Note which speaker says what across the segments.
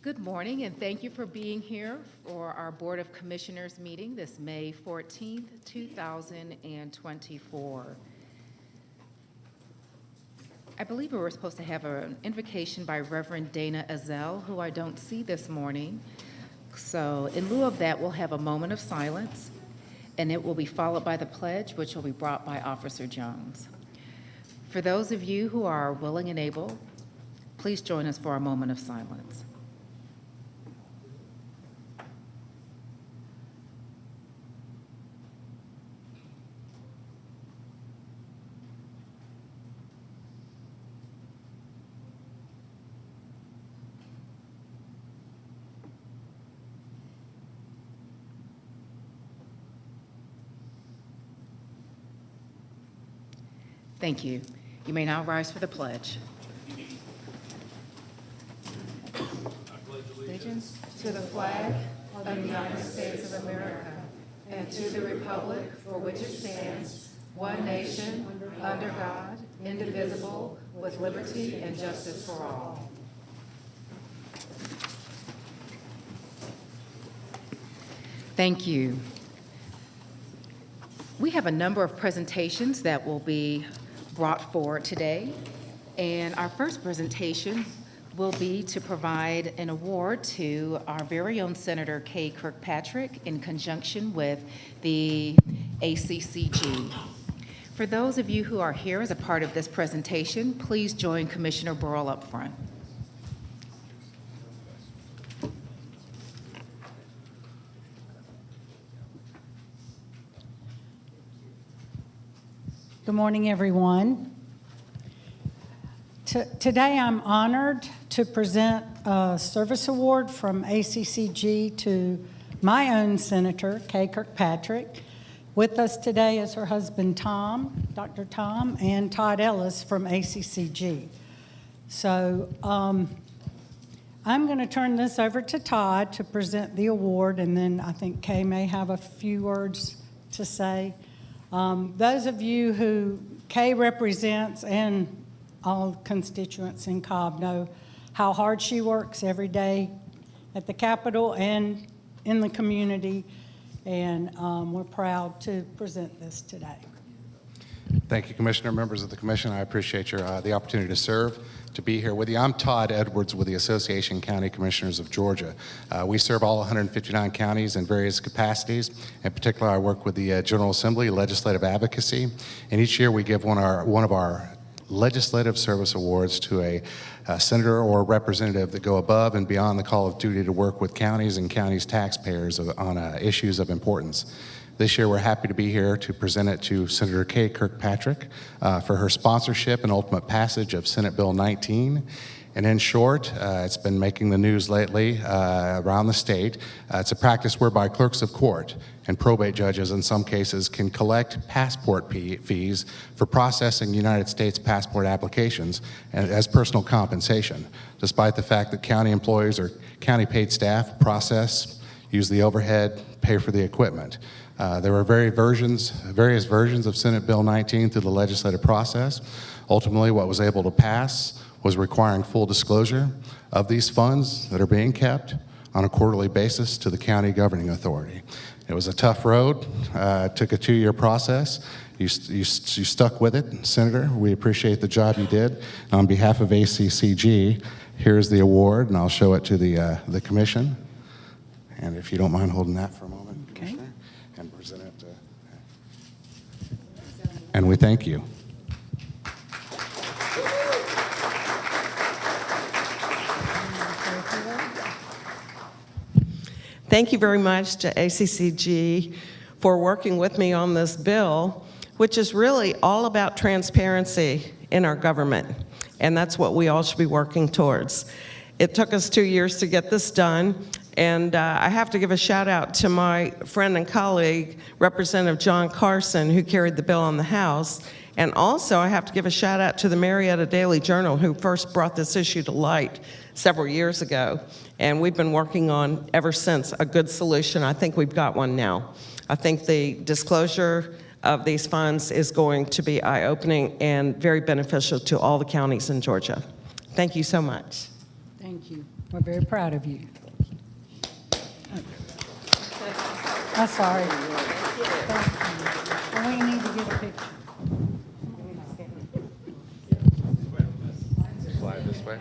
Speaker 1: Good morning, and thank you for being here for our Board of Commissioners meeting this May 14th, 2024. I believe we were supposed to have an invocation by Reverend Dana Azell, who I don't see this morning. So in lieu of that, we'll have a moment of silence, and it will be followed by the pledge, which will be brought by Officer Jones. For those of you who are willing and able, please join us for a moment of silence. Thank you. You may now rise for the pledge. Allegiance to the flag of the United States of America and to the republic for which it stands, one nation, under God, indivisible, with liberty and justice for all. Thank you. We have a number of presentations that will be brought forward today, and our first presentation will be to provide an award to our very own Senator Kay Kirkpatrick in conjunction with the ACCG. For those of you who are here as a part of this presentation, please join Commissioner Burrell up front.
Speaker 2: Good morning, everyone. Today I'm honored to present a service award from ACCG to my own Senator, Kay Kirkpatrick. With us today is her husband, Tom, Dr. Tom, and Todd Ellis from ACCG. So I'm going to turn this over to Todd to present the award, and then I think Kay may have a few words to say. Those of you who Kay represents and all constituents in Cobb know how hard she works every day at the Capitol and in the community, and we're proud to present this today.
Speaker 3: Thank you, Commissioner, members of the Commission. I appreciate the opportunity to serve, to be here with you. I'm Todd Edwards with the Association of County Commissioners of Georgia. We serve all 159 counties in various capacities. In particular, I work with the General Assembly, Legislative Advocacy, and each year we give one of our Legislative Service Awards to a senator or representative that go above and beyond the call of duty to work with counties and counties' taxpayers on issues of importance. This year, we're happy to be here to present it to Senator Kay Kirkpatrick for her sponsorship and ultimate passage of Senate Bill 19. And in short, it's been making the news lately around the state. It's a practice whereby clerks of court and probate judges in some cases can collect passport fees for processing United States passport applications as personal compensation, despite the fact that county employees or county paid staff process, use the overhead, pay for the equipment. There were various versions of Senate Bill 19 through the legislative process. Ultimately, what was able to pass was requiring full disclosure of these funds that are being kept on a quarterly basis to the county governing authority. It was a tough road. It took a 2-year process. You stuck with it, Senator. We appreciate the job you did. On behalf of ACCG, here's the award, and I'll show it to the commission. And if you don't mind holding that for a moment,
Speaker 2: Okay.
Speaker 3: Commissioner, and present it. And we thank you.
Speaker 4: Thank you very much to ACCG for working with me on this bill, which is really all about transparency in our government, and that's what we all should be working towards. It took us 2 years to get this done, and I have to give a shout out to my friend and colleague, Representative John Carson, who carried the bill on the House, and also I have to give a shout out to the Marietta Daily Journal, who first brought this issue to light several years ago, and we've been working on ever since a good solution. I think we've got one now. I think the disclosure of these funds is going to be eye-opening and very beneficial to all the counties in Georgia. Thank you so much.
Speaker 2: Thank you. We're very proud of you. I'm sorry. Thank you. We need to get a picture.
Speaker 3: Slide this way.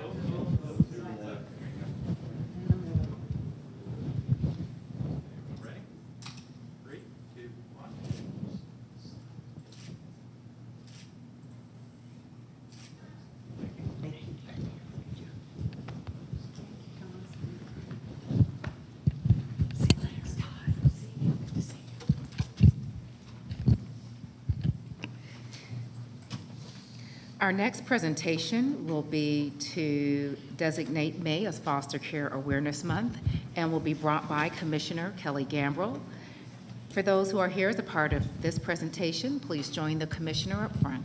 Speaker 1: Our next presentation will be to designate May as Foster Care Awareness Month and will be brought by Commissioner Kelly Gambrill. For those who are here as a part of this presentation, please join the Commissioner up front.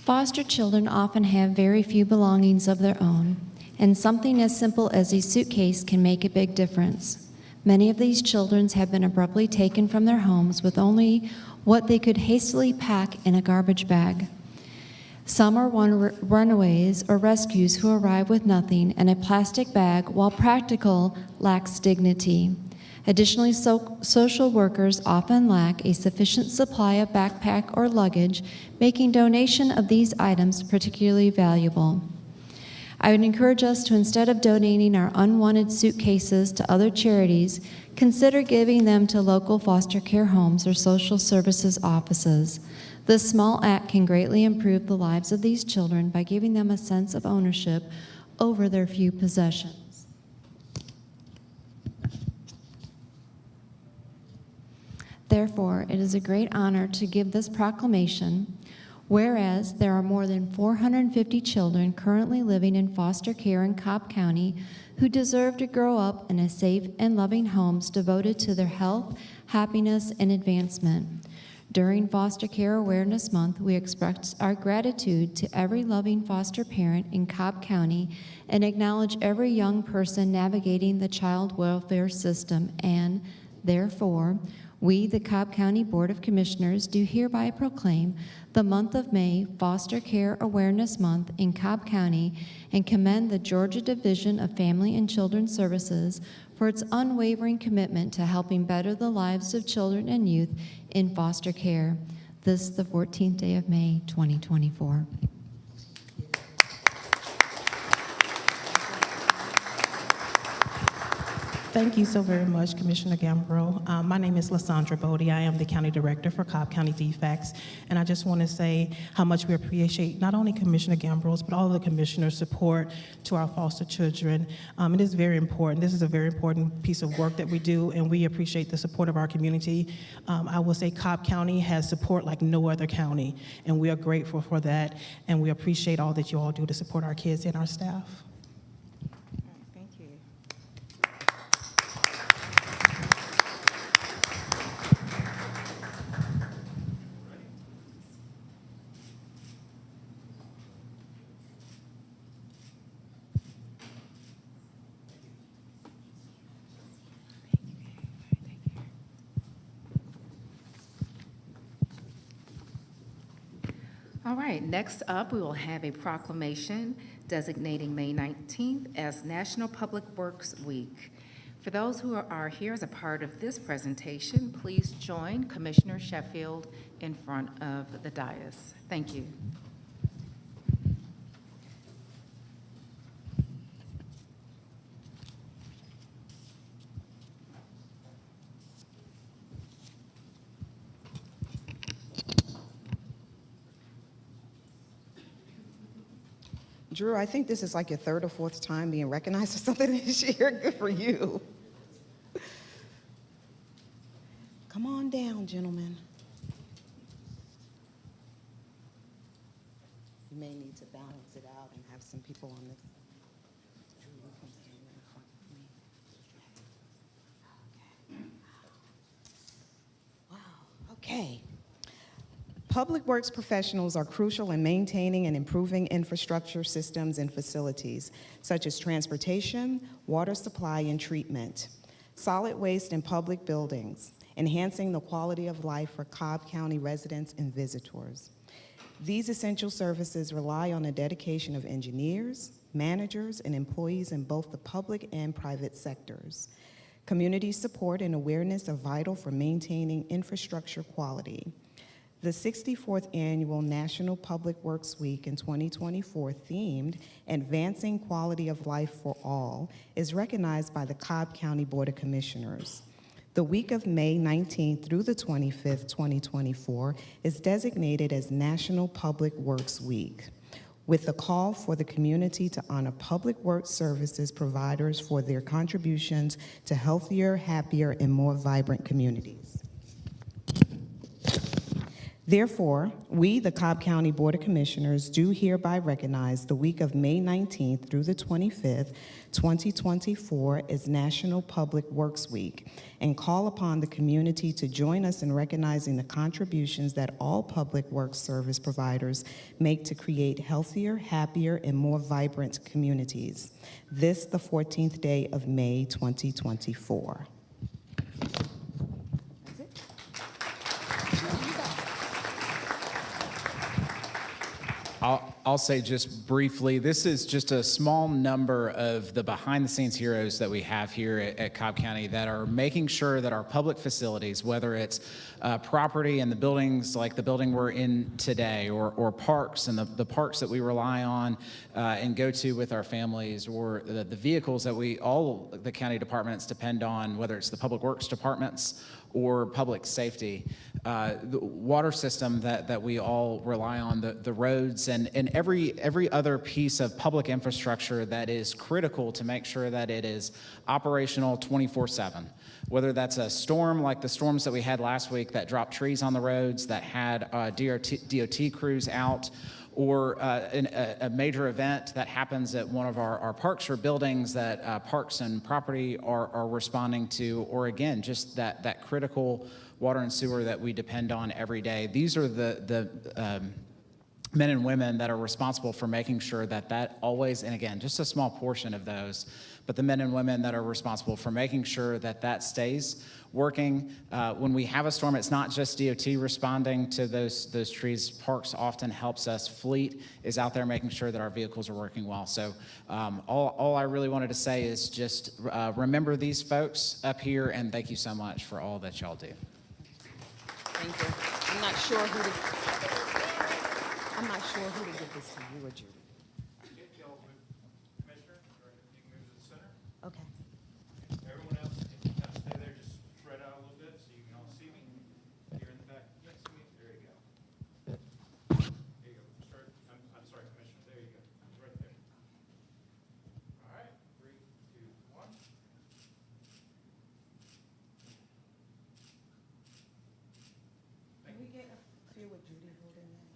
Speaker 5: Foster children often have very few belongings of their own, and something as simple as a suitcase can make a big difference. Many of these children have been abruptly taken from their homes with only what they could hastily pack in a garbage bag. Some are runaways or rescues who arrive with nothing and a plastic bag, while practical lacks dignity. Additionally, social workers often lack a sufficient supply of backpack or luggage, making donation of these items particularly valuable. I would encourage us to, instead of donating our unwanted suitcases to other charities, consider giving them to local foster care homes or social services offices. This small act can greatly improve the lives of these children by giving them a sense of ownership over their few possessions. Therefore, it is a great honor to give this proclamation. Whereas there are more than 450 children currently living in foster care in Cobb County who deserve to grow up in a safe and loving homes devoted to their health, happiness, and advancement. During Foster Care Awareness Month, we express our gratitude to every loving foster parent in Cobb County and acknowledge every young person navigating the child welfare system, and therefore, we, the Cobb County Board of Commissioners, do hereby proclaim the month of May Foster Care Awareness Month in Cobb County and commend the Georgia Division of Family and Children's Services for its unwavering commitment to helping better the lives of children and youth in foster care. This is the 14th day of May, 2024.
Speaker 6: Thank you so very much, Commissioner Gambrill. My name is Lysandra Bodie. I am the County Director for Cobb County DFACS, and I just want to say how much we appreciate not only Commissioner Gambrill's, but all of the commissioners' support to our foster children. It is very important. This is a very important piece of work that we do, and we appreciate the support of our community. I will say Cobb County has support like no other county, and we are grateful for that, and we appreciate all that you all do to support our kids and our staff.
Speaker 1: Thank you. All right, next up, we will have a proclamation designating May 19th as National Public Works Week. For those who are here as a part of this presentation, please join Commissioner Sheffield in front of the dais. Thank you.
Speaker 7: Drew, I think this is like your third or fourth time being recognized for something this year. Good for you. Come on down, gentlemen. You may need to balance it out and have some people on this. Drew, you come stand in front of me. Okay. Wow, okay. Public works professionals are crucial in maintaining and improving infrastructure systems and facilities, such as transportation, water supply and treatment, solid waste in public buildings, enhancing the quality of life for Cobb County residents and visitors. These essential services rely on the dedication of engineers, managers, and employees in both the public and private sectors. Community support and awareness are vital for maintaining infrastructure quality. The 64th Annual National Public Works Week in 2024, themed Advancing Quality of Life for All, is recognized by the Cobb County Board of Commissioners. The week of May 19th through the 25th, 2024, is designated as National Public Works Week, with a call for the community to honor public works services providers for their contributions to healthier, happier, and more vibrant communities. Therefore, we, the Cobb County Board of Commissioners, do hereby recognize the week of May 19th through the 25th, 2024 as National Public Works Week, and call upon the community to join us in recognizing the contributions that all public works service providers make to create healthier, happier, and more vibrant communities. This, the 14th day of May, 2024.
Speaker 8: I'll say just briefly, this is just a small number of the behind-the-scenes heroes that we have here at Cobb County that are making sure that our public facilities, whether it's property and the buildings like the building we're in today, or parks and the parks that we rely on and go to with our families, or the vehicles that all the county departments depend on, whether it's the public works departments or public safety, the water system that we all rely on, the roads, and every other piece of public infrastructure that is critical to make sure that it is operational 24/7. Whether that's a storm like the storms that we had last week that dropped trees on the roads, that had DOT crews out, or a major event that happens at one of our parks or buildings that Parks and Property are responding to, or again, just that critical water and sewer that we depend on every day. These are the men and women that are responsible for making sure that always, and again, just a small portion of those, but the men and women that are responsible for making sure that stays working. When we have a storm, it's not just DOT responding to those trees. Parks often helps us. Fleet is out there making sure that our vehicles are working well. So all I really wanted to say is just remember these folks up here, and thank you so much for all that y'all do.
Speaker 7: Thank you. I'm not sure who to give this to, you or Judy.
Speaker 9: Commissioner, or you can move to the center.
Speaker 7: Okay.
Speaker 9: Everyone else can kind of stay there, just spread out a little bit so you can all see me. Here in the back, you can see me. There you go. There you go. I'm sorry, Commissioner. There you go. It's right there. All right. 3, 2, 1.
Speaker 7: Can we get a few with Judy holding that?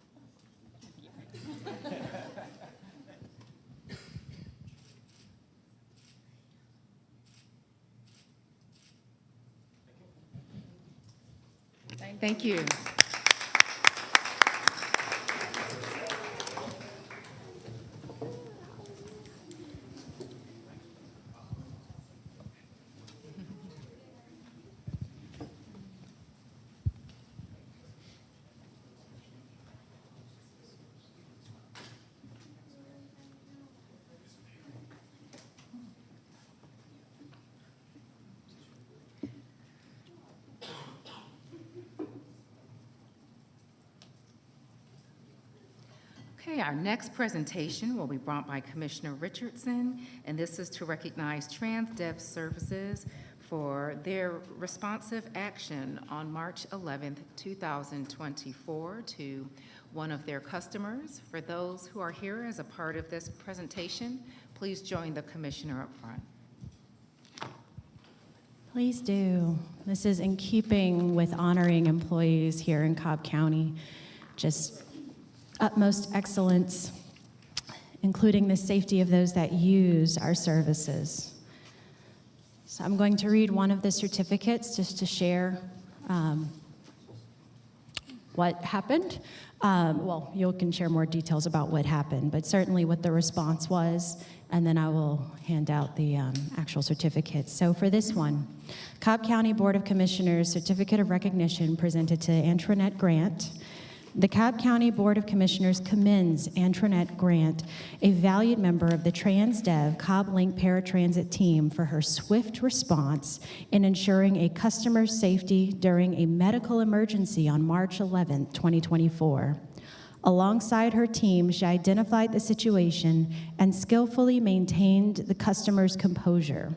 Speaker 1: Thank you. Okay, our next presentation will be brought by Commissioner Richardson, and this is to recognize Trans-Dev Services for their responsive action on March 11th, 2024 to one of their customers. For those who are here as a part of this presentation, please join the Commissioner up front.
Speaker 10: Please do. This is in keeping with honoring employees here in Cobb County. Just utmost excellence, including the safety of those that use our services. So I'm going to read one of the certificates just to share what happened. Well, you can share more details about what happened, but certainly what the response was, and then I will hand out the actual certificates. So for this one, Cobb County Board of Commissioners Certificate of Recognition presented to Antoinette Grant. The Cobb County Board of Commissioners commends Antoinette Grant, a valued member of the TransDev Cobb Link Paratransit team, for her swift response in ensuring a customer's safety during a medical emergency on March 11, 2024. Alongside her team, she identified the situation and skillfully maintained the customer's composure.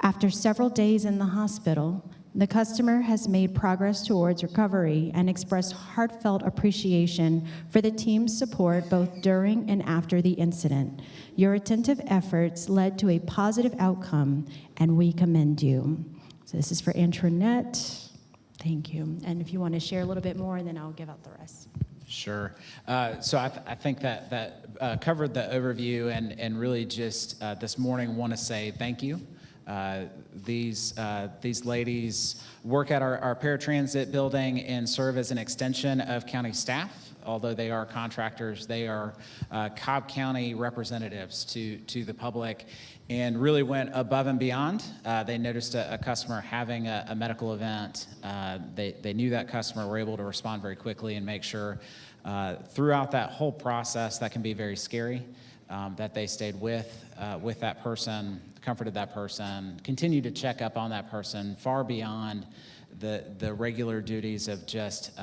Speaker 10: After several days in the hospital, the customer has made progress towards recovery and expressed heartfelt appreciation for the team's support both during and after the incident. Your attentive efforts led to a positive outcome, and we commend you. So this is for Antoinette. Thank you. And if you want to share a little bit more, then I'll give out the rest.
Speaker 8: Sure. So I think that covered the overview, and really just this morning want to say thank you. These ladies work at our paratransit building and serve as an extension of county staff. Although they are contractors, they are Cobb County representatives to the public, and really went above and beyond. They noticed a customer having a medical event. They knew that customer, were able to respond very quickly and make sure throughout that whole process that can be very scary, that they stayed with that person, comforted that person, continued to check up on that person far beyond the regular duties of just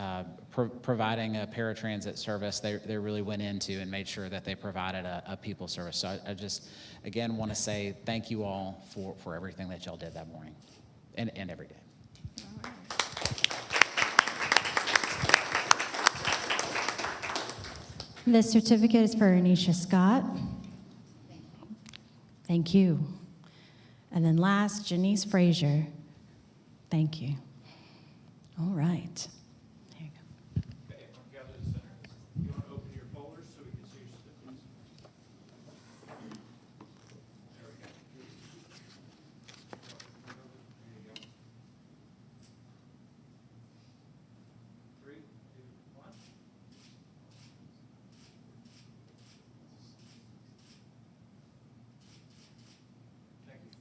Speaker 8: providing a paratransit service. They really went into and made sure that they provided a people service. So I just, again, want to say thank you all for everything that y'all did that morning and every day.
Speaker 10: This certificate is for Anisha Scott. Thank you. And then last, Janice Frazier. Thank you. All right. There you go.
Speaker 9: Okay, everyone gather to the center. You want to open your folders so we can see your certificates? There we go. There you go. 3, 2, 1. Thank you.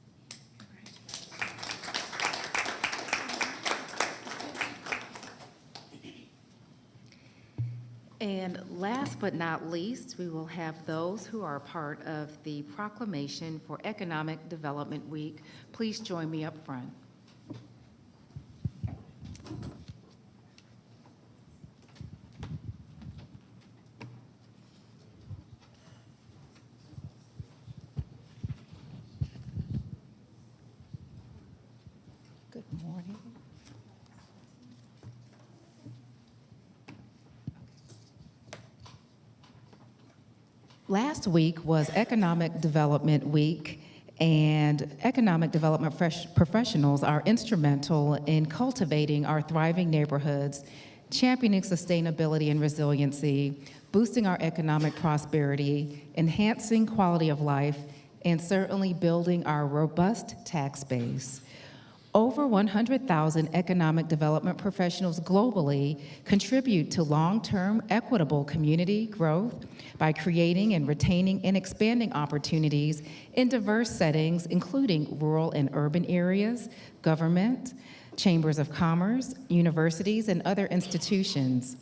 Speaker 1: And last but not least, we will have those who are part of the proclamation for Economic Development Week. Please join me up front. Good morning. Last week was Economic Development Week, and economic development professionals are instrumental in cultivating our thriving neighborhoods, championing sustainability and resiliency, boosting our economic prosperity, enhancing quality of life, and certainly building our robust tax base. Over 100,000 economic development professionals globally contribute to long-term equitable community growth by creating and retaining and expanding opportunities in diverse settings, including rural and urban areas, government, chambers of commerce, universities, and other institutions.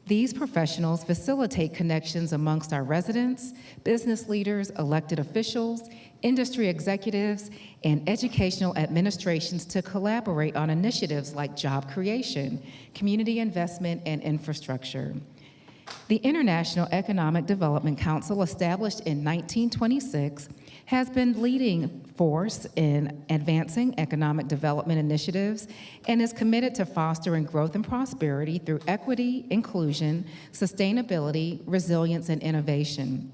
Speaker 1: These professionals facilitate connections amongst our residents, business leaders, elected officials, industry executives, and educational administrations to collaborate on initiatives like job creation, community investment, and infrastructure. The International Economic Development Council, established in 1926, has been leading force in advancing economic development initiatives and is committed to fostering growth and prosperity through equity, inclusion, sustainability, resilience, and innovation.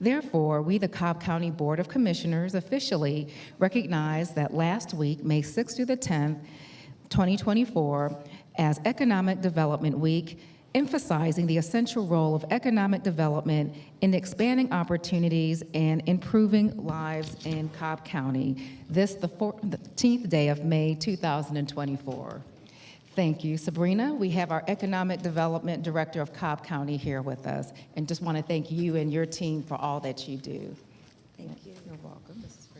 Speaker 1: Therefore, we, the Cobb County Board of Commissioners, officially recognize that last week, May 6th through the 10th, 2024, as Economic Development Week, emphasizing the essential role of economic development in expanding opportunities and improving lives in Cobb County. This, the 14th day of May, 2024. Thank you, Sabrina. We have our Economic Development Director of Cobb County here with us, and just want to thank you and your team for all that you do.
Speaker 11: Thank you.
Speaker 1: You're welcome. This is for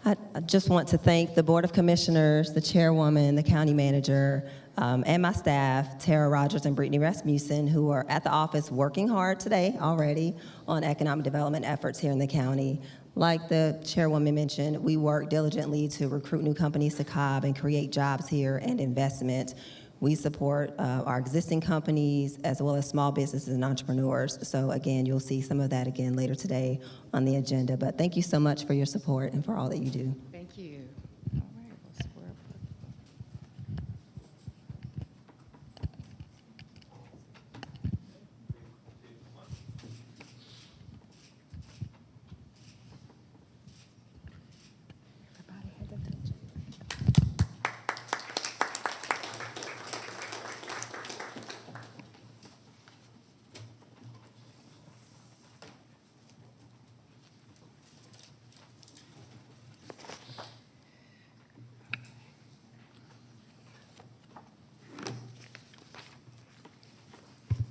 Speaker 1: you.
Speaker 11: I just want to thank the Board of Commissioners, the Chairwoman, the County Manager, and my staff, Tara Rogers and Brittany Rasmussen, who are at the office working hard today already on economic development efforts here in the county. Like the Chairwoman mentioned, we work diligently to recruit new companies to Cobb and create jobs here and investment. We support our existing companies as well as small businesses and entrepreneurs. So again, you'll see some of that again later today on the agenda. But thank you so much for your support and for all that you do.
Speaker 1: Thank you. All right, we'll square up.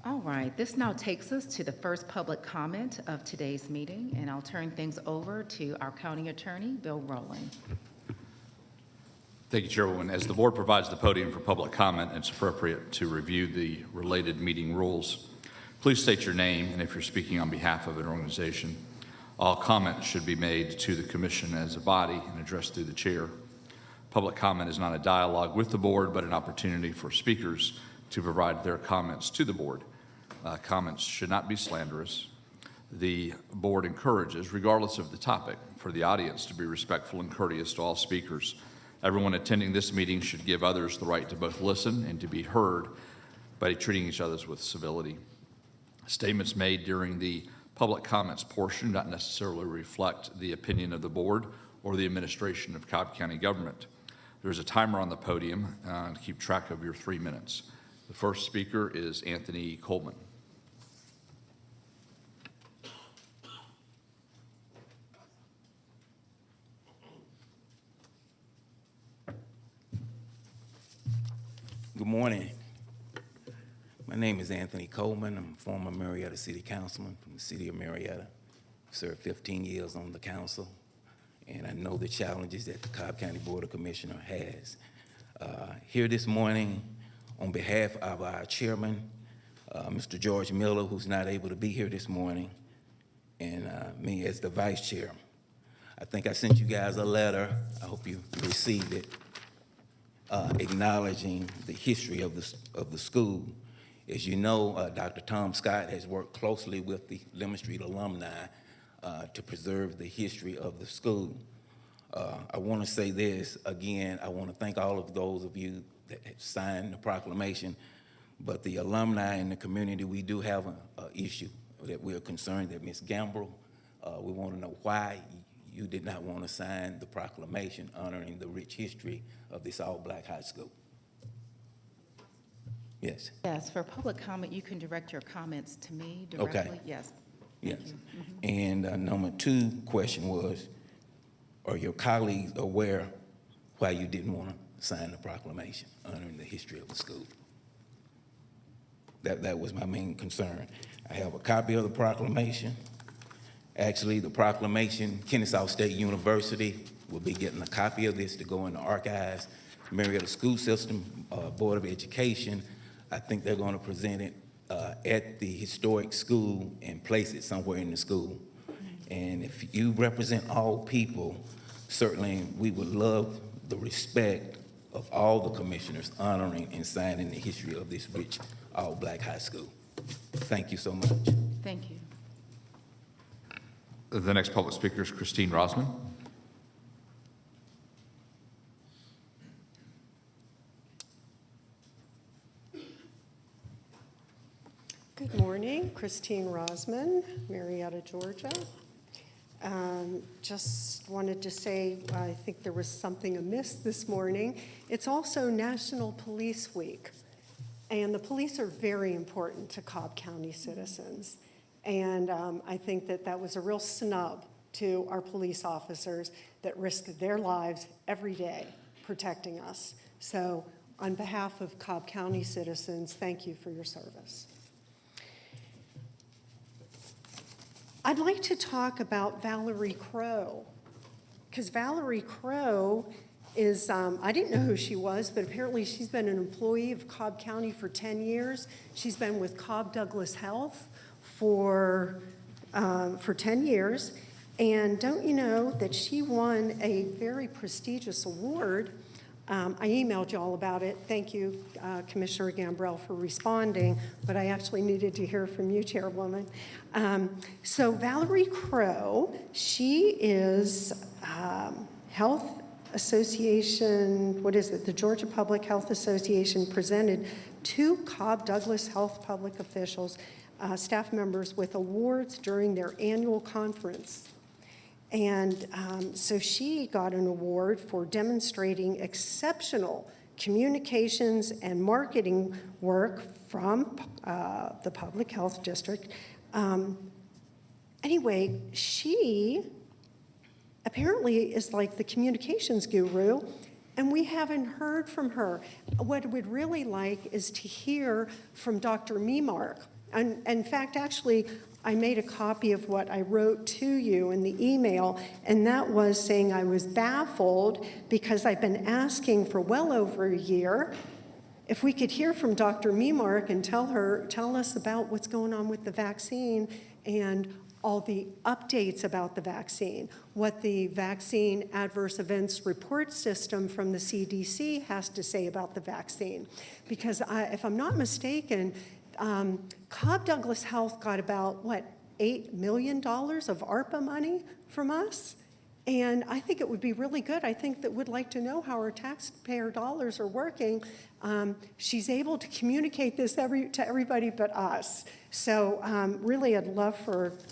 Speaker 1: All right, this now takes us to the first public comment of today's meeting, and I'll turn things over to our County Attorney, Bill Rowland.
Speaker 12: Thank you, Chairwoman. As the board provides the podium for public comment, it's appropriate to review the related meeting rules. Please state your name, and if you're speaking on behalf of an organization. All comments should be made to the commission as a body and addressed through the chair. Public comment is not a dialogue with the board, but an opportunity for speakers to provide their comments to the board. Comments should not be slanderous. The board encourages, regardless of the topic, for the audience to be respectful and courteous to all speakers. Everyone attending this meeting should give others the right to both listen and to be heard by treating each other with civility. Statements made during the public comments portion do not necessarily reflect the opinion of the board or the administration of Cobb County government. There's a timer on the podium to keep track of your 3 minutes. The first speaker is Anthony Coleman.
Speaker 13: Good morning. My name is Anthony Coleman. I'm a former Marietta City Councilman from the city of Marietta. Served 15 years on the council, and I know the challenges that the Cobb County Board of Commissioners has. Here this morning, on behalf of our chairman, Mr. George Miller, who's not able to be here this morning, and me as the vice chair. I think I sent you guys a letter. I hope you received it. Acknowledging the history of the school. As you know, Dr. Tom Scott has worked closely with the Lemon Street alumni to preserve the history of the school. I want to say this again. I want to thank all of those of you that have signed the proclamation, but the alumni in the community, we do have an issue that we're concerned that Ms. Gambrell, we want to know why you did not want to sign the proclamation honoring the rich history of this all-black high school. Yes.
Speaker 1: Yes, for public comment, you can direct your comments to me directly.
Speaker 13: Okay.
Speaker 1: Yes.
Speaker 13: Yes.
Speaker 1: Mm-hmm.
Speaker 13: And number two question was, are your colleagues aware why you didn't want to sign the proclamation honoring the history of the school? That was my main concern. I have a copy of the proclamation. Actually, the proclamation, Kennesaw State University will be getting a copy of this to go in the archives. Marietta School System Board of Education, I think they're going to present it at the historic school and place it somewhere in the school. And if you represent all people, certainly we would love the respect of all the commissioners honoring and signing the history of this rich all-black high school. Thank you so much.
Speaker 1: Thank you.
Speaker 12: The next public speaker is Christine Rosman.
Speaker 14: Good morning, Christine Rosman, Marietta, Georgia. Just wanted to say, I think there was something amiss this morning. It's also National Police Week, and the police are very important to Cobb County citizens. And I think that that was a real snub to our police officers that risk their lives every day protecting us. So on behalf of Cobb County citizens, thank you for your service. I'd like to talk about Valerie Crowe, because Valerie Crowe is, I didn't know who she was, but apparently she's been an employee of Cobb County for 10 years. She's been with Cobb Douglas Health for 10 years. And don't you know that she won a very prestigious award? I emailed you all about it. Thank you, Commissioner Gambrell, for responding, but I actually needed to hear from you, Chairwoman. So Valerie Crowe, she is Health Association, what is it? The Georgia Public Health Association presented 2 Cobb Douglas Health public officials, staff members with awards during their annual conference. And so she got an award for demonstrating exceptional communications and marketing work from the Public Health District. Anyway, she apparently is like the communications guru, and we haven't heard from her. What we'd really like is to hear from Dr. Memark. And in fact, actually, I made a copy of what I wrote to you in the email, and that was saying I was baffled because I've been asking for well over a year if we could hear from Dr. Memark and tell us about what's going on with the vaccine and all the updates about the vaccine, what the vaccine adverse events report system from the CDC has to say about the vaccine. Because if I'm not mistaken, Cobb Douglas Health got about, $8 million of ARPA money from us? And I think it would be really good. I think that we'd like to know how our taxpayer dollars are working. She's able to communicate this to everybody but us. So really, I'd love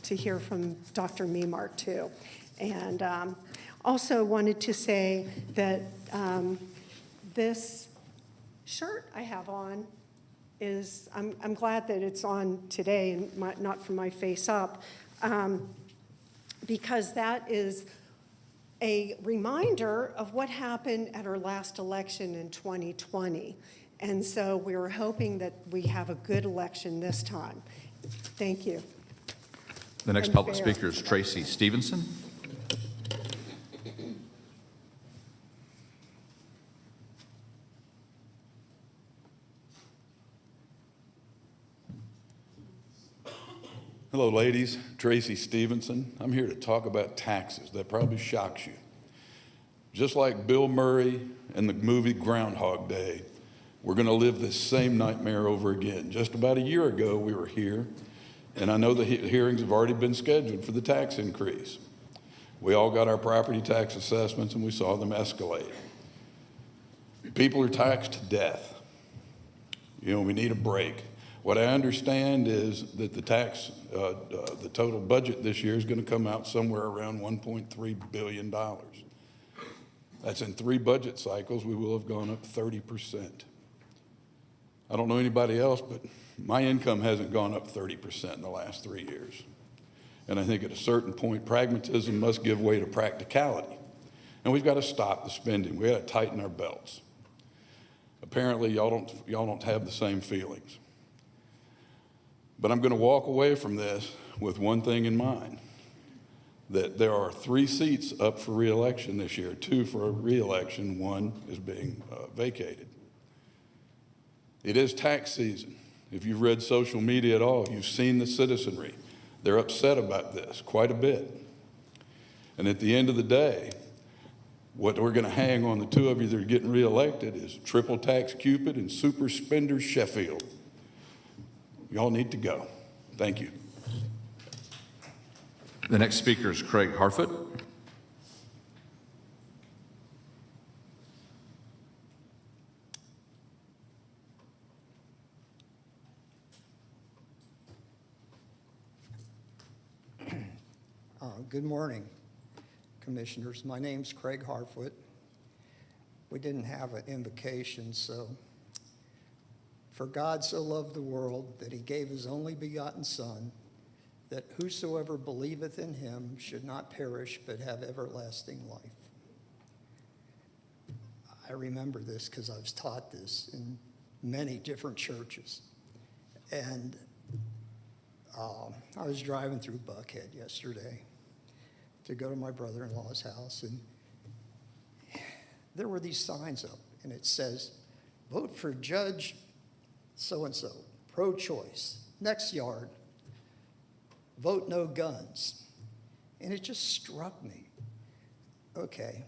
Speaker 14: to hear from Dr. Memark, too. And also wanted to say that this shirt I have on is, I'm glad that it's on today and not from my face up, because that is a reminder of what happened at our last election in 2020. And so we were hoping that we have a good election this time. Thank you.
Speaker 12: The next public speaker is Tracy Stevenson.
Speaker 15: Hello, ladies. Tracy Stevenson. I'm here to talk about taxes. That probably shocks you. Just like Bill Murray and the movie Groundhog Day, we're going to live this same nightmare over again. Just about a year ago, we were here, and I know the hearings have already been scheduled for the tax increase. We all got our property tax assessments, and we saw them escalate. People are taxed to death. You know, we need a break. What I understand is that the total budget this year is going to come out somewhere around $1.3 billion. That's in 3 budget cycles, we will have gone up 30%. I don't know anybody else, but my income hasn't gone up 30% in the last 3 years. And I think at a certain point, pragmatism must give way to practicality. And we've got to stop the spending. We've got to tighten our belts. Apparently, y'all don't have the same feelings. But I'm going to walk away from this with one thing in mind, that there are 3 seats up for re-election this year, 2 for re-election, 1 is being vacated. It is tax season. If you've read social media at all, you've seen the citizenry. They're upset about this quite a bit. And at the end of the day, what we're going to hang on the 2 of you that are getting re-elected is triple tax Cupid and super spender Sheffield. Y'all need to go. Thank you.
Speaker 12: The next speaker is Craig Harfoot.
Speaker 16: Good morning, Commissioners. My name's Craig Harfoot. We didn't have an invocation, so for God so loved the world that he gave his only begotten Son, that whosoever believeth in him should not perish but have everlasting life. I remember this because I was taught this in many different churches. And I was driving through Buckhead yesterday to go to my brother-in-law's house, and there were these signs up, and it says, vote for Judge so-and-so, pro-choice. Next yard, vote no guns. And it just struck me. Okay,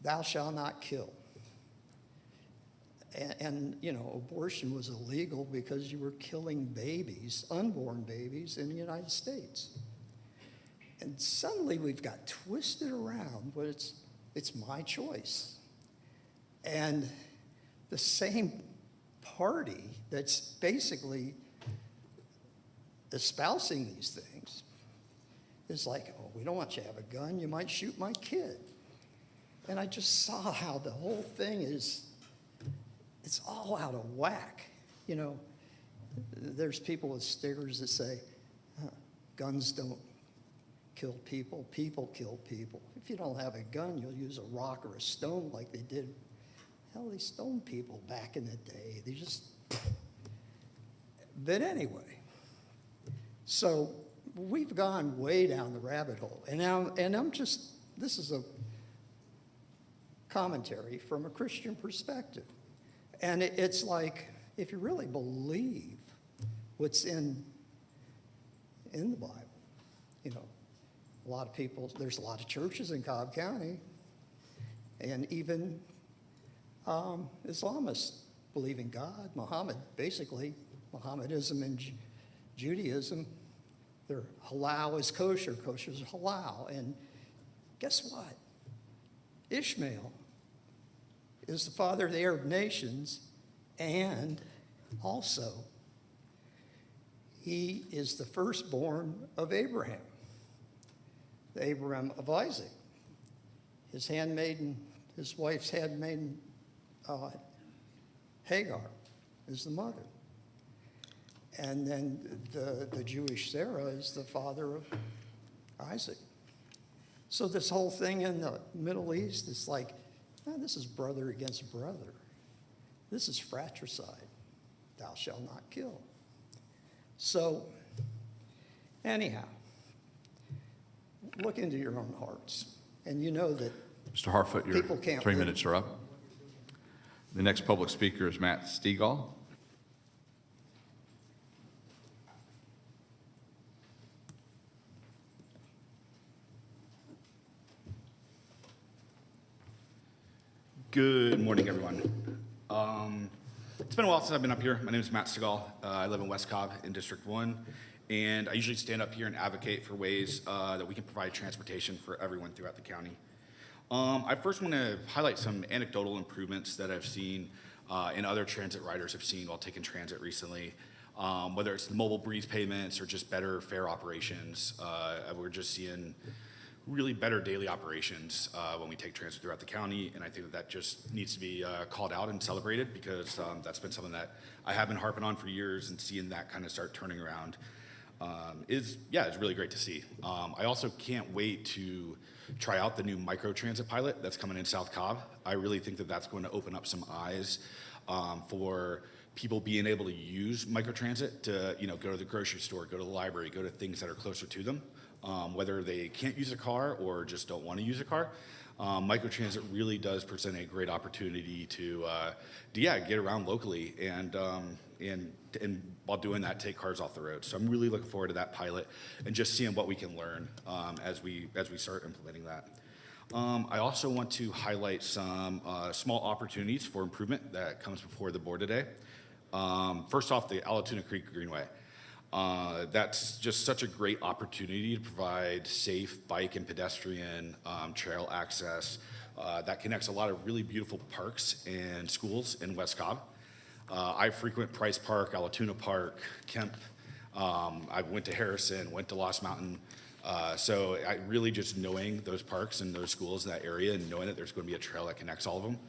Speaker 16: thou shalt not kill. And, you know, abortion was illegal because you were killing babies, unborn babies in the United States. And suddenly we've got twisted around, but it's my choice. And the same party that's basically espousing these things is like, oh, we don't want you to have a gun, you might shoot my kid. And I just saw how the whole thing it's all out of whack. You know, there's people with stickers that say, guns don't kill people, people kill people. If you don't have a gun, you'll use a rock or a stone like they did. Hell, they stoned people back in the day. They just, but anyway, so we've gone way down the rabbit hole. And I'm just, this is a commentary from a Christian perspective. And it's like, if you really believe what's in the Bible, you know, a lot of people, there's a lot of churches in Cobb County, and even Islamists believe in God. Mohammedanism and Judaism, their halal is kosher, kosher is halal. And guess what? Ishmael is the father of the Arab nations, and also he is the firstborn of Abraham, the Abraham of Isaac. His handmaiden, his wife's handmaiden, Hagar, is the mother. And then the Jewish Sarah is the father of Isaac. So this whole thing in the Middle East is like, this is brother against brother. This is fratricide. Thou shalt not kill. So, anyhow, look into your own hearts. And you know that
Speaker 12: Mr. Harfoot, your
Speaker 16: people can't
Speaker 12: 3
Speaker 16: live.
Speaker 12: minutes are up. The next public speaker is Matt Stegall.
Speaker 17: Good morning, everyone. It's been a while since I've been up here. My name is Matt Stegall. I live in West Cobb in District 1, and I usually stand up here and advocate for ways that we can provide transportation for everyone throughout the county. I first want to highlight some anecdotal improvements that I've seen and other transit riders have seen while taking transit recently, whether it's the mobile breeze payments or just better fare operations. We're just seeing really better daily operations when we take transit throughout the county, and I think that just needs to be called out and celebrated, because that's been something that I have been harping on for years, and seeing that kind of start turning around it's really great to see. I also can't wait to try out the new microtransit pilot that's coming in South Cobb. I really think that that's going to open up some eyes for people being able to use microtransit to, go to the grocery store, go to the library, go to things that are closer to them. Whether they can't use a car or just don't want to use a car, microtransit really does present a great opportunity to get around locally and while doing that, take cars off the road. So I'm really looking forward to that pilot and just seeing what we can learn as we start implementing that. I also want to highlight some small opportunities for improvement that comes before the board today. First off, the Allatoona Creek Greenway. That's just such a great opportunity to provide safe bike and pedestrian trail access that connects a lot of really beautiful parks and schools in West Cobb. I frequent Price Park, Allatoona Park, Kemp. I went to Harrison, went to Lost Mountain. So I really just knowing those parks and those schools in that area and knowing that there's going to be a trail that connects all of them.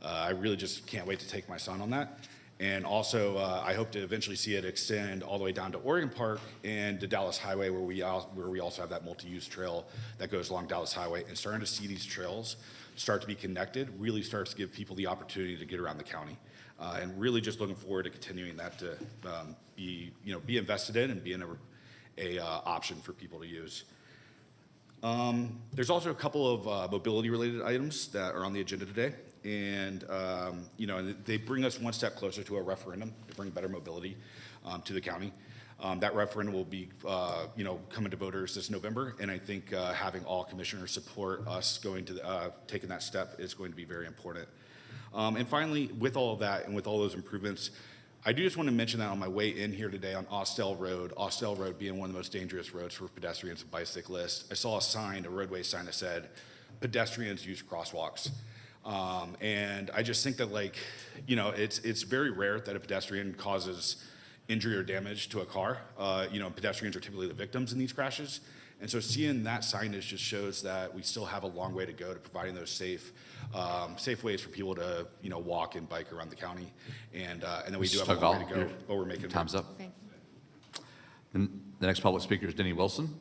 Speaker 17: I really just can't wait to take my son on that. And also, I hope to eventually see it extend all the way down to Oregon Park and to Dallas Highway, where we also have that multi-use trail that goes along Dallas Highway. And starting to see these trails start to be connected really starts to give people the opportunity to get around the county. And really just looking forward to continuing that to be invested in and being a option for people to use. There's also a couple of mobility-related items that are on the agenda today. And, they bring us one step closer to a referendum to bring better mobility to the county. That referendum will be, coming to voters this November. And I think having all commissioners support us going to taking that step is going to be very important. And finally, with all of that and with all those improvements, I do just want to mention that on my way in here today on Austell Road being one of the most dangerous roads for pedestrians and bicyclists, I saw a roadway sign that said, pedestrians use crosswalks. And I just think that it's very rare that a pedestrian causes injury or damage to a car. Pedestrians are typically the victims in these crashes. And so seeing that signage just shows that we still have a long way to go to providing those safe ways for people to, walk and bike around the county. And then we do have a long way to go, but we're making
Speaker 12: time's up.
Speaker 1: Thank you.
Speaker 12: And the next public speaker is Denny Wilson.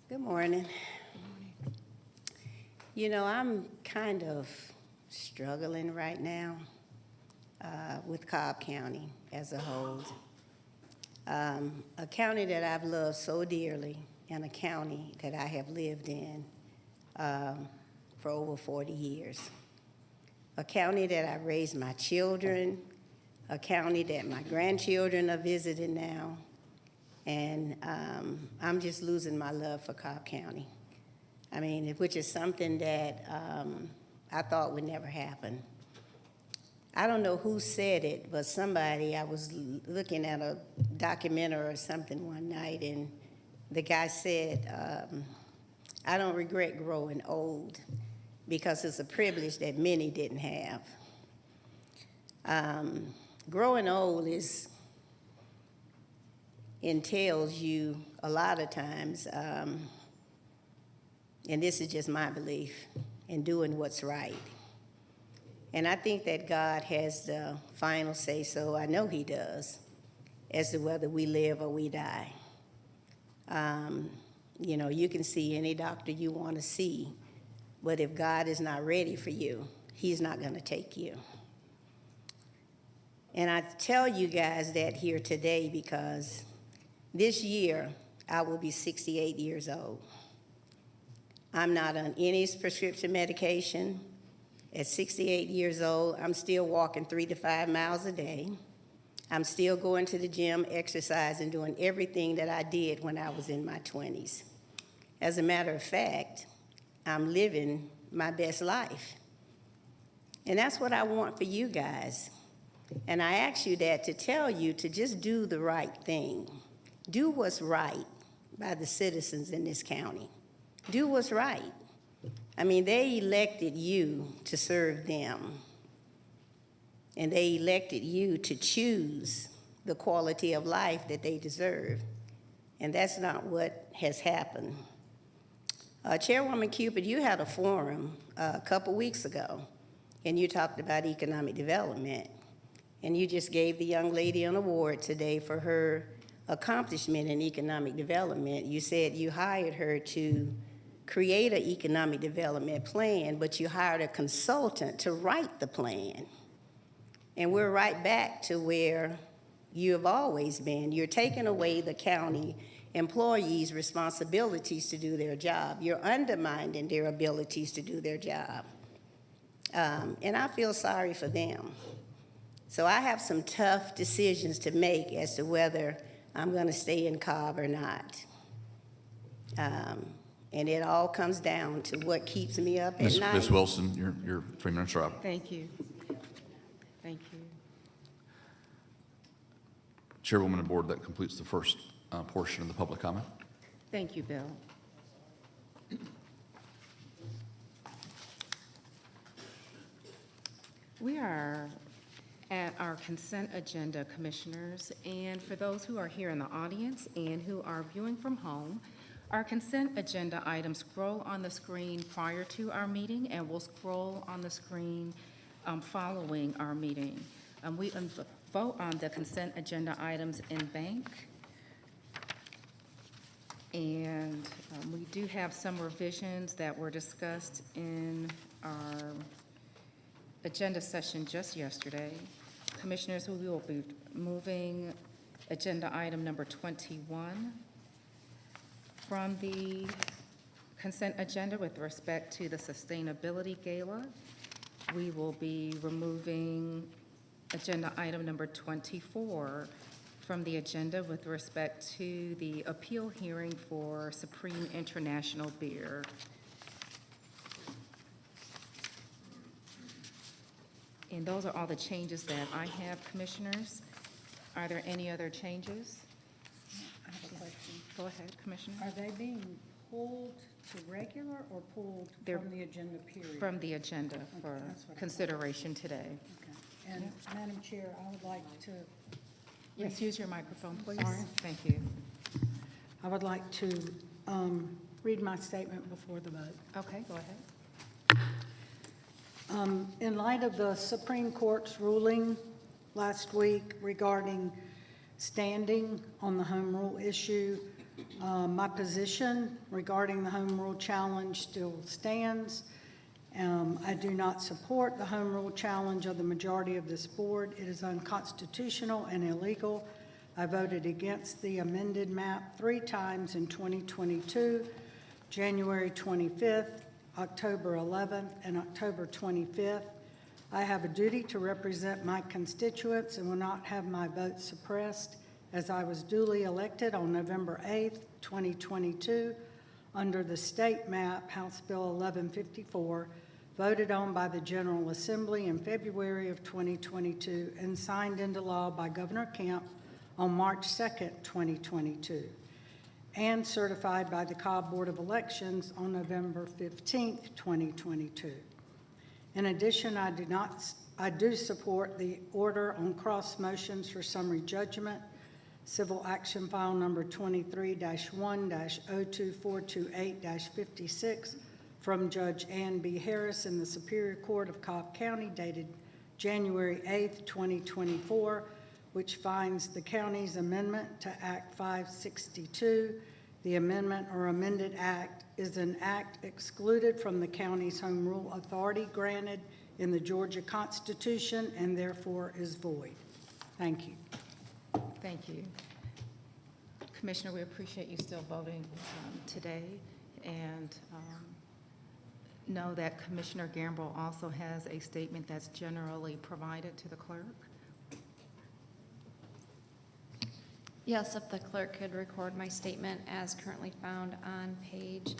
Speaker 18: Good morning. I'm kind of struggling right now with Cobb County as a whole. A county that I've loved so dearly and a county that I have lived in for over 40 years. A county that I raised my children, a county that my grandchildren are visiting now. And I'm just losing my love for Cobb County. Which is something that I thought would never happen. I don't know who said it, but I was looking at a documentary or something one night, and the guy said, I don't regret growing old because it's a privilege that many didn't have. Growing old entails you a lot of times, and this is just my belief, in doing what's right. And I think that God has the final say so, I know he does, as to whether we live or we die. You can see any doctor you want to see, but if God is not ready for you, he's not going to take you. And I tell you guys that here today because this year, I will be 68 years old. I'm not on any prescription medication. At 68 years old, I'm still walking 3 to 5 miles a day. I'm still going to the gym, exercising, doing everything that I did when I was in my 20s. As a matter of fact, I'm living my best life. And that's what I want for you guys. And I ask you that to tell you to just do the right thing. Do what's right by the citizens in this county. Do what's right. They elected you to serve them. And they elected you to choose the quality of life that they deserve. And that's not what has happened. Chairwoman Cupid, you had a forum a couple weeks ago, and you talked about economic development. And you just gave the young lady an award today for her accomplishment in economic development. You said you hired her to create an economic development plan, but you hired a consultant to write the plan. And we're right back to where you have always been. You're taking away the county employees' responsibilities to do their job. You're undermining their abilities to do their job. And I feel sorry for them. So I have some tough decisions to make as to whether I'm going to stay in Cobb or not. And it all comes down to what keeps me up at night.
Speaker 12: Ms. Wilson, your 3 minutes are up.
Speaker 1: Thank you. Thank you.
Speaker 12: Chairwoman of the board, that completes the first portion of the public comment.
Speaker 1: Thank you, Bill. We are at our consent agenda, Commissioners. And for those who are here in the audience and who are viewing from home, our consent agenda items scroll on the screen prior to our meeting and will scroll on the screen following our meeting. We vote on the consent agenda items in bank. And we do have some revisions that were discussed in our agenda session just yesterday. Commissioners, we will be moving agenda item number 21 from the consent agenda with respect to the Sustainability Gala. We will be removing agenda item number 24 from the agenda with respect to the appeal hearing for Supreme International Beer. And those are all the changes that I have, Commissioners. Are there any other changes?
Speaker 2: I have a question.
Speaker 1: Go ahead, Commissioner.
Speaker 2: Are they being pulled to regular or pulled
Speaker 1: They're
Speaker 2: from the agenda period?
Speaker 1: From the agenda for
Speaker 2: that's what I
Speaker 1: consideration today.
Speaker 2: Okay. And Madam Chair, I would like to.
Speaker 1: Yes, use your microphone, please.
Speaker 2: Sorry.
Speaker 1: Thank you.
Speaker 2: I would like to read my statement before the vote.
Speaker 1: Okay, go ahead.
Speaker 2: In light of the Supreme Court's ruling last week regarding standing on the home rule issue, my position regarding the home rule challenge still stands. I do not support the home rule challenge of the majority of this board. It is unconstitutional and illegal. I voted against the amended map 3 times in 2022, January 25th, October 11th, and October 25th. I have a duty to represent my constituents and will not have my vote suppressed, as I was duly elected on November 8th, 2022, under the state map, House Bill 1154, voted on by the General Assembly in February of 2022 and signed into law by Governor Kemp on March 2nd, 2022, and certified by the Cobb Board of Elections on November 15th, 2022. In addition, I do support the order on cross motions for summary judgment, Civil Action File Number 23-1-02428-56 from Judge Ann B. Harris in the Superior Court of Cobb County dated January 8th, 2024, which finds the county's amendment to Act 562, the amendment or amended act, is an act excluded from the county's home rule authority granted in the Georgia Constitution and therefore is void. Thank you.
Speaker 1: Thank you. Commissioner, we appreciate you still voting today, and know that Commissioner Gambrill also has a statement that's generally provided to the clerk.
Speaker 5: Yes, if the clerk could record my statement as currently found on page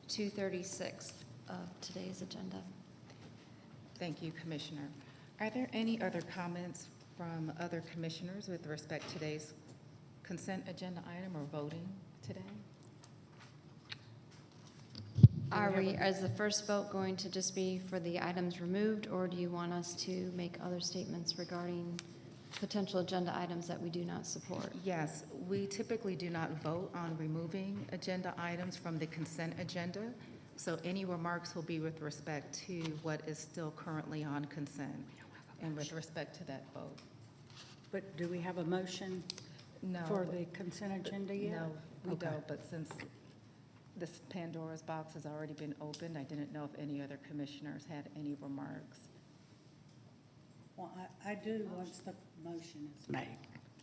Speaker 5: 236 of today's agenda.
Speaker 1: Thank you, Commissioner. Are there any other comments from other commissioners with respect to today's consent agenda item or voting today?
Speaker 5: Is the first vote going to just be for the items removed, or do you want us to make other statements regarding potential agenda items that we do not support?
Speaker 1: Yes, we typically do not vote on removing agenda items from the consent agenda, so any remarks will be with respect to what is still currently on consent and with respect to that vote.
Speaker 2: But do we have a motion
Speaker 1: No.
Speaker 2: for the consent agenda yet?
Speaker 1: No, we
Speaker 2: Okay.
Speaker 1: don't, but since this Pandora's box has already been opened, I didn't know if any other commissioners had any remarks.
Speaker 2: Well, I do once the motion is made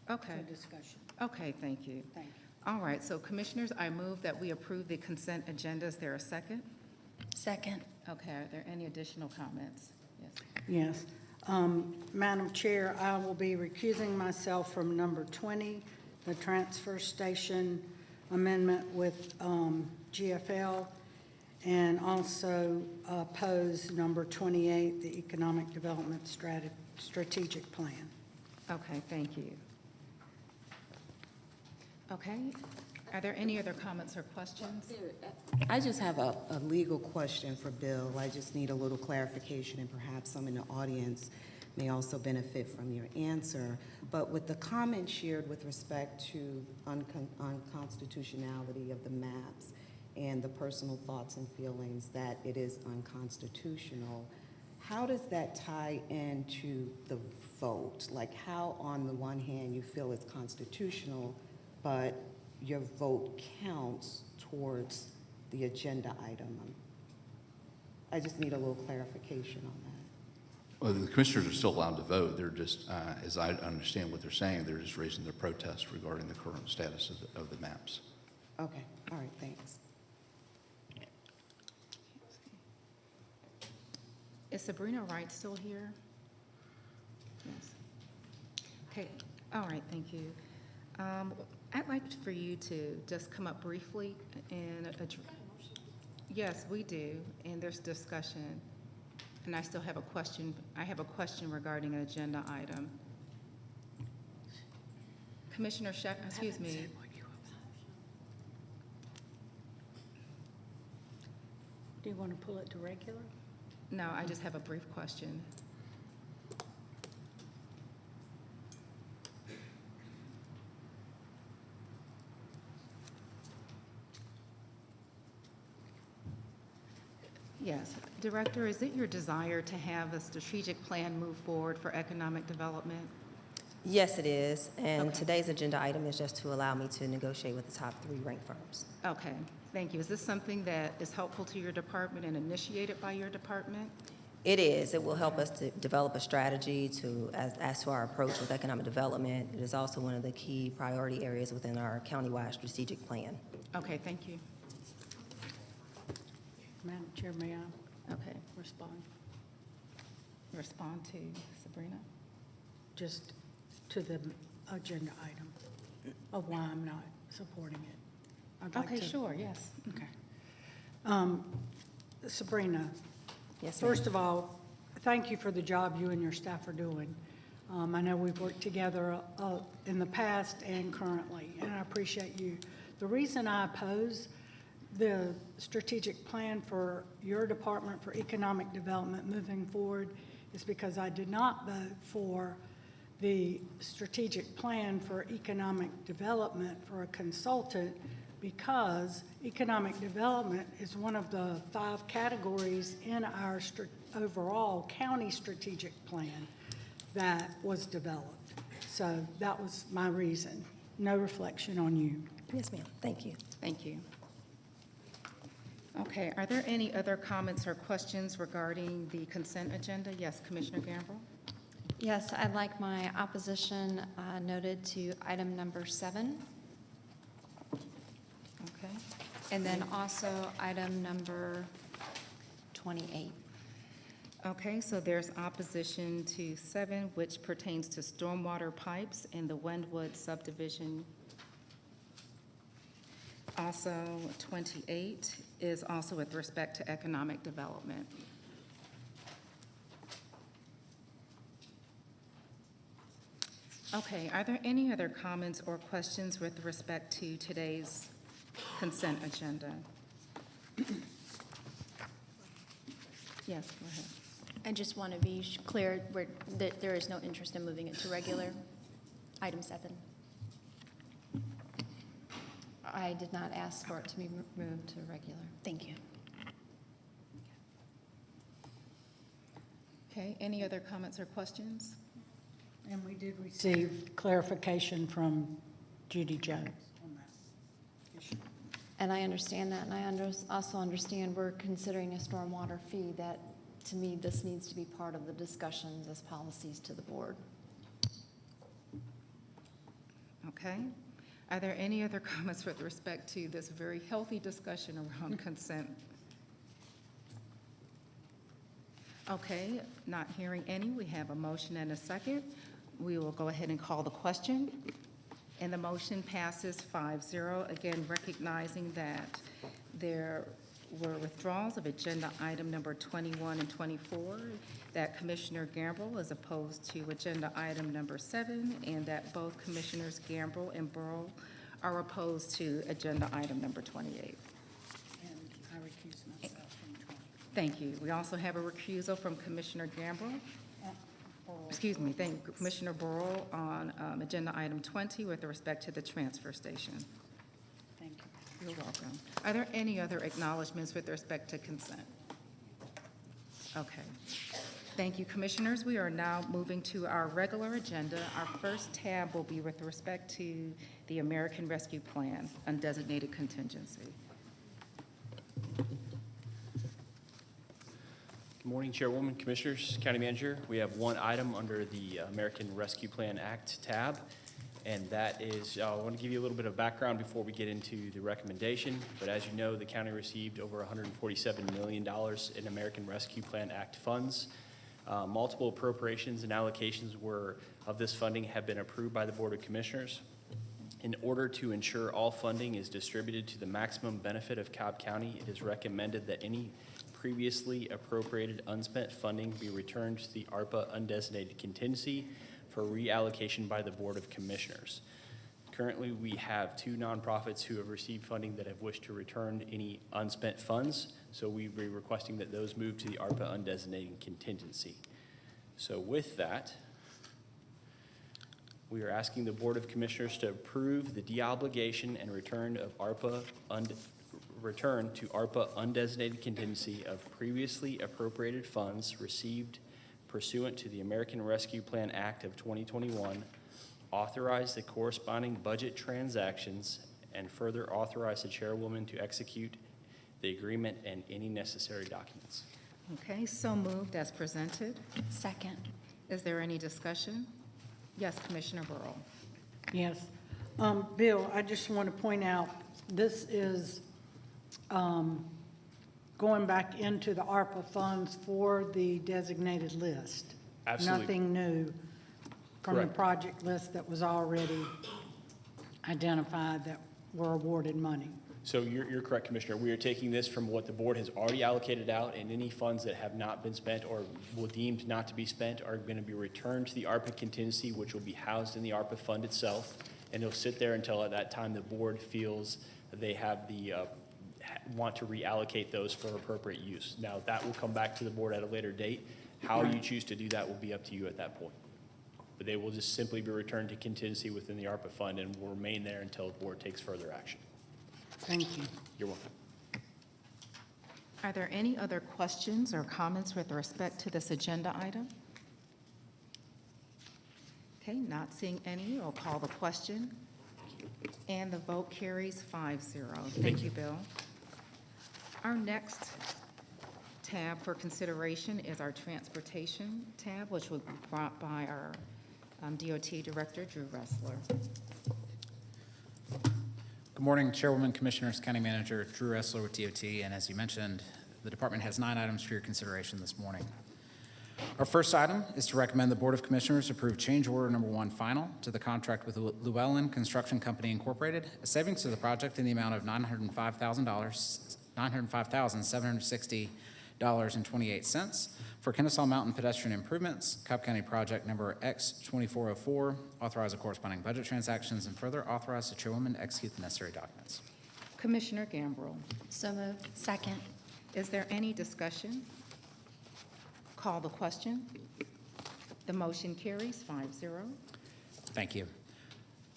Speaker 1: Okay.
Speaker 2: for discussion.
Speaker 1: Okay, thank you.
Speaker 2: Thank you.
Speaker 1: All right, so commissioners, I move that we approve the consent agenda. Is there a second?
Speaker 5: Second.
Speaker 1: Okay, are there any additional comments? Yes.
Speaker 2: Yes. Madam Chair, I will be recusing myself from number 20, the transfer station amendment with GFL, and also oppose number 28, the economic development strategic plan.
Speaker 1: Okay, thank you. Okay, are there any other comments or questions?
Speaker 7: I just have a legal question for Bill. I just need a little clarification, and perhaps some in the audience. may also benefit from your answer. But with the comment shared with respect to unconstitutionality of the maps and the personal thoughts and feelings that it is unconstitutional, how does that tie into the vote? Like how on the one hand you feel it's constitutional, but your vote counts towards the agenda item? I just need a little clarification on that.
Speaker 12: Well, the commissioners are still allowed to vote. They're just, as I understand what they're saying, they're just raising their protest regarding the current status of the maps.
Speaker 7: Okay, all right, thanks.
Speaker 1: Is Sabrina Wright still here? Yes. Okay, all right, thank you. I'd like for you to just come up briefly and address. Yes, we do, and there's discussion. And I still have a question. I have a question regarding an agenda item. Commissioner Sheck, excuse me.
Speaker 2: Do you want to pull it to regular?
Speaker 1: No, I just have a brief question. Yes, Director, is it your desire to have a strategic plan move forward for economic development?
Speaker 11: Yes, it is. And
Speaker 1: Okay.
Speaker 11: today's agenda item is just to allow me to negotiate with the top 3 ranked firms.
Speaker 1: Okay, thank you. Is this something that is helpful to your department and initiated by your department?
Speaker 11: It is. It will help us to develop a strategy as to our approach with economic development. It is also one of the key priority areas within our countywide strategic plan.
Speaker 1: Okay, thank you.
Speaker 2: Madam Chair, may I
Speaker 1: Okay,
Speaker 2: respond?
Speaker 1: respond to Sabrina?
Speaker 2: Just to the agenda item of why I'm not supporting it. I'd like
Speaker 1: Okay,
Speaker 2: to-
Speaker 1: sure, yes.
Speaker 2: Okay. Sabrina,
Speaker 11: Yes, ma'am.
Speaker 2: first of all, thank you for the job you and your staff are doing. I know we've worked together in the past and currently, and I appreciate you. The reason I oppose the strategic plan for your department for economic development moving forward is because I did not vote for the strategic plan for economic development for a consultant because economic development is one of the 5 categories in our overall county strategic plan that was developed. So that was my reason. No reflection on you.
Speaker 11: Yes, ma'am. Thank you.
Speaker 1: Thank you. Okay, are there any other comments or questions regarding the consent agenda? Yes, Commissioner Gamble?
Speaker 5: Yes, I'd like my opposition noted to item number 7,
Speaker 1: Okay.
Speaker 5: and then also item number 28.
Speaker 1: Okay, so there's opposition to 7, which pertains to stormwater pipes in the Wynwood subdivision. Also, 28 is also with respect to economic development. Okay, are there any other comments or questions with respect to today's consent agenda? Yes, go ahead.
Speaker 10: I just want to be clear that there is no interest in moving it to regular. Item 7.
Speaker 5: I did not ask for it to be moved to regular.
Speaker 10: Thank you.
Speaker 1: Okay, any other comments or questions?
Speaker 2: And we did receive clarification from Judy Jones on that issue.
Speaker 5: And I understand that, and I also understand we're considering a stormwater fee. That, to me, this needs to be part of the discussions as policies to the board.
Speaker 1: Okay. Are there any other comments with respect to this very healthy discussion around consent? Okay, not hearing any, we have a motion and a second. We will go ahead and call the question. And the motion passes 5-0. Again, recognizing that there were withdrawals of agenda item number 21 and 24, that Commissioner Gamble is opposed to agenda item number 7, and that both Commissioners Gamble and Burrow are opposed to agenda item number 28.
Speaker 2: And I recuse myself from 20.
Speaker 1: Thank you. We also have a recusal from Commissioner Gamble. excuse me, thank Commissioner Burrow on agenda item 20 with respect to the transfer station.
Speaker 2: Thank you.
Speaker 1: You're welcome. Are there any other acknowledgements with respect to consent? Okay. Thank you, Commissioners. We are now moving to our regular agenda. Our first tab will be with respect to the American Rescue Plan, undesignated contingency.
Speaker 19: Good morning, Chairwoman, Commissioners, County Manager. We have one item under the American Rescue Plan Act tab, and that is, I want to give you a little bit of background before we get into the recommendation. But as you know, the county received over $147 million in American Rescue Plan Act funds. Multiple appropriations and allocations of this funding have been approved by the Board of Commissioners. In order to ensure all funding is distributed to the maximum benefit of Cobb County, it is recommended that any previously appropriated unspent funding be returned to the ARPA undesignated contingency for reallocation by the Board of Commissioners. Currently, we have 2 nonprofits who have received funding that have wished to return any unspent funds, so we'd be requesting that those move to the ARPA undesignated contingency. So with that, we are asking the Board of Commissioners to approve the deobligation and return to ARPA undesignated contingency of previously appropriated funds received pursuant to the American Rescue Plan Act of 2021, authorize the corresponding budget transactions, and further authorize the chairwoman to execute the agreement and any necessary documents.
Speaker 1: Okay, so moved as presented.
Speaker 5: Second.
Speaker 1: Is there any discussion? Yes, Commissioner Burrow.
Speaker 2: Yes. Bill, I just want to point out, this is going back into the ARPA funds for the designated list.
Speaker 19: Absolutely.
Speaker 2: Nothing new from the
Speaker 19: Correct.
Speaker 2: project list that was already identified that were awarded money.
Speaker 19: So you're correct, Commissioner. We are taking this from what the board has already allocated out, and any funds that have not been spent or will deemed not to be spent are going to be returned to the ARPA contingency, which will be housed in the ARPA fund itself, and it'll sit there until at that time the board feels that they have the want to reallocate those for appropriate use. Now, that will come back to the board at a later date. How you choose to do that will be up to you at that point. But they will just simply be returned to contingency within the ARPA fund and will remain there until the board takes further action.
Speaker 2: Thank you.
Speaker 19: You're welcome.
Speaker 1: Are there any other questions or comments with respect to this agenda item? Okay, not seeing any, I'll call the question. And the vote carries 5-0. Thank you, Bill. Our next tab for consideration is our transportation tab, which will be brought by our DOT Director, Drew Ressler.
Speaker 8: Good morning, Chairwoman, Commissioners, County Manager, Drew Ressler with DOT, and as you mentioned, the department has 9 items for your consideration this morning. Our first item is to recommend the Board of Commissioners approve change order number 1 final to the contract with Llewellyn Construction Company Incorporated, a savings to the project in the amount of $905,760.28 for Kennesaw Mountain pedestrian improvements, Cobb County project number X2404, authorize the corresponding budget transactions, and further authorize the chairwoman to execute the necessary documents.
Speaker 1: Commissioner Gambrill.
Speaker 5: So moved. Second.
Speaker 1: Is there any discussion? Call the question. The motion carries 5-0.
Speaker 8: Thank you.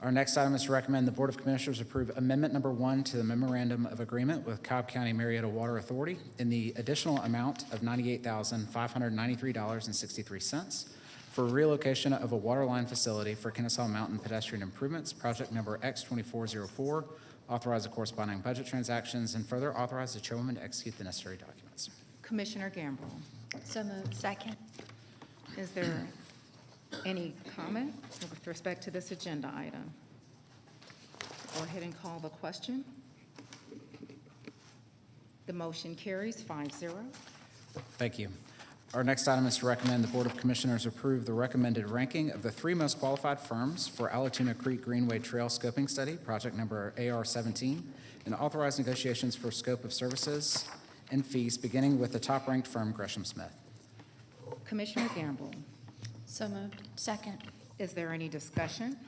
Speaker 8: Our next item is to recommend the Board of Commissioners approve Amendment Number 1 to the Memorandum of Agreement with Cobb County Marietta Water Authority in the additional amount of $98,593.63 for relocation of a water line facility for Kennesaw Mountain pedestrian improvements, project number X2404, authorize the corresponding budget transactions, and further authorize the chairwoman to execute the necessary documents.
Speaker 1: Commissioner Gambrill.
Speaker 5: So moved. Second.
Speaker 1: Is there any comment with respect to this agenda item? Go ahead and call the question. The motion carries 5-0.
Speaker 8: Thank you. Our next item is to recommend the Board of Commissioners approve the recommended ranking of the 3 most qualified firms for Allatoona Creek Greenway Trail Scoping Study, project number AR17, and authorize negotiations for scope of services and fees, beginning with the top-ranked firm, Gresham Smith.
Speaker 1: Commissioner Gambrill.
Speaker 5: So moved. Second.
Speaker 1: Is there any discussion?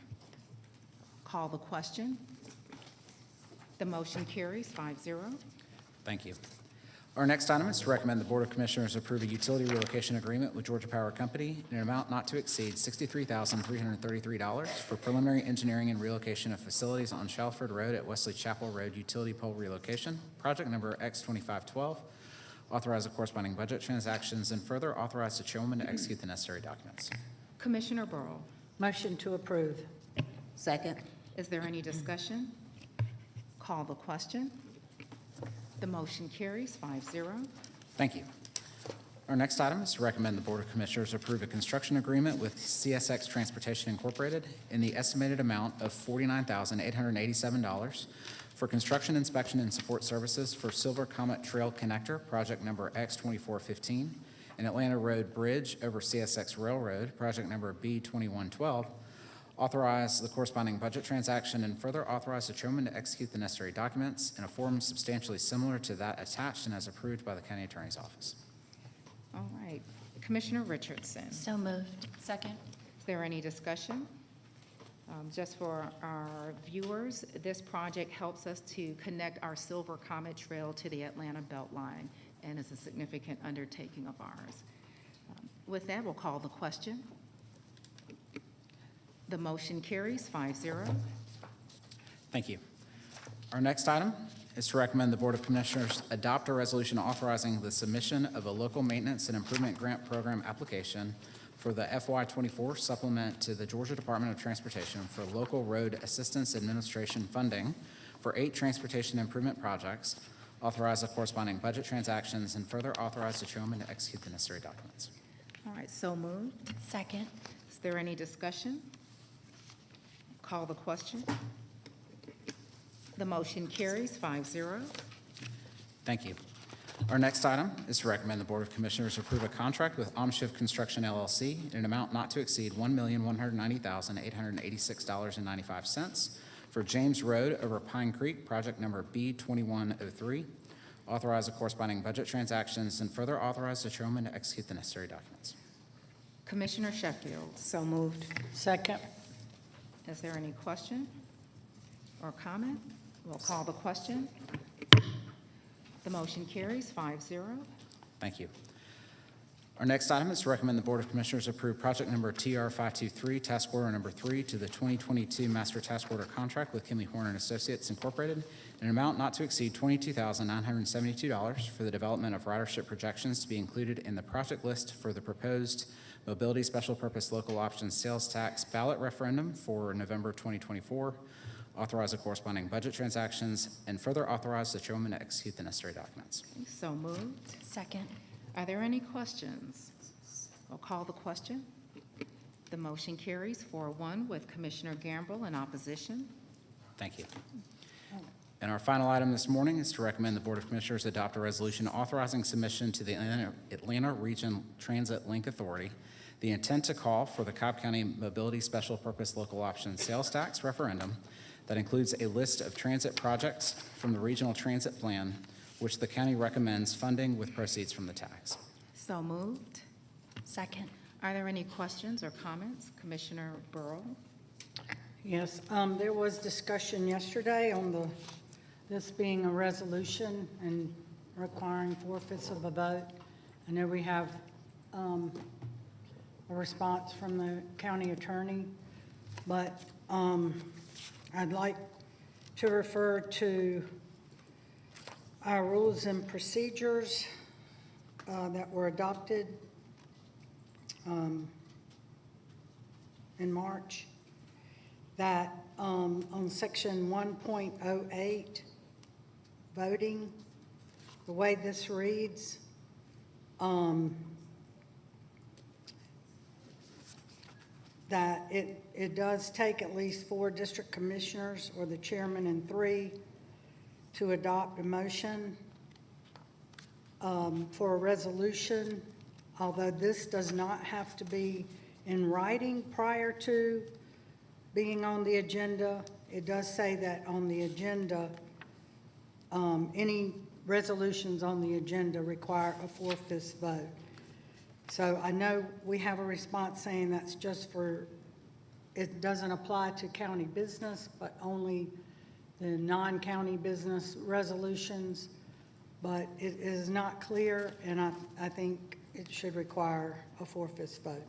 Speaker 1: Call the question. The motion carries 5-0.
Speaker 8: Thank you. Our next item is to recommend the Board of Commissioners approve a utility relocation agreement with Georgia Power Company in an amount not to exceed $63,333 for preliminary engineering and relocation of facilities on Shalford Road at Wesley Chapel Road utility pole relocation, project number X2512. Authorize the corresponding budget transactions and further authorize the chairwoman to execute the necessary documents.
Speaker 1: Commissioner Burrow.
Speaker 2: Motion to approve.
Speaker 18: Second.
Speaker 1: Is there any discussion? Call the question. The motion carries 5-0.
Speaker 8: Thank you. Our next item is to recommend the Board of Commissioners approve a construction agreement with CSX Transportation Incorporated in the estimated amount of $49,887 for construction, inspection, and support services for Silver Comet Trail Connector, project number X2415, and Atlanta Road Bridge over CSX Railroad, project number B2112. Authorize the corresponding budget transaction and further authorize the chairman to execute the necessary documents in a form substantially similar to that attached and as approved by the county attorney's office.
Speaker 1: All right. Commissioner Richardson.
Speaker 10: So moved. Second.
Speaker 1: Is there any discussion? Just for our viewers, this project helps us to connect our Silver Comet Trail to the Atlanta Beltline and is a significant undertaking of ours. With that, we'll call the question. The motion carries 5-0.
Speaker 8: Thank you. Our next item is to recommend the Board of Commissioners adopt a resolution authorizing the submission of a local maintenance and improvement grant program application for the FY24 supplement to the Georgia Department of Transportation for local road assistance administration funding for 8 transportation improvement projects, authorize the corresponding budget transactions, and further authorize the chairman to execute the necessary documents.
Speaker 1: All right, so moved.
Speaker 10: Second.
Speaker 1: Is there any discussion? Call the question. The motion carries 5-0.
Speaker 8: Thank you. Our next item is to recommend the Board of Commissioners approve a contract with Omshift Construction LLC in an amount not to exceed $1,190,886.95 for James Road over Pine Creek, project number B2103. Authorize the corresponding budget transactions and further authorize the chairman to execute the necessary documents.
Speaker 1: Commissioner Sheffield.
Speaker 18: So moved.
Speaker 2: Second.
Speaker 1: Is there any question or comment? We'll call the question. The motion carries 5-0.
Speaker 8: Thank you. Our next item is to recommend the Board of Commissioners approve project number TR523, task order number 3 to the 2022 master task order contract with Kimley Horn and Associates Incorporated in an amount not to exceed $22,972 for the development of ridership projections to be included in the project list for the proposed Mobility Special Purpose Local Options Sales Tax ballot referendum for November 2024. Authorize the corresponding budget transactions and further authorize the chairwoman to execute the necessary documents.
Speaker 1: So moved.
Speaker 10: Second.
Speaker 1: Are there any questions? We'll call the question. The motion carries 4-1 with Commissioner Gambrill in opposition.
Speaker 8: Thank you. And our final item this morning is to recommend the Board of Commissioners adopt a resolution authorizing submission to the Atlanta Region Transit Link Authority the intent to call for the Cobb County Mobility Special Purpose Local Option Sales Tax referendum that includes a list of transit projects from the Regional Transit Plan, which the county recommends funding with proceeds from the tax.
Speaker 1: So moved.
Speaker 10: Second.
Speaker 1: Are there any questions or comments? Commissioner Burrow?
Speaker 2: Yes, there was discussion yesterday on this being a resolution and requiring 4/5 of a vote. I know we have a response from the county attorney, but I'd like to refer to our rules and procedures that were adopted in March, that on section 1.08, voting, the way this reads, that it does take at least 4 district commissioners or the chairman and 3 to adopt a motion for a resolution, although this does not have to be in writing prior to being on the agenda. It does say that on the agenda, any resolutions on the agenda require a 4/5 vote. So I know we have a response saying that's just for, it doesn't apply to county business, but only the non-county business resolutions. but it is not clear, and I think it should require a 4/5 vote.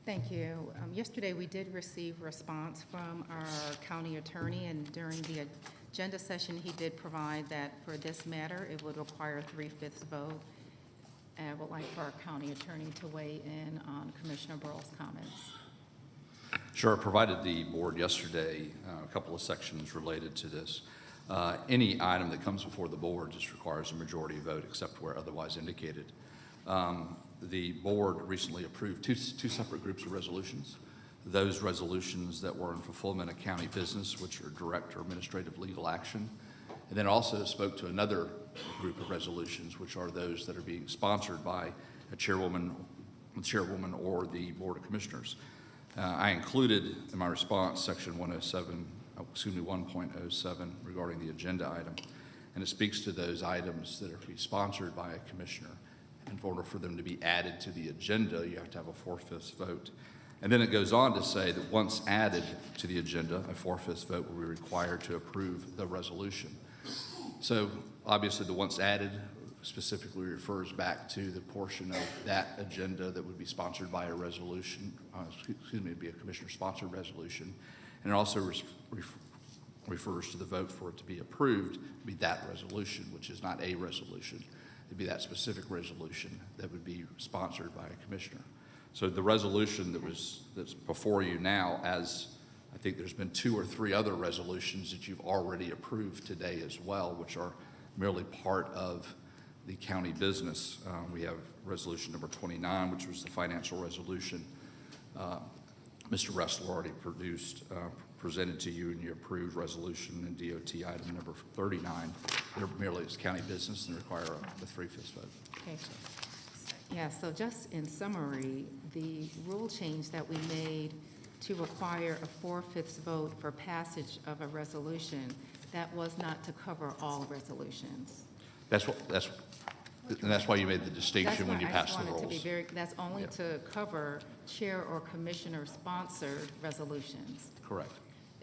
Speaker 1: Thank you. Yesterday, we did receive response from our county attorney, and during the agenda session, he did provide that for this matter, it would require a 3/5 vote. And I would like for our county attorney to weigh in on Commissioner Burrell's comments.
Speaker 12: Sure, I provided the board yesterday a couple of sections related to this. Any item that comes before the board just requires a majority vote except where otherwise indicated. The board recently approved two separate groups of resolutions. Those resolutions that were in fulfillment of county business, which are direct or administrative legal action, and then also spoke to another group of resolutions, which are those that are being sponsored by a chairwoman or the Board of Commissioners. I included in my response section 1.07 regarding the agenda item, and it speaks to those items that are to be sponsored by a commissioner. In order for them to be added to the agenda, you have to have a 4/5 vote. And then it goes on to say that once added to the agenda, a 4/5 vote will be required to approve the resolution. So obviously the once added specifically refers back to the portion of that agenda that would be sponsored by a resolution, it'd be a commissioner-sponsored resolution. And it also refers to the vote for it to be approved, be that resolution, which is not a resolution. It'd be that specific resolution that would be sponsored by a commissioner. So the resolution that's before you now, as I think there's been 2 or 3 other resolutions that you've already approved today as well, which are merely part of the county business. We have resolution number 29, which was the financial resolution. Mr. Ressler already presented to you, and you approved resolution and DOT item number 39. They're merely as county business and require a 3/5 vote.
Speaker 1: Okay. Yeah, so just in summary, the rule change that we made to require a 4/5 vote for passage of a resolution, that was not to cover all resolutions.
Speaker 12: That's why you made the distinction when you passed the rules.
Speaker 1: That's only to cover chair or commissioner-sponsored resolutions.
Speaker 12: Correct.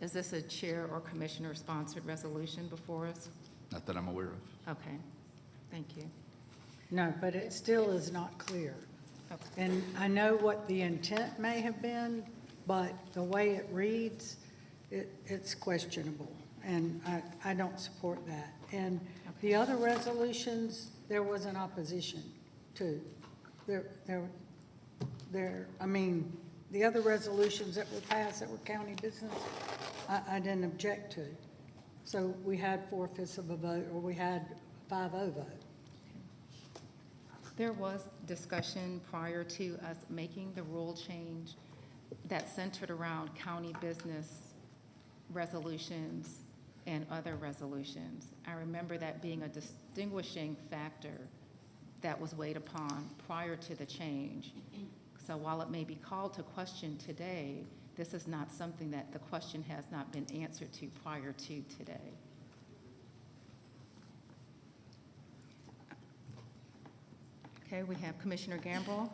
Speaker 1: Is this a chair or commissioner-sponsored resolution before us?
Speaker 12: Not that I'm aware of.
Speaker 1: Okay, thank you.
Speaker 2: No, but it still is not clear.
Speaker 1: Okay.
Speaker 2: And I know what the intent may have been, but the way it reads, it's questionable, and I don't support that. And the other resolutions, there was an opposition to. The other resolutions that were passed that were county business, I didn't object to. So we had 4/5 of a vote, or we had 5-0 vote.
Speaker 1: There was discussion prior to us making the rule change that centered around county business resolutions and other resolutions. I remember that being a distinguishing factor that was weighed upon prior to the change. So while it may be called to question today, this is not something that the question has not been answered to prior to today. Okay, we have Commissioner Gambrill.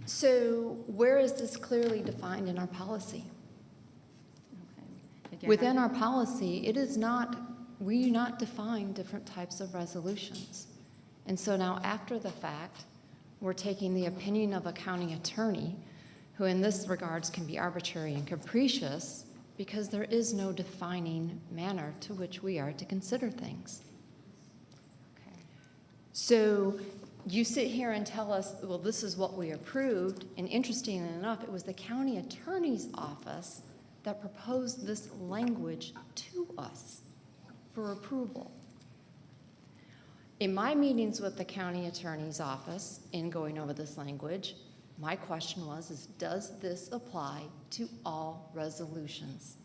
Speaker 5: So where is this clearly defined in our policy?
Speaker 1: Okay. Again,
Speaker 5: Within our policy, it is not, we do not define different types of resolutions. And so now after the fact, we're taking the opinion of a county attorney, who in this regards can be arbitrary and capricious, because there is no defining manner to which we are to consider things.
Speaker 1: Okay.
Speaker 5: So you sit here and tell us, well, this is what we approved, and interestingly enough, it was the county attorney's office that proposed this language to us for approval. In my meetings with the county attorney's office in going over this language, my question was, does this apply to all resolutions?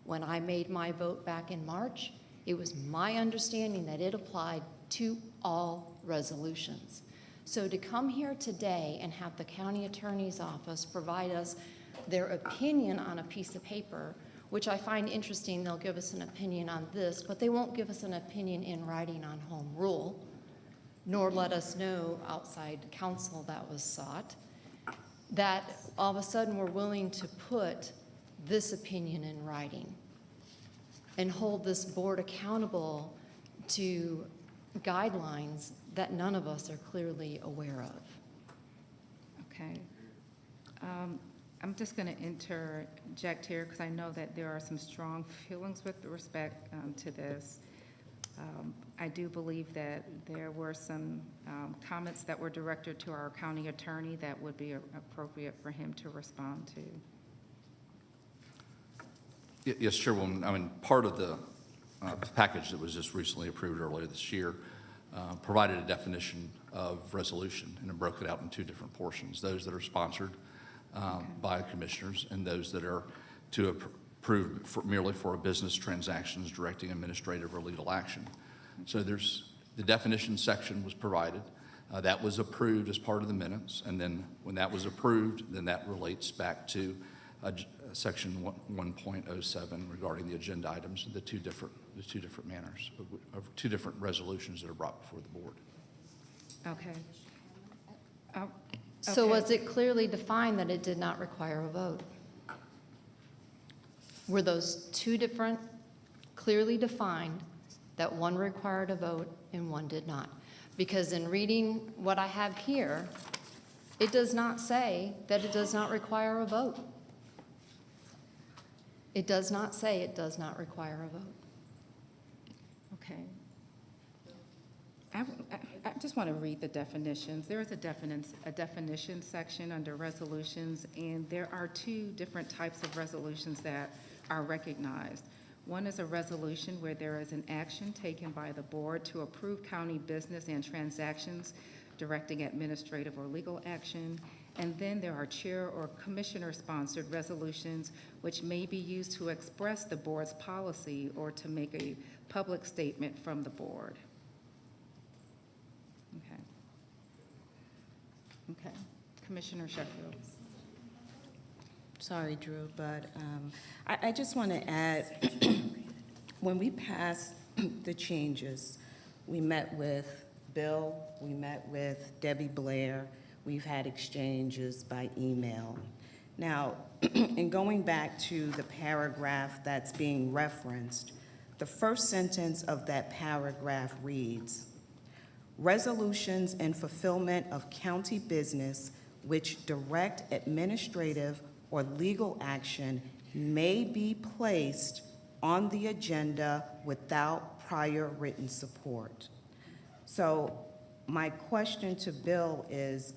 Speaker 5: When I made my vote back in March, it was my understanding that it applied to all resolutions. So to come here today and have the county attorney's office provide us their opinion on a piece of paper, which I find interesting, they'll give us an opinion on this, but they won't give us an opinion in writing on home rule, nor let us know outside counsel that was sought, that all of a sudden we're willing to put this opinion in writing. and hold this board accountable to guidelines that none of us are clearly aware of.
Speaker 1: Okay. I'm just going to interject here because I know that there are some strong feelings with respect to this. I do believe that there were some comments that were directed to our county attorney that would be appropriate for him to respond to.
Speaker 12: Yes, Chairwoman. I mean, part of the package that was just recently approved earlier this year provided a definition of resolution, and it broke it out in two different portions, those that are sponsored by commissioners and those that are to approve merely for a business transactions directing administrative or legal action. So there's the definition section was provided. That was approved as part of the minutes, and then when that was approved, then that relates back to section 1.07 regarding the agenda items, the two different manners of two different resolutions that are brought before the board.
Speaker 1: Okay.
Speaker 5: So
Speaker 1: Okay.
Speaker 5: was it clearly defined that it did not require a vote? Were those two different, clearly defined, that one required a vote and one did not? Because in reading what I have here, it does not say that it does not require a vote. It does not say it does not require a vote.
Speaker 1: Okay. I just want to read the definitions. There is a definition section under resolutions, and there are two different types of resolutions that are recognized. One is a resolution where there is an action taken by the board to approve county business and transactions directing administrative or legal action. And then there are chair or commissioner-sponsored resolutions which may be used to express the board's policy or to make a public statement from the board. Okay. Okay. Commissioner Sheffield.
Speaker 7: Sorry, Drew, but I just want to add, when we passed the changes, we met with Bill, we met with Debbie Blair, we've had exchanges by email. Now, in going back to the paragraph that's being referenced, the first sentence of that paragraph reads, resolutions in fulfillment of county business which direct administrative or legal action may be placed on the agenda without prior written support. So my question to Bill is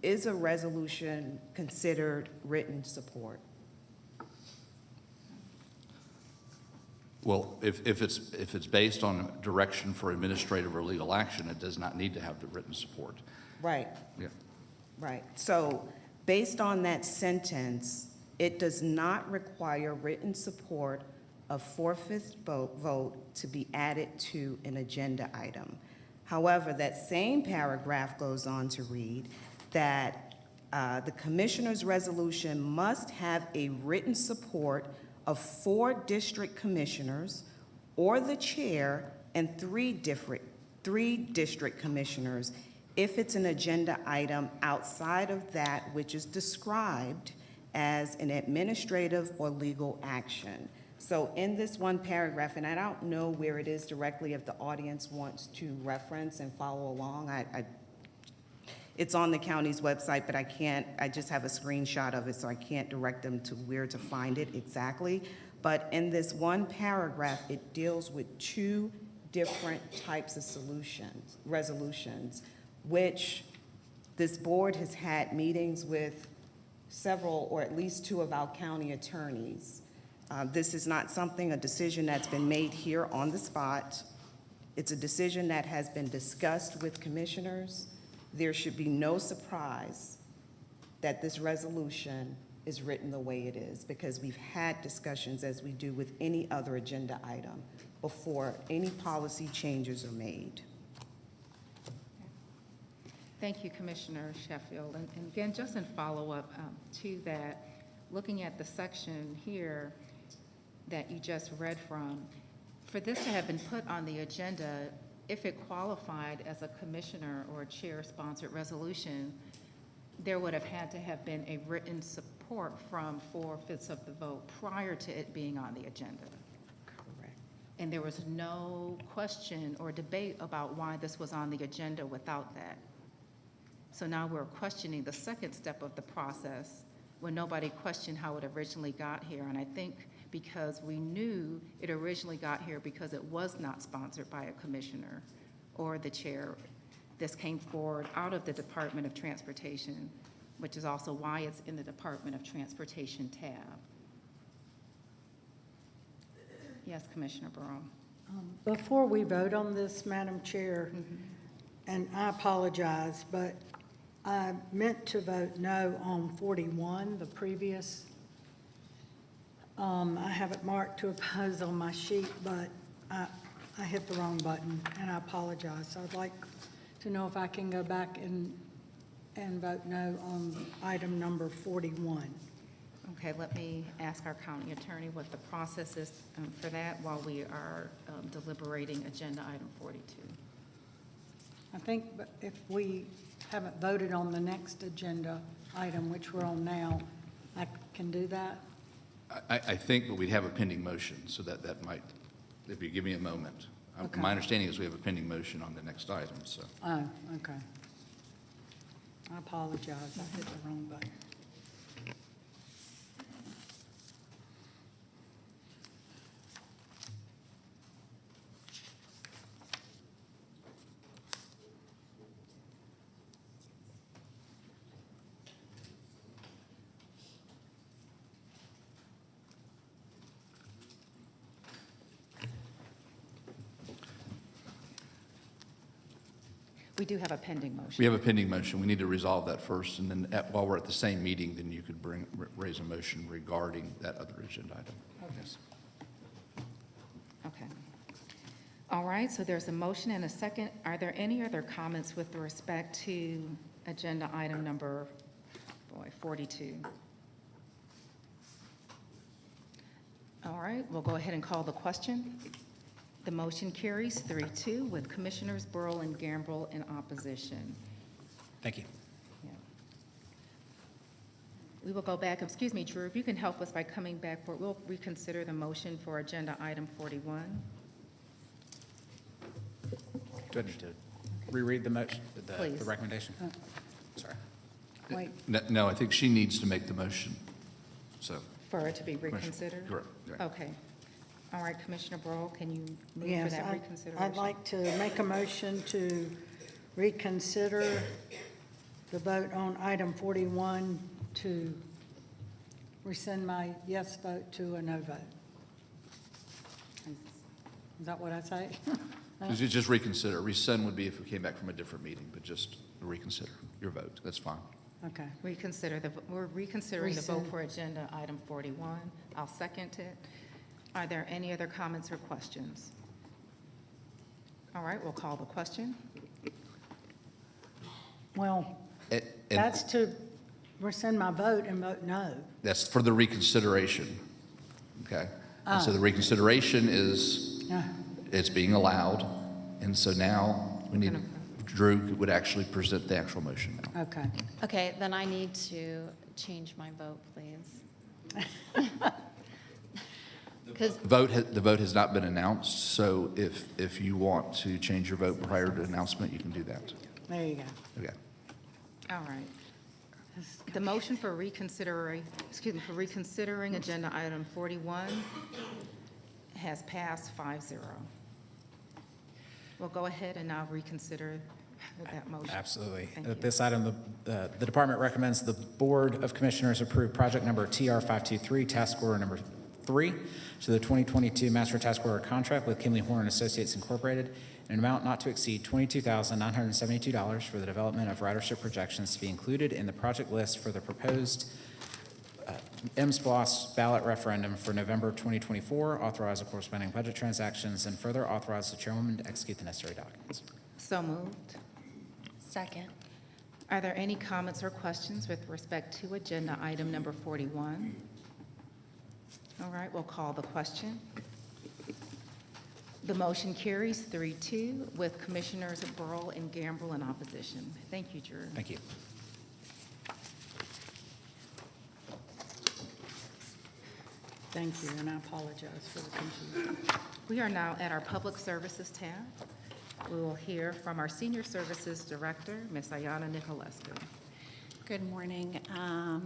Speaker 7: a resolution considered written support?
Speaker 12: Well, if it's based on direction for administrative or legal action, it does not need to have the written support.
Speaker 7: Right.
Speaker 12: Yeah.
Speaker 7: Right. So based on that sentence, it does not require written support of four-fifths vote to be added to an agenda item. However, that same paragraph goes on to read that the commissioner's resolution must have a written support of 4 district commissioners or the chair and 3 district commissioners if it's an agenda item outside of that which is described as an administrative or legal action. So in this one paragraph, and I don't know where it is directly if the audience wants to reference and follow along. It's on the county's website, but I just have a screenshot of it, so I can't direct them to where to find it exactly. But in this one paragraph, it deals with 2 different types of resolutions, which this board has had meetings with several, or at least 2 of our county attorneys. This is not a decision that's been made here on the spot. It's a decision that has been discussed with commissioners. There should be no surprise that this resolution is written the way it is, because we've had discussions, as we do with any other agenda item, before any policy changes are made.
Speaker 1: Thank you, Commissioner Sheffield. And again, just in follow-up to that, looking at the section here that you just read from, for this to have been put on the agenda, if it qualified as a commissioner or a chair-sponsored resolution, there would have had to have been a written support from 4/5 of the vote prior to it being on the agenda. and there was no question or debate about why this was on the agenda without that. So now we're questioning the second step of the process when nobody questioned how it originally got here. And I think because we knew it originally got here because it was not sponsored by a commissioner or the chair, this came forward out of the Department of Transportation, which is also why it's in the Department of Transportation tab. Yes, Commissioner Burrow.
Speaker 2: Before we vote on this, Madam Chair, and I apologize, but I meant to vote no on 41, the previous. I have it marked to oppose on my sheet, but I hit the wrong button, and I apologize. So I'd like to know if I can go back and vote no on item number 41.
Speaker 1: Okay, let me ask our county attorney what the process is for that while we are deliberating agenda item 42.
Speaker 2: I think if we haven't voted on the next agenda item, which we're on now, I can do that?
Speaker 12: I think, but we'd have a pending motion, so that might, if you give me a moment.
Speaker 2: Okay.
Speaker 12: My understanding is we have a pending motion on the next item, so.
Speaker 2: Oh, okay. I apologize, I hit the wrong button.
Speaker 1: We do have a pending motion.
Speaker 12: We have a pending motion. We need to resolve that first, and then while we're at the same meeting, then you could raise a motion regarding that other agenda item. Yes.
Speaker 1: Okay. All right, so there's a motion and a second. Are there any other comments with respect to agenda item number 42? All right, we'll go ahead and call the question. The motion carries 3-2 with Commissioners Burrow and Gambrill in opposition.
Speaker 8: Thank you.
Speaker 1: Yeah. We will go back, excuse me, Drew, if you can help us by coming back, we'll reconsider the motion for agenda item 41.
Speaker 8: Do I need to reread the motion,
Speaker 1: Please.
Speaker 8: the recommendation? Sorry.
Speaker 2: Wait,
Speaker 12: No, I think she needs to make the motion, so.
Speaker 1: For it to be reconsidered?
Speaker 12: Correct.
Speaker 1: Okay. All right, Commissioner Burrow, can you move for
Speaker 2: yes,
Speaker 1: that
Speaker 2: I'd
Speaker 1: reconsideration?
Speaker 2: like to make a motion to reconsider the vote on item 41 to rescind my yes vote to a no vote. Is that what I say?
Speaker 12: Just reconsider. Rescind would be if we came back from a different meeting, but just reconsider your vote. That's fine.
Speaker 2: Okay.
Speaker 1: We're reconsidering the vote
Speaker 2: Rescind.
Speaker 1: for agenda item 41. I'll second it. Are there any other comments or questions? All right, we'll call the question.
Speaker 2: Well,
Speaker 12: And
Speaker 2: that's to rescind my vote and vote no.
Speaker 12: that's for the reconsideration, okay? And so the reconsideration is, it's being allowed, and so now we need, Drew would actually present the actual motion now.
Speaker 2: Okay.
Speaker 5: Okay, then I need to change my vote, please. Because
Speaker 12: The vote has not been announced, so if you want to change your vote prior to announcement, you can do that.
Speaker 2: There you go.
Speaker 12: Okay.
Speaker 1: All right. The motion for reconsidering agenda item 41 has passed 5-0. We'll go ahead and now reconsider that motion.
Speaker 8: Absolutely.
Speaker 1: Thank
Speaker 8: At
Speaker 1: you.
Speaker 8: this item, the department recommends the Board of Commissioners approve project number TR523, task order number 3, to the 2022 Master Task Order Contract with Kimley Horn Associates Incorporated, an amount not to exceed $22,972 for the development of ridership projections to be included in the project list for the proposed MSPLOS ballot referendum for November 2024, authorize the corresponding budget transactions, and further authorize the chairwoman to execute the necessary documents.
Speaker 1: So moved.
Speaker 5: second.
Speaker 1: Are there any comments or questions with respect to agenda item number 41? All right, we'll call the question. The motion carries 3-2 with Commissioners Burrow and Gambrill in opposition. Thank you, Drew.
Speaker 8: Thank you.
Speaker 2: Thank you, and I apologize for the confusion.
Speaker 1: We are now at our Public Services tab. We will hear from our Senior Services Director, Ms. Ayana Nicolescu.
Speaker 20: Good morning,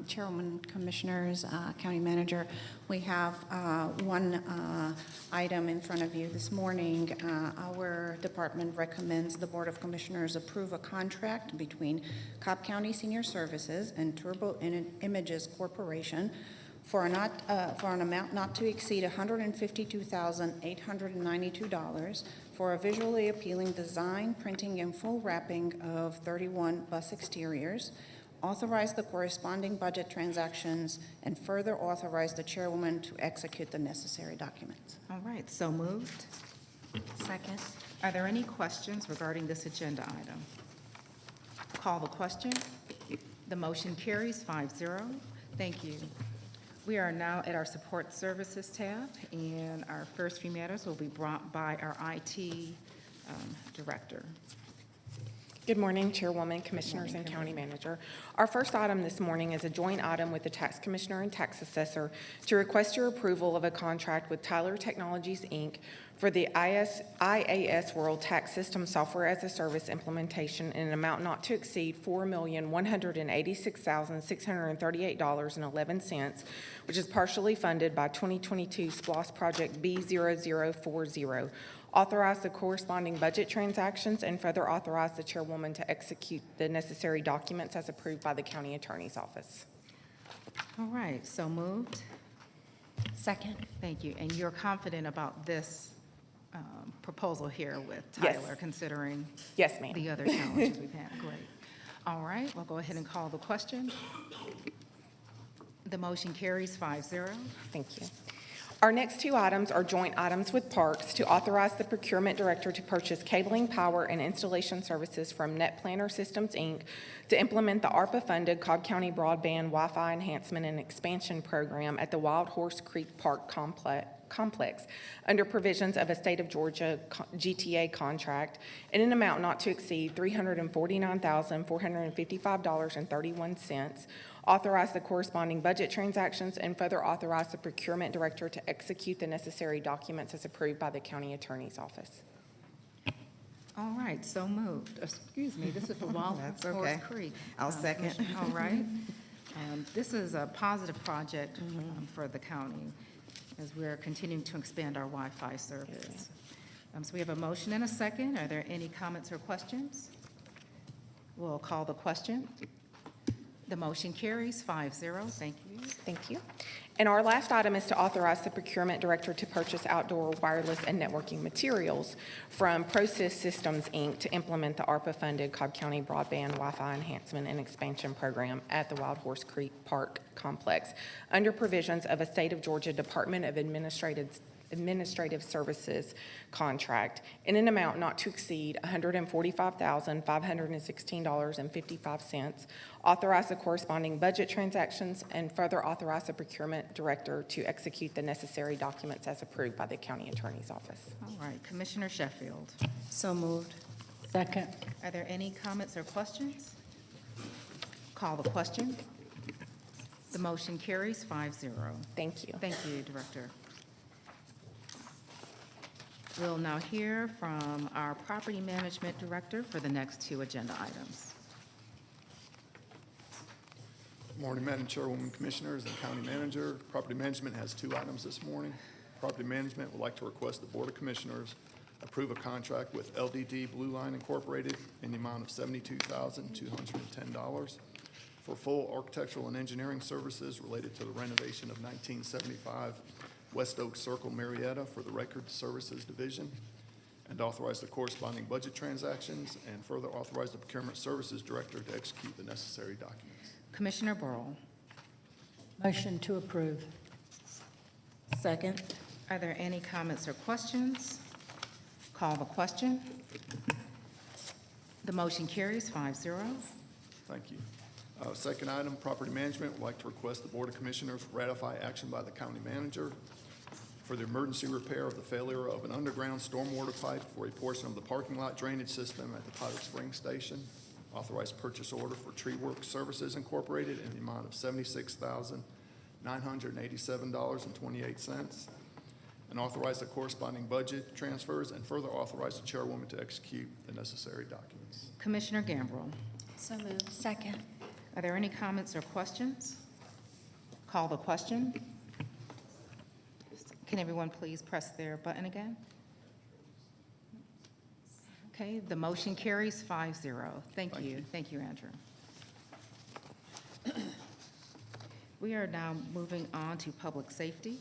Speaker 20: Chairwoman, Commissioners, County Manager. We have one item in front of you this morning. Our department recommends the Board of Commissioners approve a contract between Cobb County Senior Services and Turbo Images Corporation for an amount not to exceed $152,892 for a visually appealing design, printing, and full wrapping of 31 bus exteriors. Authorize the corresponding budget transactions, and further authorize the chairwoman to execute the necessary documents.
Speaker 1: All right, so moved.
Speaker 20: Second.
Speaker 1: Are there any questions regarding this agenda item? Call the question. The motion carries 5-0. Thank you. We are now at our Support Services tab, and our first few matters will be brought by our IT Director.
Speaker 21: Good morning, Chairwoman, Commissioners, and County Manager. Our first item this morning is a joint item with the Tax Commissioner and Tax Assessor to request your approval of a contract with Tyler Technologies, Inc. for the IAS World Tax System Software as a Service implementation in an amount not to exceed $4,186,638.11, which is partially funded by 2022 SPLOST Project B0040. Authorize the corresponding budget transactions and further authorize the chairwoman to execute the necessary documents as approved by the County Attorney's Office.
Speaker 1: All right, so moved.
Speaker 20: Second.
Speaker 1: Thank you. And you're confident about this proposal here with
Speaker 21: Yes.
Speaker 1: Tyler, considering
Speaker 21: Yes, ma'am.
Speaker 1: the other challenges we've had? Great. All right, we'll go ahead and call the question. The motion carries 5-0.
Speaker 21: Thank you. Our next two items are joint items with Parks to authorize the procurement director to purchase cabling, power, and installation services from NetPlanner Systems, Inc. to implement the ARPA-funded Cobb County Broadband Wi-Fi Enhancement and Expansion Program at the Wild Horse Creek Park Complex under provisions of a State of Georgia GTA contract in an amount not to exceed $349,455.31. Authorize the corresponding budget transactions, and further authorize the procurement director to execute the necessary documents as approved by the County Attorney's Office.
Speaker 1: All right, so moved. Excuse me, this is for Wild
Speaker 22: That's
Speaker 1: Horse
Speaker 22: okay.
Speaker 1: Creek.
Speaker 22: I'll second.
Speaker 1: All right. This is a positive project for the county as we're continuing to expand our Wi-Fi service. So we have a motion and a second. Are there any comments or questions? We'll call the question. The motion carries 5-0. Thank you.
Speaker 21: Thank you. And our last item is to authorize the procurement director to purchase outdoor wireless and networking materials from ProSys Systems, Inc. to implement the ARPA-funded Cobb County Broadband Wi-Fi Enhancement and Expansion Program at the Wild Horse Creek Park Complex under provisions of a State of Georgia Department of Administrative Services contract in an amount not to exceed $145,516.55. Authorize the corresponding budget transactions, and further authorize the procurement director to execute the necessary documents as approved by the County Attorney's Office.
Speaker 1: All right, Commissioner Sheffield.
Speaker 20: So moved.
Speaker 2: Second.
Speaker 1: Are there any comments or questions? Call the question. The motion carries 5-0.
Speaker 21: Thank you.
Speaker 1: Thank you, Director. We'll now hear from our Property Management Director for the next two agenda items.
Speaker 23: Good morning, Madam Chairwoman, Commissioners, and County Manager. Property Management has two items this morning. Property Management would like to request the Board of Commissioners approve a contract with LDD Blue Line Incorporated in the amount of $72,210 for full architectural and engineering services related to the renovation of 1975 West Oak Circle, Marietta for the Record Services Division, and authorize the corresponding budget transactions, and further authorize the Procurement Services Director to execute the necessary documents.
Speaker 1: Commissioner Burrow.
Speaker 2: Motion to approve.
Speaker 20: Second.
Speaker 1: Are there any comments or questions? Call the question. The motion carries 5-0.
Speaker 23: Thank you. Second item, Property Management would like to request the Board of Commissioners ratify action by the County Manager for the emergency repair of the failure of an underground stormwater pipe for a portion of the parking lot drainage system at the Powder Springs Station. Authorized purchase order for Tree Work Services Incorporated in the amount of $76,987.28. and authorize the corresponding budget transfers, and further authorize the chairwoman to execute the necessary documents.
Speaker 1: Commissioner Gambrill.
Speaker 10: So moved. Second.
Speaker 1: Are there any comments or questions? Call the question. Can everyone please press their button again? Okay, the motion carries 5-0. Thank you. Thank you, Andrew. We are now moving on to public safety.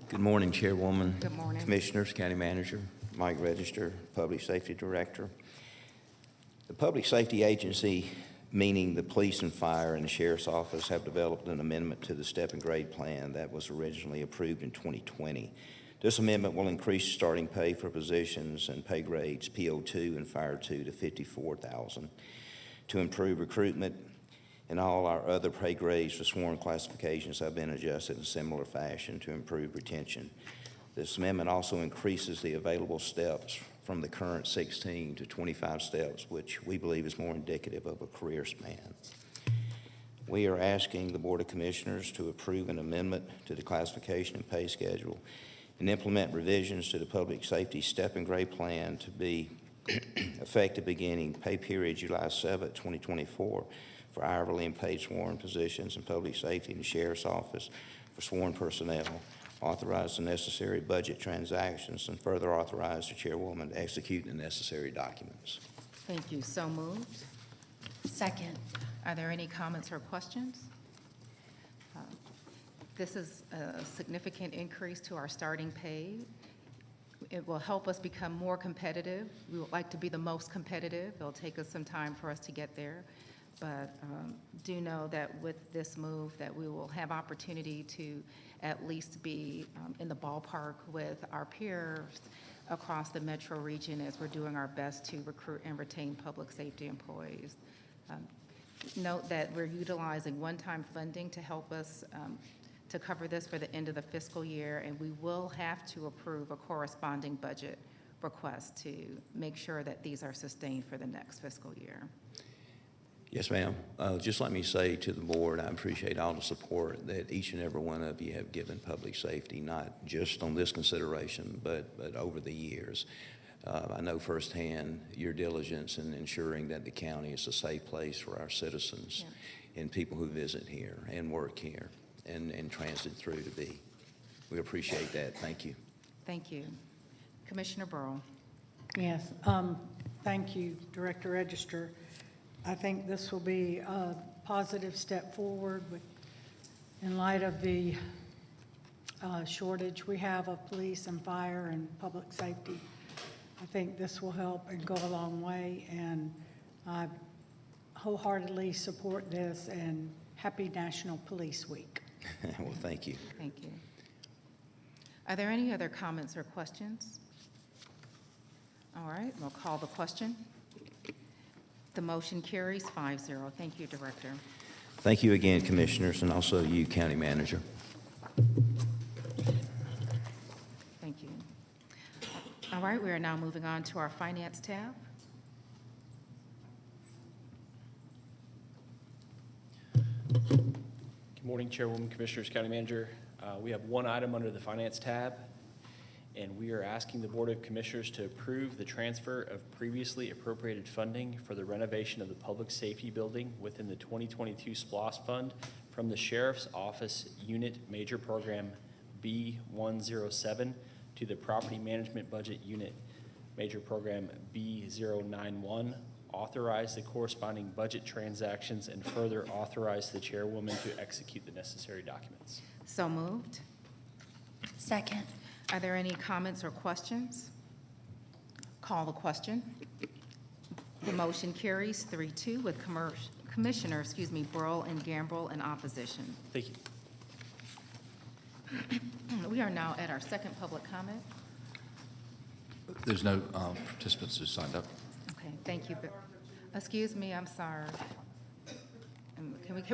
Speaker 3: Good morning, Chairwoman.
Speaker 1: Good morning.
Speaker 3: Commissioners, County Manager, Mike Register, Public Safety Director. The Public Safety Agency, meaning the police and fire and the sheriff's office, have developed an amendment to the step and grade plan that was originally approved in 2020. This amendment will increase starting pay for positions and pay grades PO2 and Fire 2 to $54,000 to improve recruitment, and all our other pay grades for sworn classifications have been adjusted in similar fashion to improve retention. This amendment also increases the available steps from the current 16 to 25 steps, which we believe is more indicative of a career span. We are asking the Board of Commissioners to approve an amendment to the classification and pay schedule and implement revisions to the public safety step and grade plan to be effective beginning pay period July 7, 2024 for hourly and paid sworn positions in public safety and the sheriff's office for sworn personnel. Authorize the necessary budget transactions and further authorize the chairwoman to execute the necessary documents.
Speaker 1: Thank you. So moved.
Speaker 10: Second.
Speaker 1: Are there any comments or questions? This is a significant increase to our starting pay. It will help us become more competitive. We would like to be the most competitive. It'll take us some time for us to get there. But do know that with this move that we will have opportunity to at least be in the ballpark with our peers across the metro region as we're doing our best to recruit and retain public safety employees. Note that we're utilizing one-time funding to help us to cover this for the end of the fiscal year, and we will have to approve a corresponding budget request to make sure that these are sustained for the next fiscal year.
Speaker 3: Yes, ma'am. Just let me say to the board, I appreciate all the support that each and every one of you have given public safety, not just on this consideration, but over the years. I know firsthand your diligence in ensuring that the county is a safe place for our citizens and people who visit here and work here and transit through to be. We appreciate that. Thank you.
Speaker 1: Thank you. Commissioner Burrow.
Speaker 2: Yes, thank you, Director Register. I think this will be a positive step forward in light of the shortage we have of police and fire and public safety. I think this will help and go a long way, and I wholeheartedly support this, and happy National Police Week.
Speaker 3: Well, thank you.
Speaker 1: Thank you. Are there any other comments or questions? All right, we'll call the question. The motion carries 5-0. Thank you, Director.
Speaker 3: Thank you again, Commissioners, and also you, County Manager.
Speaker 1: Thank you. All right, we are now moving on to our Finance tab.
Speaker 19: Good morning, Chairwoman, Commissioners, County Manager. We have one item under the Finance tab, and we are asking the Board of Commissioners to approve the transfer of previously appropriated funding for the renovation of the Public Safety Building within the 2022 SPLOST Fund from the Sheriff's Office Unit Major Program B107 to the Property Management Budget Unit Major Program B091. Authorize the corresponding budget transactions and further authorize the chairwoman to execute the necessary documents.
Speaker 1: So moved.
Speaker 10: Second.
Speaker 1: Are there any comments or questions? Call the question. The motion carries 3-2 with Commissioner, Burl and Gambrill in opposition.
Speaker 19: Thank you.
Speaker 1: We are now at our second public comment.
Speaker 12: There's no participants who signed up.
Speaker 1: Okay, thank you. Excuse me, I'm sorry.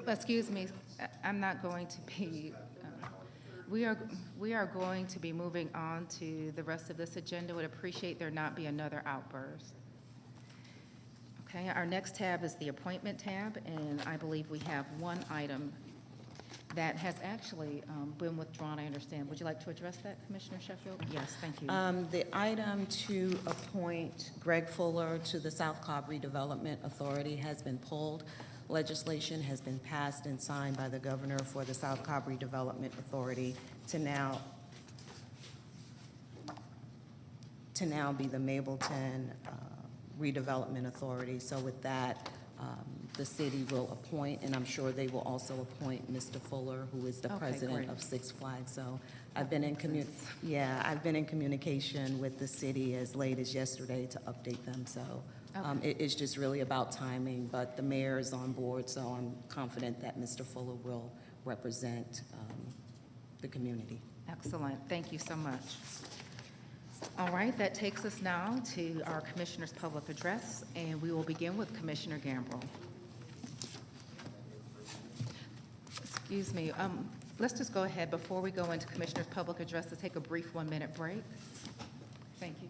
Speaker 1: Excuse me, I'm not going to be, we are going to be moving on to the rest of this agenda. Would appreciate there not be another outburst. Okay, our next tab is the appointment tab, and I believe we have one item that has actually been withdrawn, I understand. Would you like to address that, Commissioner Sheffield? Yes, thank you.
Speaker 4: The item to appoint Greg Fuller to the South Cobb Redevelopment Authority has been pulled. Legislation has been passed and signed by the governor for the South Cobb Redevelopment Authority to now be the Mableton Redevelopment Authority. So with that, the city will appoint, and I'm sure they will also appoint Mr. Fuller, who is the
Speaker 1: Okay,
Speaker 4: president
Speaker 1: great.
Speaker 4: of Six Flags. So I've been in I've been in communication with the city as late as yesterday to update them. So it's just really about timing, but the mayor is on board, so I'm confident that Mr. Fuller will represent the community.
Speaker 1: Excellent. Thank you so much. All right, that takes us now to our Commissioner's Public Address, and we will begin with Commissioner Gambrill. Excuse me, let's just go ahead before we go into Commissioner's Public Address to take a brief 1-minute break. Thank you.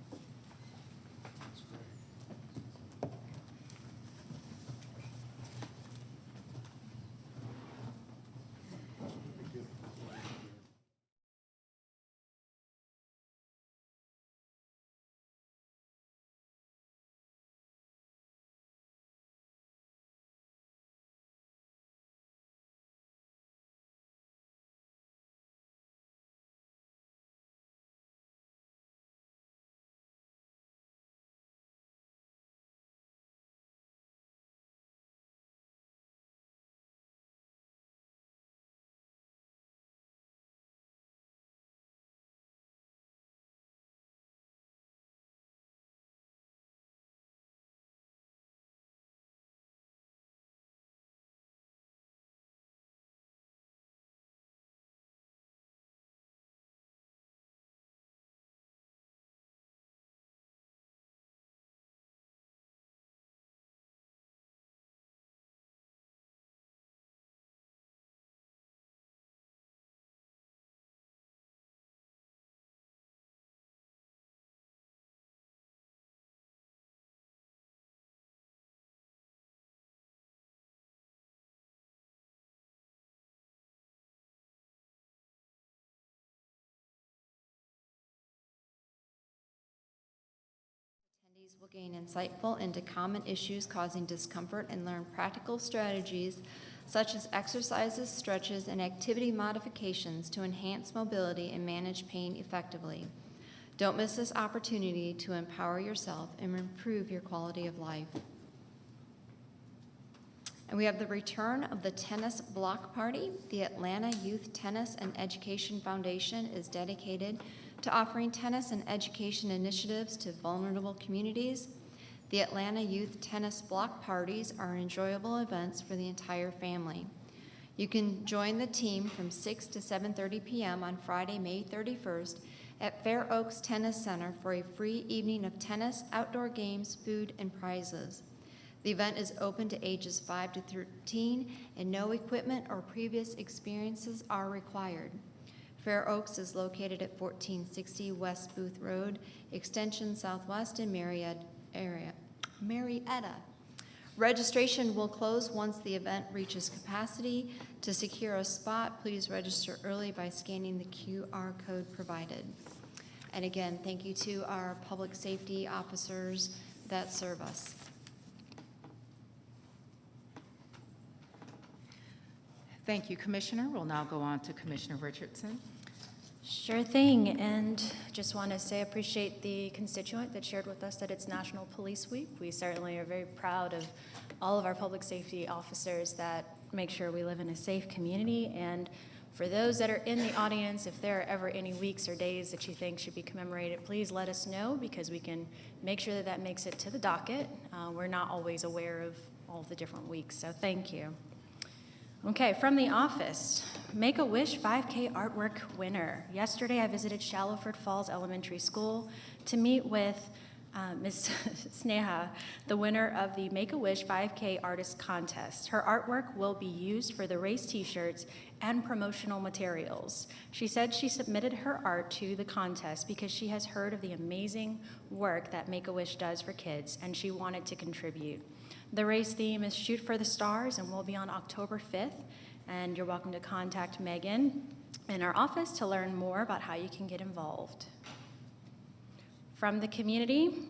Speaker 5: Attendees will gain insightful into common issues causing discomfort and learn practical strategies such as exercises, stretches, and activity modifications to enhance mobility and manage pain effectively. Don't miss this opportunity to empower yourself and improve your quality of life. And we have the return of the tennis block party. The Atlanta Youth Tennis and Education Foundation is dedicated to offering tennis and education initiatives to vulnerable communities. The Atlanta Youth Tennis Block Parties are enjoyable events for the entire family. You can join the team from 6 to 7:30 p.m. on Friday, May 31st at Fair Oaks Tennis Center for a free evening of tennis, outdoor games, food, and prizes. The event is open to ages 5 to 13, and no equipment or previous experiences are required. Fair Oaks is located at 1460 West Booth Road, Extension Southwest in Marietta. Registration will close once the event reaches capacity. To secure a spot, please register early by scanning the QR code provided. And again, thank you to our public safety officers that serve us.
Speaker 1: Thank you, Commissioner. We'll now go on to Commissioner Richardson.
Speaker 10: Sure thing, and just want to say I appreciate the constituent that shared with us that it's National Police Week. We certainly are very proud of all of our public safety officers that make sure we live in a safe community. And for those that are in the audience, if there are ever any weeks or days that you think should be commemorated, please let us know because we can make sure that that makes it to the docket. We're not always aware of all the different weeks, so thank you. Okay, from the office, Make-A-Wish 5K artwork winner. Yesterday, I visited Shallowford Falls Elementary School to meet with Ms. Sneha, the winner of the Make-A-Wish 5K Artist Contest. Her artwork will be used for the race t-shirts and promotional materials. She said she submitted her art to the contest because she has heard of the amazing work that Make-A-Wish does for kids, and she wanted to contribute. The race theme is Shoot for the Stars and will be on October 5th And you're welcome to contact Megan in our office to learn more about how you can get involved. From the community,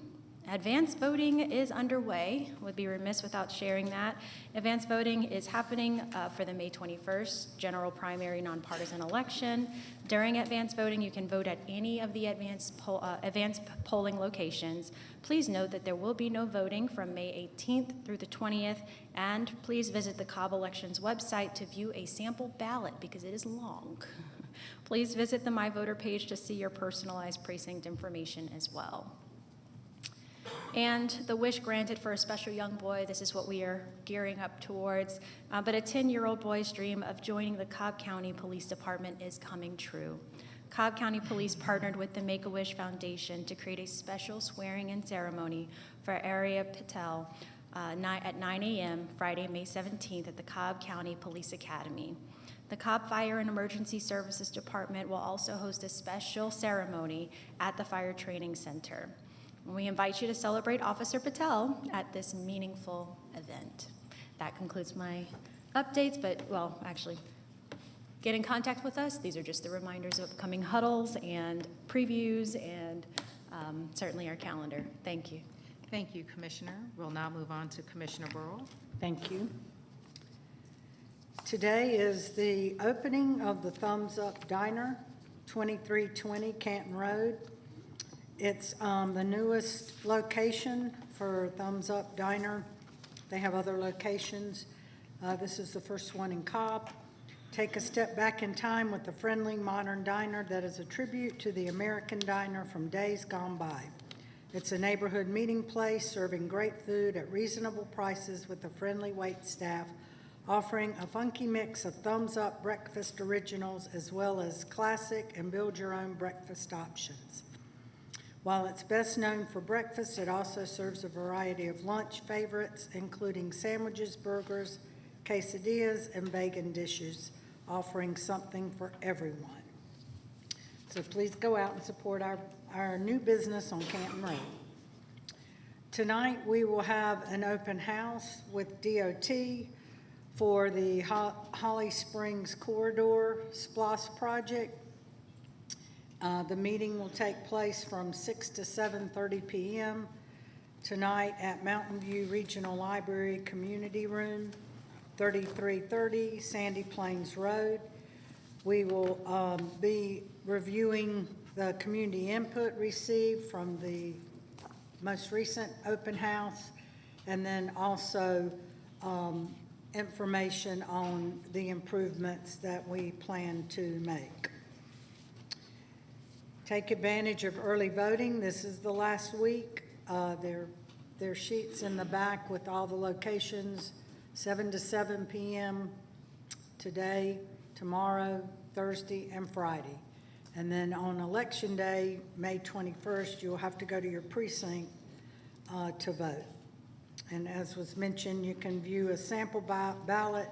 Speaker 10: advanced voting is underway. Would be remiss without sharing that. Advanced voting is happening for the May 21st general primary nonpartisan election. During advanced voting, you can vote at any of the advanced polling locations. Please note that there will be no voting from May 18th through the 20th, and please visit the Cobb Elections website to view a sample ballot because it is long. Please visit the My Voter page to see your personalized precinct information as well. And the wish granted for a special young boy, this is what we are gearing up towards. But a 10-year-old boy's dream of joining the Cobb County Police Department is coming true. Cobb County Police partnered with the Make-A-Wish Foundation to create a special swearing-in ceremony for Arya Patel at 9 a.m. Friday, May 17th at the Cobb County Police Academy. The Cobb Fire and Emergency Services Department will also host a special ceremony at the Fire Training Center. We invite you to celebrate Officer Patel at this meaningful event. That concludes my updates, but, well, actually, get in contact with us. These are just the reminders of upcoming huddles and previews and certainly our calendar. Thank you.
Speaker 1: Thank you, Commissioner. We'll now move on to Commissioner Burrow.
Speaker 2: Thank you. Today is the opening of the Thumbs Up Diner, 2320 Canton Road. It's the newest location for Thumbs Up Diner. They have other locations. This is the first one in Cobb. Take a step back in time with the friendly modern diner that is a tribute to the American diner from days gone by. It's a neighborhood meeting place serving great food at reasonable prices with a friendly wait staff, offering a funky mix of Thumbs Up breakfast originals as well as classic and build your own breakfast options. While it's best known for breakfast, it also serves a variety of lunch favorites, including sandwiches, burgers, quesadillas, and vegan dishes, offering something for everyone. So please go out and support our new business on Canton Road. Tonight, we will have an open house with DOT for the Holly Springs Corridor SPLOS project. The meeting will take place from 6 to 7:30 p.m. tonight at Mountain View Regional Library Community Room, 3330 Sandy Plains Road. We will be reviewing the community input received from the most recent open house, and then also information on the improvements that we plan to make. Take advantage of early voting. This is the last week. There are sheets in the back with all the locations, 7 to 7 p.m. today, tomorrow, Thursday, and Friday. And then on Election Day, May 21st, you'll have to go to your precinct to vote. And as was mentioned, you can view a sample ballot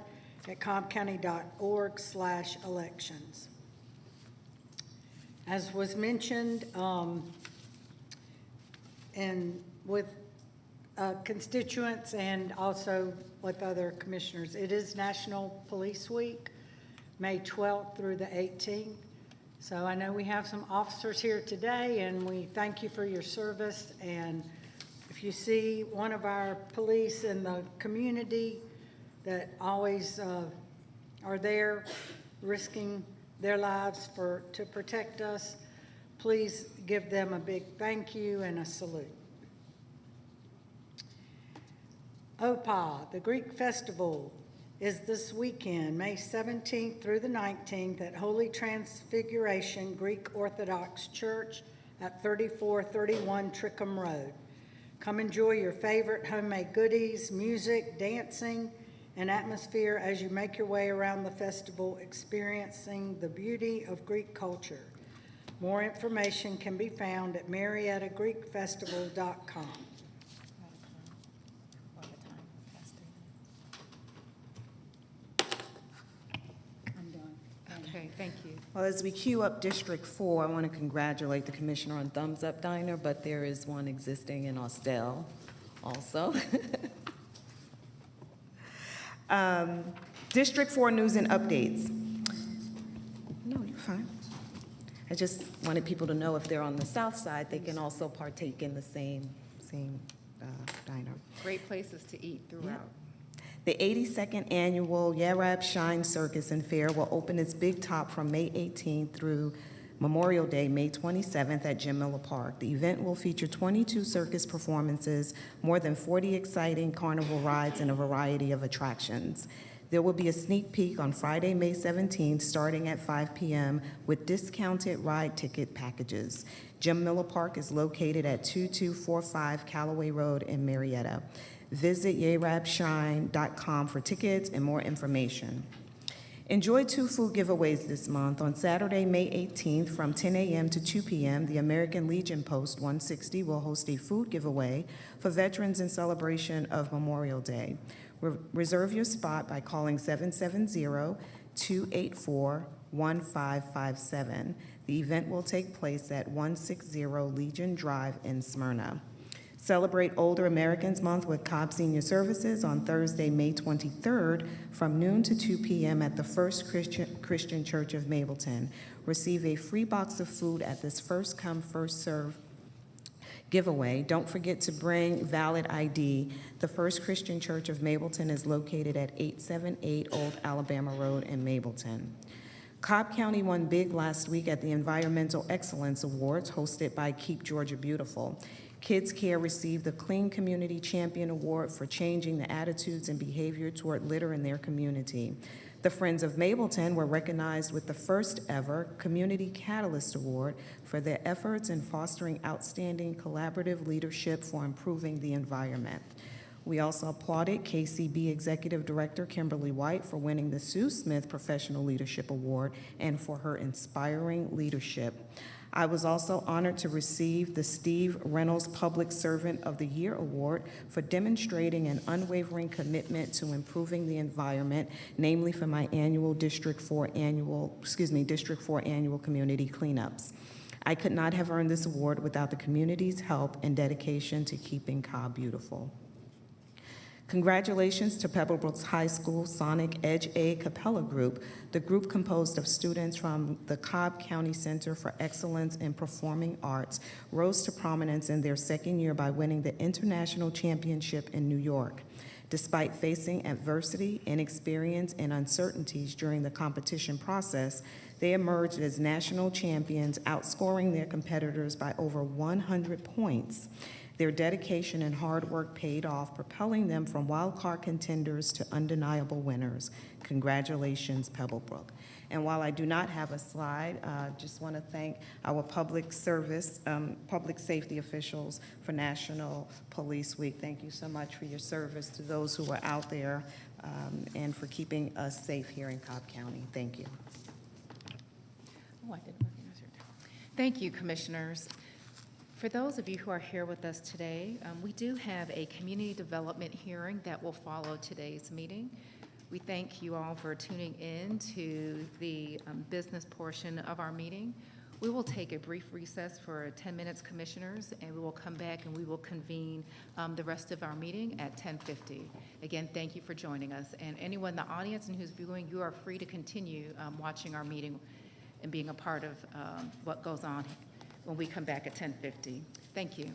Speaker 2: at cobbcounty.org/elections. As was mentioned, and with constituents and also with other commissioners, it is National Police Week, May 12th through the 18th. So I know we have some officers here today, and we thank you for your service. And if you see one of our police in the community that always are there risking their lives to protect us, please give them a big thank you and a salute. OPA, the Greek Festival, is this weekend, May 17th through the 19th at Holy Transfiguration Greek Orthodox Church at 3431 Trickham Road. Come enjoy your favorite homemade goodies, music, dancing, and atmosphere as you make your way around the festival, experiencing the beauty of Greek culture. More information can be found at mariettagreekfestival.com.
Speaker 1: Okay, thank you.
Speaker 4: Well, as we queue up District 4, I want to congratulate the Commissioner on Thumbs Up Diner, but there is one existing in Austell also.
Speaker 7: District 4 news and updates. No, you're fine. I just wanted people to know if they're on the south side, they can also partake in the same diner.
Speaker 1: Great places to eat throughout.
Speaker 7: The 82nd Annual Yarab Shine Circus and Fair will open its big top from May 18th through Memorial Day, May 27th at Jim Miller Park. The event will feature 22 circus performances, more than 40 exciting carnival rides, and a variety of attractions. There will be a sneak peek on Friday, May 17th, starting at 5 p.m. with discounted ride ticket packages. Jim Miller Park is located at 2245 Callaway Road in Marietta. Visit yarabshine.com for tickets and more information. Enjoy 2 food giveaways this month. On Saturday, May 18th, from 10 a.m. to 2 p.m., the American Legion Post 160 will host a food giveaway for veterans in celebration of Memorial Day. Reserve your spot by calling 770-284-1557. The event will take place at 160 Legion Drive in Smyrna. Celebrate Older Americans Month with Cobb Senior Services on Thursday, May 23rd from noon to 2 p.m. at the First Christian Church of Mableton. Receive a free box of food at this first come, first serve giveaway. Don't forget to bring valid ID. The First Christian Church of Mableton is located at 878 Old Alabama Road in Mableton. Cobb County won big last week at the Environmental Excellence Awards hosted by Keep Georgia Beautiful. Kids Care received the Clean Community Champion Award for changing the attitudes and behavior toward litter in their community. The Friends of Mableton were recognized with the first ever Community Catalyst Award for their efforts in fostering outstanding collaborative leadership for improving the environment. We also applauded KCB Executive Director Kimberly White for winning the Sue Smith Professional Leadership Award and for her inspiring leadership. I was also honored to receive the Steve Reynolds Public Servant of the Year Award for demonstrating an unwavering commitment to improving the environment, namely for my annual District 4 annual community cleanups. I could not have earned this award without the community's help and dedication to keeping Cobb beautiful. Congratulations to Pebblebrook High School Sonic Edge A Capella Group. The group, composed of students from the Cobb County Center for Excellence in Performing Arts, rose to prominence in their second year by winning the International Championship in New York. Despite facing adversity, inexperience, and uncertainties during the competition process, they emerged as national champions, outscoring their competitors by over 100 points. Their dedication and hard work paid off, propelling them from wildcard contenders to undeniable winners. Congratulations, Pebblebrook. And while I do not have a slide, just want to thank our public safety officials for National Police Week. Thank you so much for your service to those who are out there and for keeping us safe here in Cobb County. Thank you.
Speaker 1: Oh, I didn't recognize your name. Thank you, Commissioners. For those of you who are here with us today, we do have a community development hearing that will follow today's meeting. We thank you all for tuning in to the business portion of our meeting. We will take a brief recess for 10 minutes, Commissioners, and we will come back and we will convene the rest of our meeting at 10:50. Again, thank you for joining us. And anyone in the audience and who's viewing, you are free to continue watching our meeting and being a part of what goes on when we come back at 10:50. Thank you.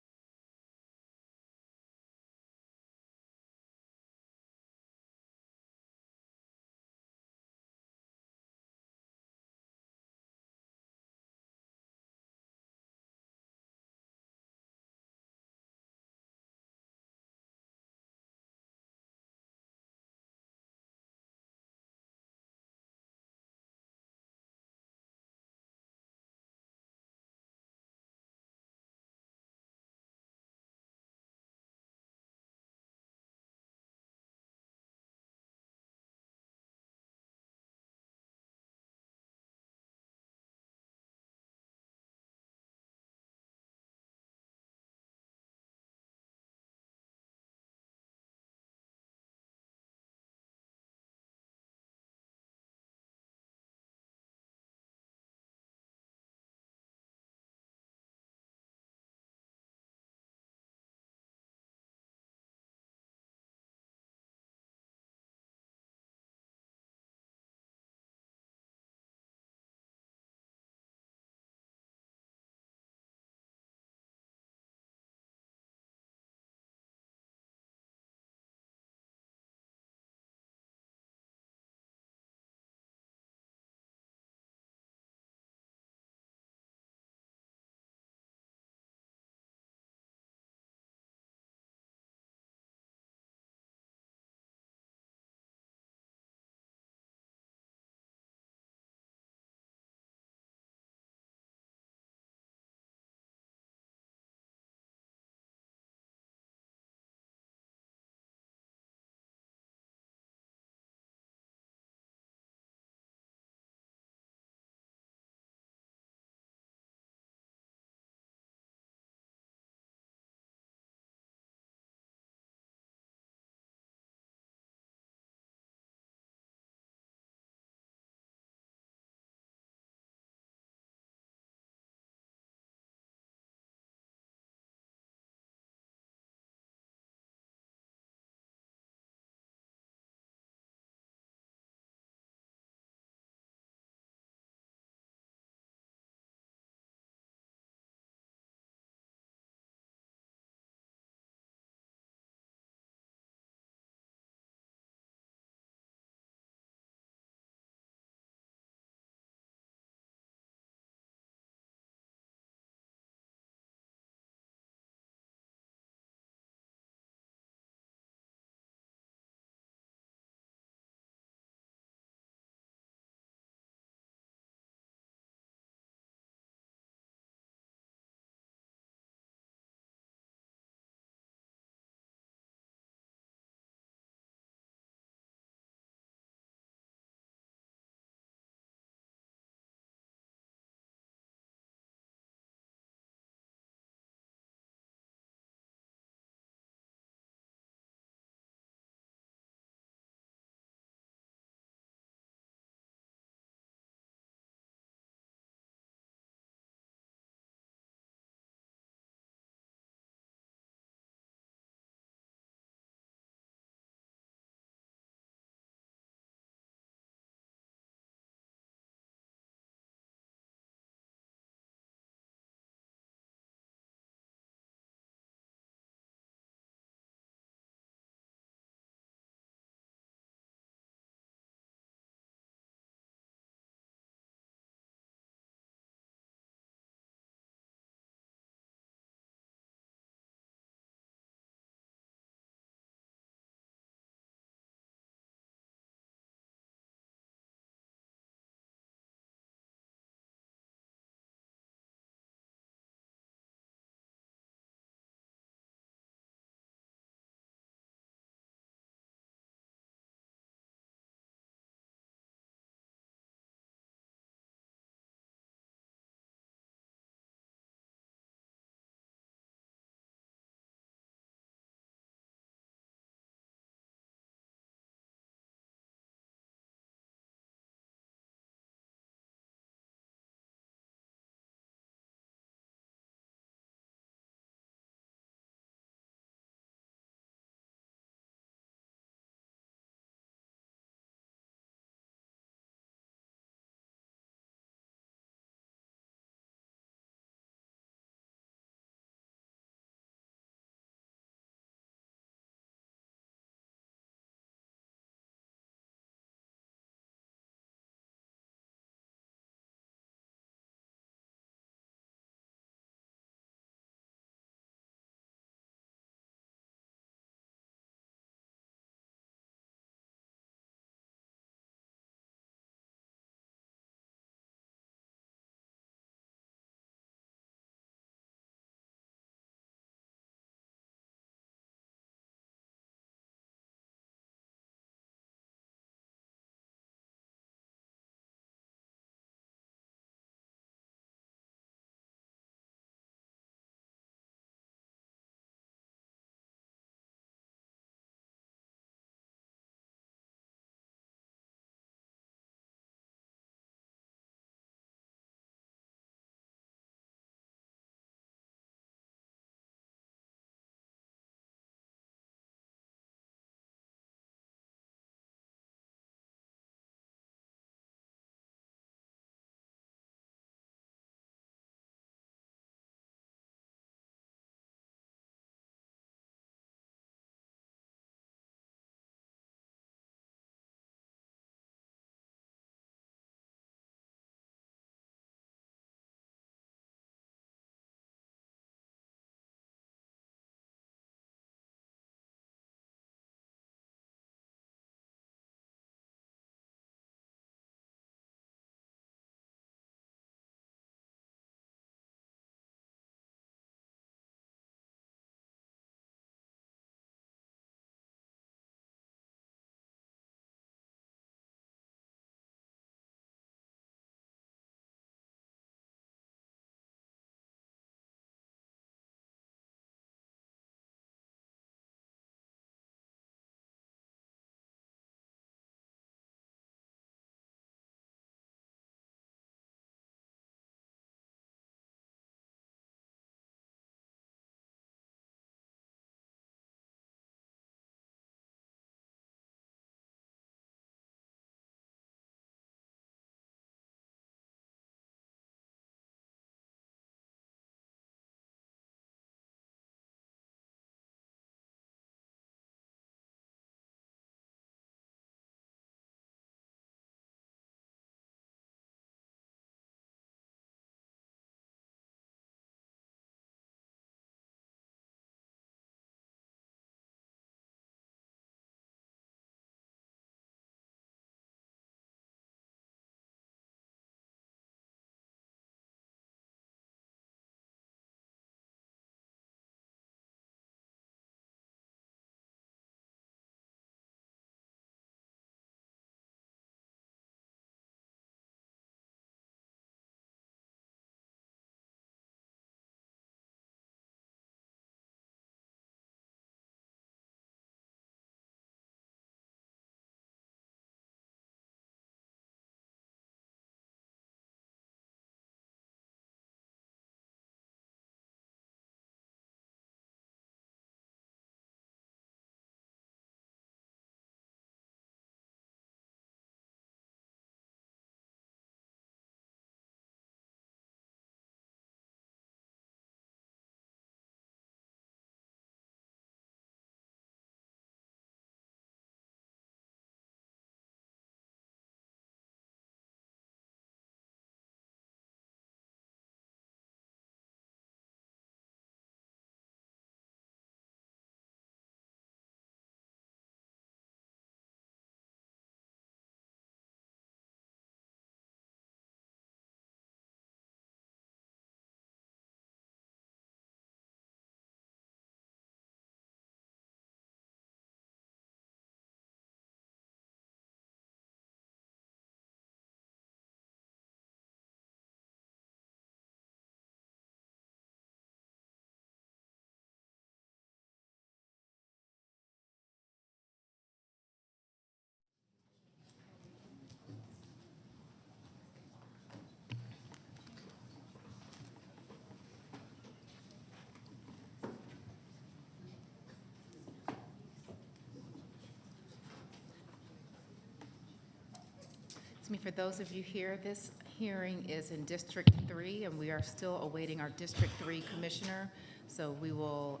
Speaker 1: Excuse me, for those of you here, this hearing is in District 3, and we are still awaiting our District 3 commissioner, so we will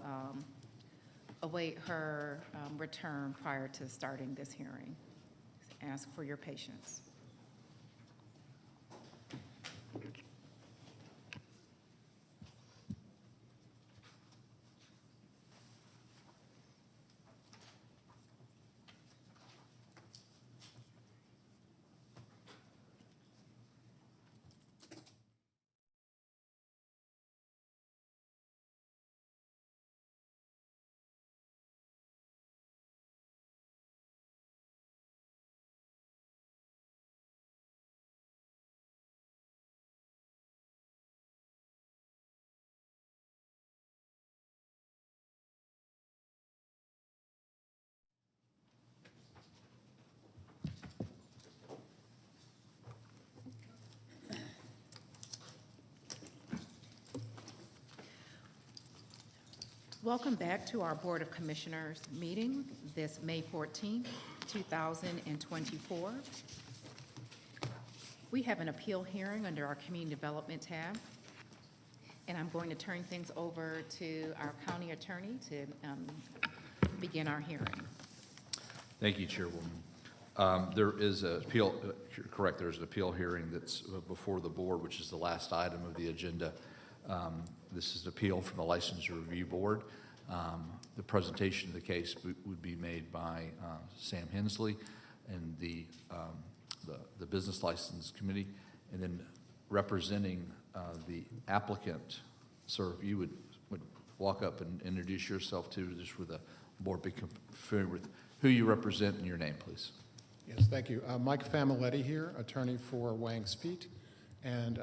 Speaker 1: await her return prior to starting this hearing. Ask for your patience. Welcome back to our Board of Commissioners meeting this May 14th, 2024. We have an appeal hearing under our Community Development tab, and I'm going to turn things over to our county attorney to begin our hearing.
Speaker 12: Thank you, Chairwoman. There is an appeal, you're correct, there's an appeal hearing that's before the board, which is the last item of the agenda. This is an appeal from the License Review Board. The presentation of the case would be made by Sam Hensley and the Business License Committee, and then representing the applicant. Sir, if you would walk up and introduce yourself too, just for the board be familiar with who you represent and your name, please.
Speaker 6: Yes, thank you. Mike Familetti here, attorney for Wang's Feet, and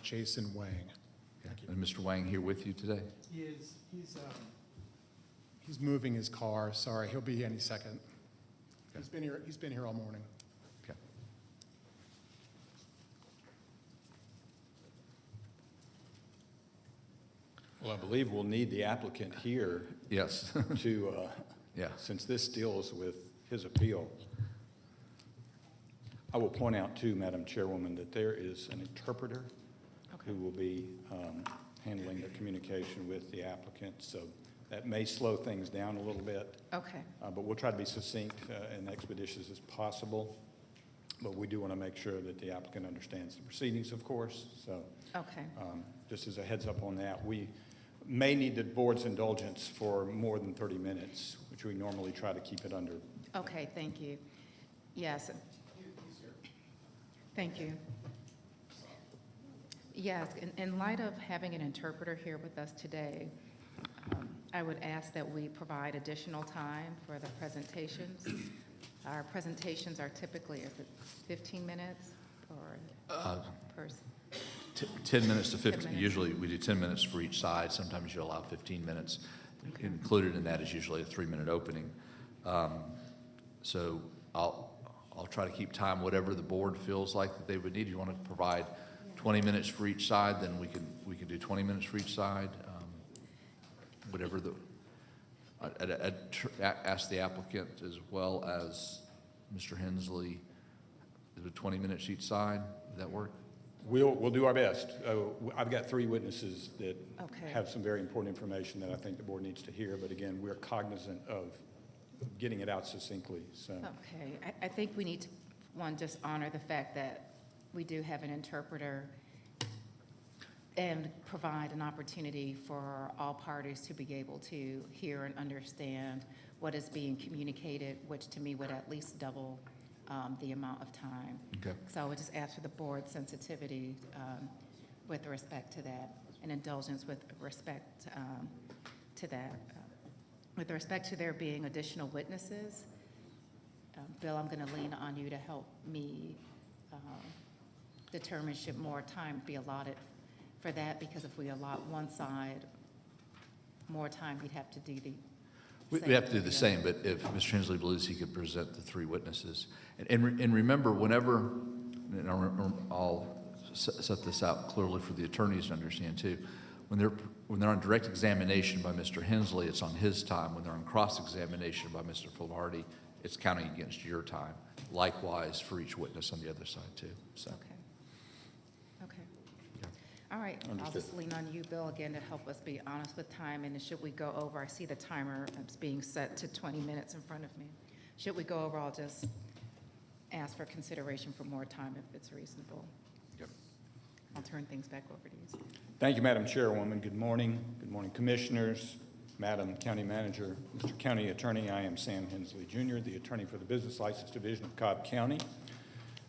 Speaker 6: Jason Wang. Thank you.
Speaker 12: And Mr. Wang here with you today?
Speaker 6: He is. He's moving his car. Sorry, he'll be any second. Okay. He's been here all morning.
Speaker 12: Okay.
Speaker 9: Well, I believe we'll need the applicant here.
Speaker 12: Yes.
Speaker 9: To,
Speaker 12: yeah.
Speaker 9: Since this deals with his appeal. I will point out too, Madam Chairwoman, that there is an interpreter who will be handling the communication with the applicant. So that may slow things down a little bit.
Speaker 1: Okay.
Speaker 9: But we'll try to be succinct and expeditious as possible. But we do want to make sure that the applicant understands the proceedings, of course. So
Speaker 1: okay.
Speaker 9: Just as a heads up on that, we may need the board's indulgence for more than 30 minutes, which we normally try to keep it under.
Speaker 1: Okay, thank you. Yes. Thank you. Yes, in light of having an interpreter here with us today, I would ask that we provide additional time for the presentations. Our presentations are typically, is it 15 minutes or person?
Speaker 12: 10 minutes to 15.
Speaker 1: 10 minutes.
Speaker 12: Usually we do 10 minutes for each side. Sometimes you allow 15 minutes. Okay. Included in that is usually a 3-minute opening. So I'll try to keep time, whatever the board feels like that they would need. You want to provide 20 minutes for each side, then we can do 20 minutes for each side. Whatever I'd ask the applicant as well as Mr. Hensley, is it 20 minutes each side? Does that work?
Speaker 9: We'll do our best. I've got 3 witnesses that
Speaker 1: okay.
Speaker 9: have some very important information that I think the board needs to hear. But again, we're cognizant of getting it out succinctly. So.
Speaker 1: Okay, I think we need to, one, just honor the fact that we do have an interpreter and provide an opportunity for all parties to be able to hear and understand what is being communicated, which to me would at least double the amount of time.
Speaker 12: Okay.
Speaker 1: So I would just ask for the board's sensitivity with respect to that, and indulgence with respect to that. With respect to there being additional witnesses, Bill, I'm going to lean on you to help me determine should more time be allotted for that, because if we allot one side more time, we'd have to do the
Speaker 12: We have to do the same, but if Mr. Hensley believes he could present the 3 witnesses. And remember, whenever, and I'll set this out clearly for the attorneys to understand too, when they're on direct examination by Mr. Hensley, it's on his time. When they're on cross-examination by Mr. Fulhardy, it's counting against your time. likewise for each witness on the other side too, so.
Speaker 1: Okay. All right, I'll
Speaker 12: Understood.
Speaker 1: just lean on you, Bill, again, to help us be honest with time, and should we go over, I see the timer is being set to 20 minutes in front of me. Should we go over, I'll just ask for consideration for more time if it's reasonable.
Speaker 9: Yep.
Speaker 1: I'll turn things back over to you.
Speaker 9: Thank you, Madam Chairwoman. Good morning. Good morning, Commissioners, Madam County Manager, Mr. County Attorney. I am Sam Hensley, Jr., the Attorney for the Business License Division of Cobb County.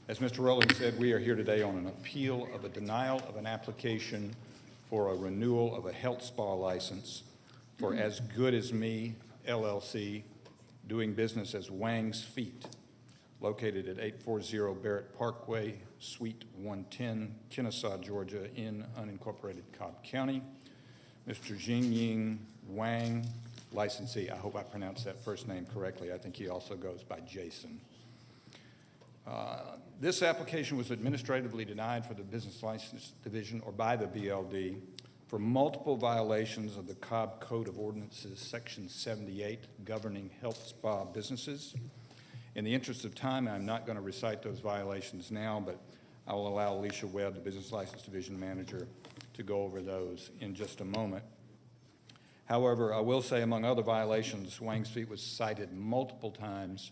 Speaker 9: As Mr. Rowland said, we are here today on an appeal of a denial of an application for a renewal of a health spa license for As Good As Me, LLC, doing business as Wang's Feet, located at 840 Barrett Parkway, Suite 110, Kennesaw, Georgia, in unincorporated Cobb County. Mr. Jinying Wang, licensee, I hope I pronounced that first name correctly. I think he also goes by Jason. This application was administratively denied for the Business License Division, or by the BLD, for multiple violations of the Cobb Code of Ordinances, Section 78, governing health spa businesses. In the interest of time, I'm not going to recite those violations now, but I will allow Alicia Webb, the Business License Division Manager, to go over those in just a moment. However, I will say, among other violations, Wang's Feet was cited multiple times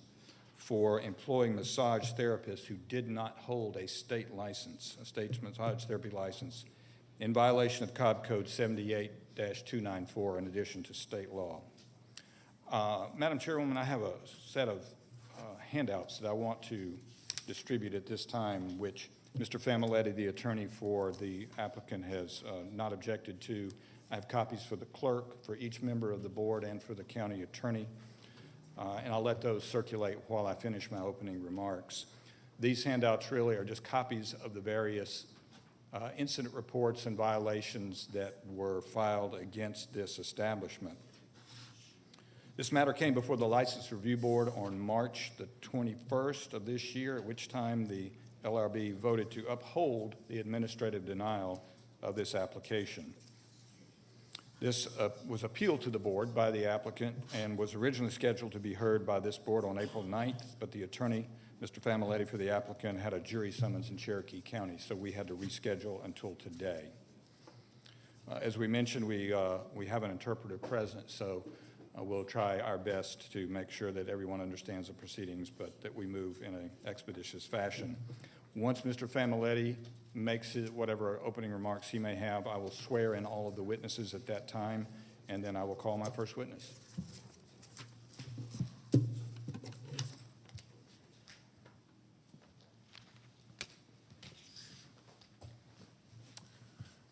Speaker 9: for employing massage therapists who did not hold a state license, a state massage therapy license, in violation of Cobb Code 78-294, in addition to state law. Madam Chairwoman, I have a set of handouts that I want to distribute at this time, which Mr. Familetti, the attorney for the applicant, has not objected to. I have copies for the clerk, for each member of the board, and for the county attorney. And I'll let those circulate while I finish my opening remarks. These handouts really are just copies of the various incident reports and violations that were filed against this establishment. This matter came before the License Review Board on March the 21st of this year, at which time the LRB voted to uphold the administrative denial of this application. This was appealed to the board by the applicant and was originally scheduled to be heard by this board on April 9th, but the attorney, Mr. Familetti, for the applicant, had a jury summons in Cherokee County, so we had to reschedule until today. As we mentioned, we have an interpreter present, so we'll try our best to make sure that everyone understands the proceedings, but that we move in an expeditious fashion. Once Mr. Familetti makes whatever opening remarks he may have, I will swear in all of the witnesses at that time, and then I will call my first witness.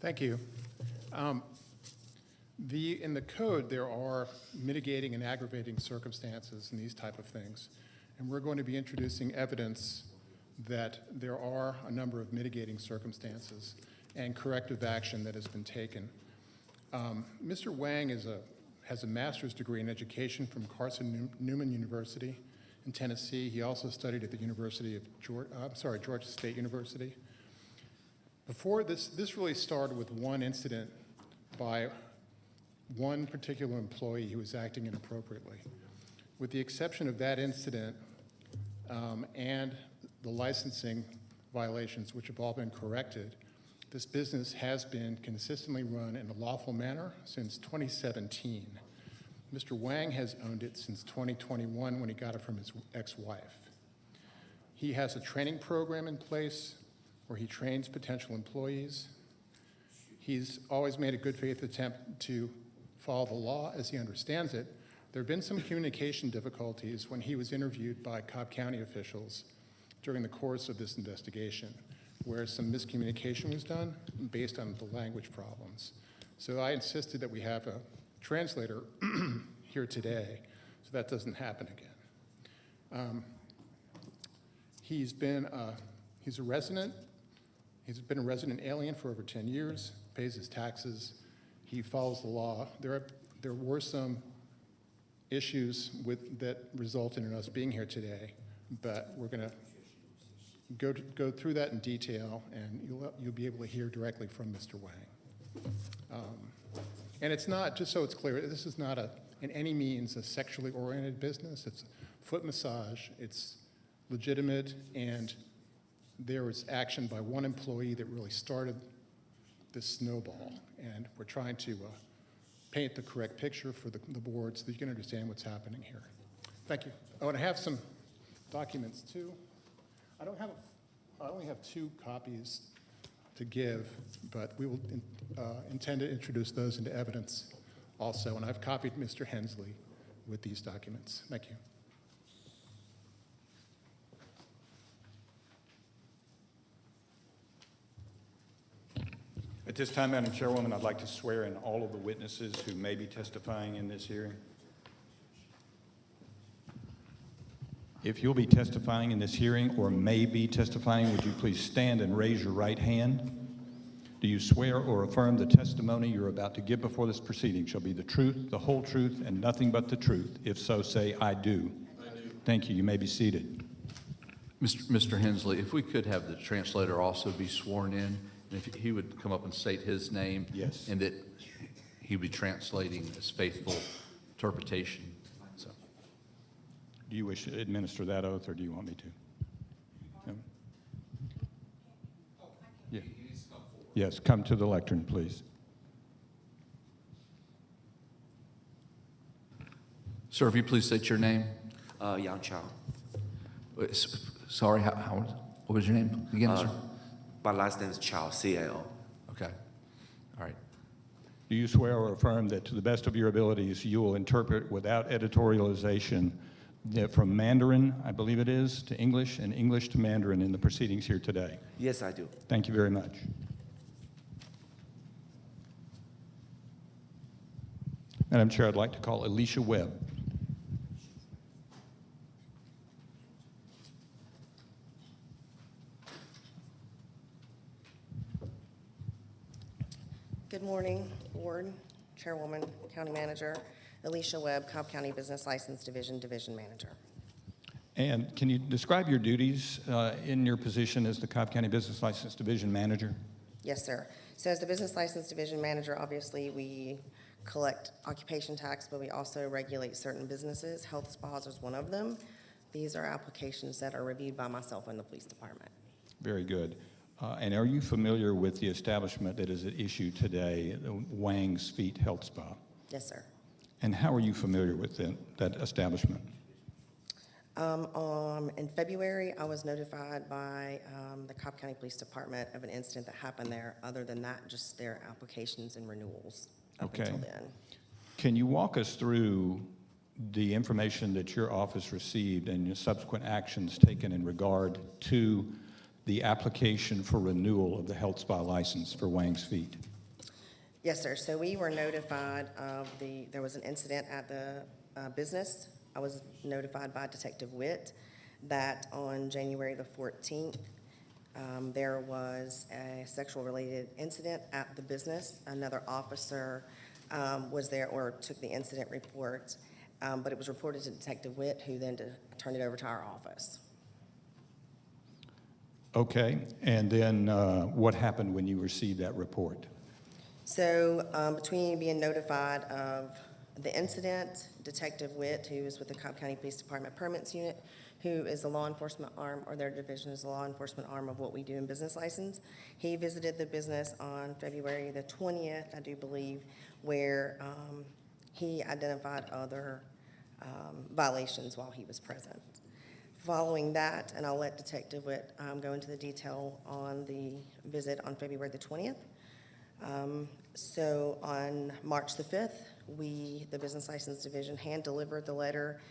Speaker 6: Thank you. In the code, there are mitigating and aggravating circumstances and these type of things. And we're going to be introducing evidence that there are a number of mitigating circumstances and corrective action that has been taken. Mr. Wang has a master's degree in education from Carson Newman University in Tennessee. He also studied at the Georgia State University. Before this really started with one incident by one particular employee who was acting inappropriately. With the exception of that incident and the licensing violations, which have all been corrected, this business has been consistently run in a lawful manner since 2017. Mr. Wang has owned it since 2021 when he got it from his ex-wife. He has a training program in place where he trains potential employees. He's always made a good faith attempt to follow the law as he understands it. There have been some communication difficulties when he was interviewed by Cobb County officials during the course of this investigation, where some miscommunication was done based on the language problems. So I insisted that we have a translator here today so that doesn't happen again. He's been a resident. He's been a resident alien for over 10 years, pays his taxes, he follows the law. There were some issues that resulted in us being here today, but we're going to go through that in detail, and you'll be able to hear directly from Mr. Wang. And it's not, just so it's clear, this is not in any means a sexually oriented business. It's foot massage. It's legitimate, and there was action by one employee that really started this snowball. And we're trying to paint the correct picture for the board so that you can understand what's happening here. Thank you. I want to have some documents too. I only have 2 copies to give, but we will intend to introduce those into evidence also. And I've copied Mr. Hensley with these documents. Thank you.
Speaker 9: At this time, Madam Chairwoman, I'd like to swear in all of the witnesses who may be testifying in this hearing. If you'll be testifying in this hearing or may be testifying, would you please stand and raise your right hand? Do you swear or affirm the testimony you're about to give before this proceeding shall be the truth, the whole truth, and nothing but the truth? If so, say, I do. I do. Thank you. You may be seated.
Speaker 12: Mr. Hensley, if we could have the translator also be sworn in, and if he would come up and state his name. Yes. And that he would be translating as faithful interpretation. So.
Speaker 9: Do you wish to administer that oath, or do you want me to? No? Yeah. Yes, come to the lectern, please.
Speaker 12: Sir, if you please state your name.
Speaker 13: Yang Chao.
Speaker 12: Sorry, what was your name again, sir?
Speaker 13: My last name is Chao, C-A-O.
Speaker 12: Okay. All right.
Speaker 9: Do you swear or affirm that to the best of your abilities you will interpret without editorialization from Mandarin, I believe it is, to English and English to Mandarin in the proceedings here today?
Speaker 13: Yes, I do.
Speaker 9: Thank you very much. Madam Chair, I'd like to call Alicia Webb.
Speaker 14: Good morning, Board, Chairwoman, County Manager, Alicia Webb, Cobb County Business License Division, Division Manager.
Speaker 9: And can you describe your duties in your position as the Cobb County Business License Division Manager?
Speaker 14: Yes, sir. So as the Business License Division Manager, obviously we collect occupation tax, but we also regulate certain businesses. Health spas is one of them. These are applications that are reviewed by myself and the police department.
Speaker 9: Very good. And are you familiar with the establishment that is at issue today, the Wang's Feet Health Spa?
Speaker 14: Yes, sir.
Speaker 9: And how are you familiar with that establishment?
Speaker 14: In February, I was notified by the Cobb County Police Department of an incident that happened there. Other than that, just their applications and renewals up until then.
Speaker 9: Can you walk us through the information that your office received and your subsequent actions taken in regard to the application for renewal of the health spa license for Wang's Feet?
Speaker 14: Yes, sir. So we were notified of there was an incident at the business. I was notified by Detective Witt that on January the 14th, there was a sexual-related incident at the business. Another officer was there or took the incident report, but it was reported to Detective Witt, who then turned it over to our office.
Speaker 9: Okay, and then what happened when you received that report?
Speaker 14: So between being notified of the incident, Detective Witt, who is with the Cobb County Police Department Permits Unit, who is the law enforcement arm, or their division is the law enforcement arm of what we do in business license. He visited the business on February the 20th, I do believe, where he identified other violations while he was present. Following that, and I'll let Detective Witt go into the detail on the visit on February the 20th. So on March the 5th, the Business License Division hand-delivered the letter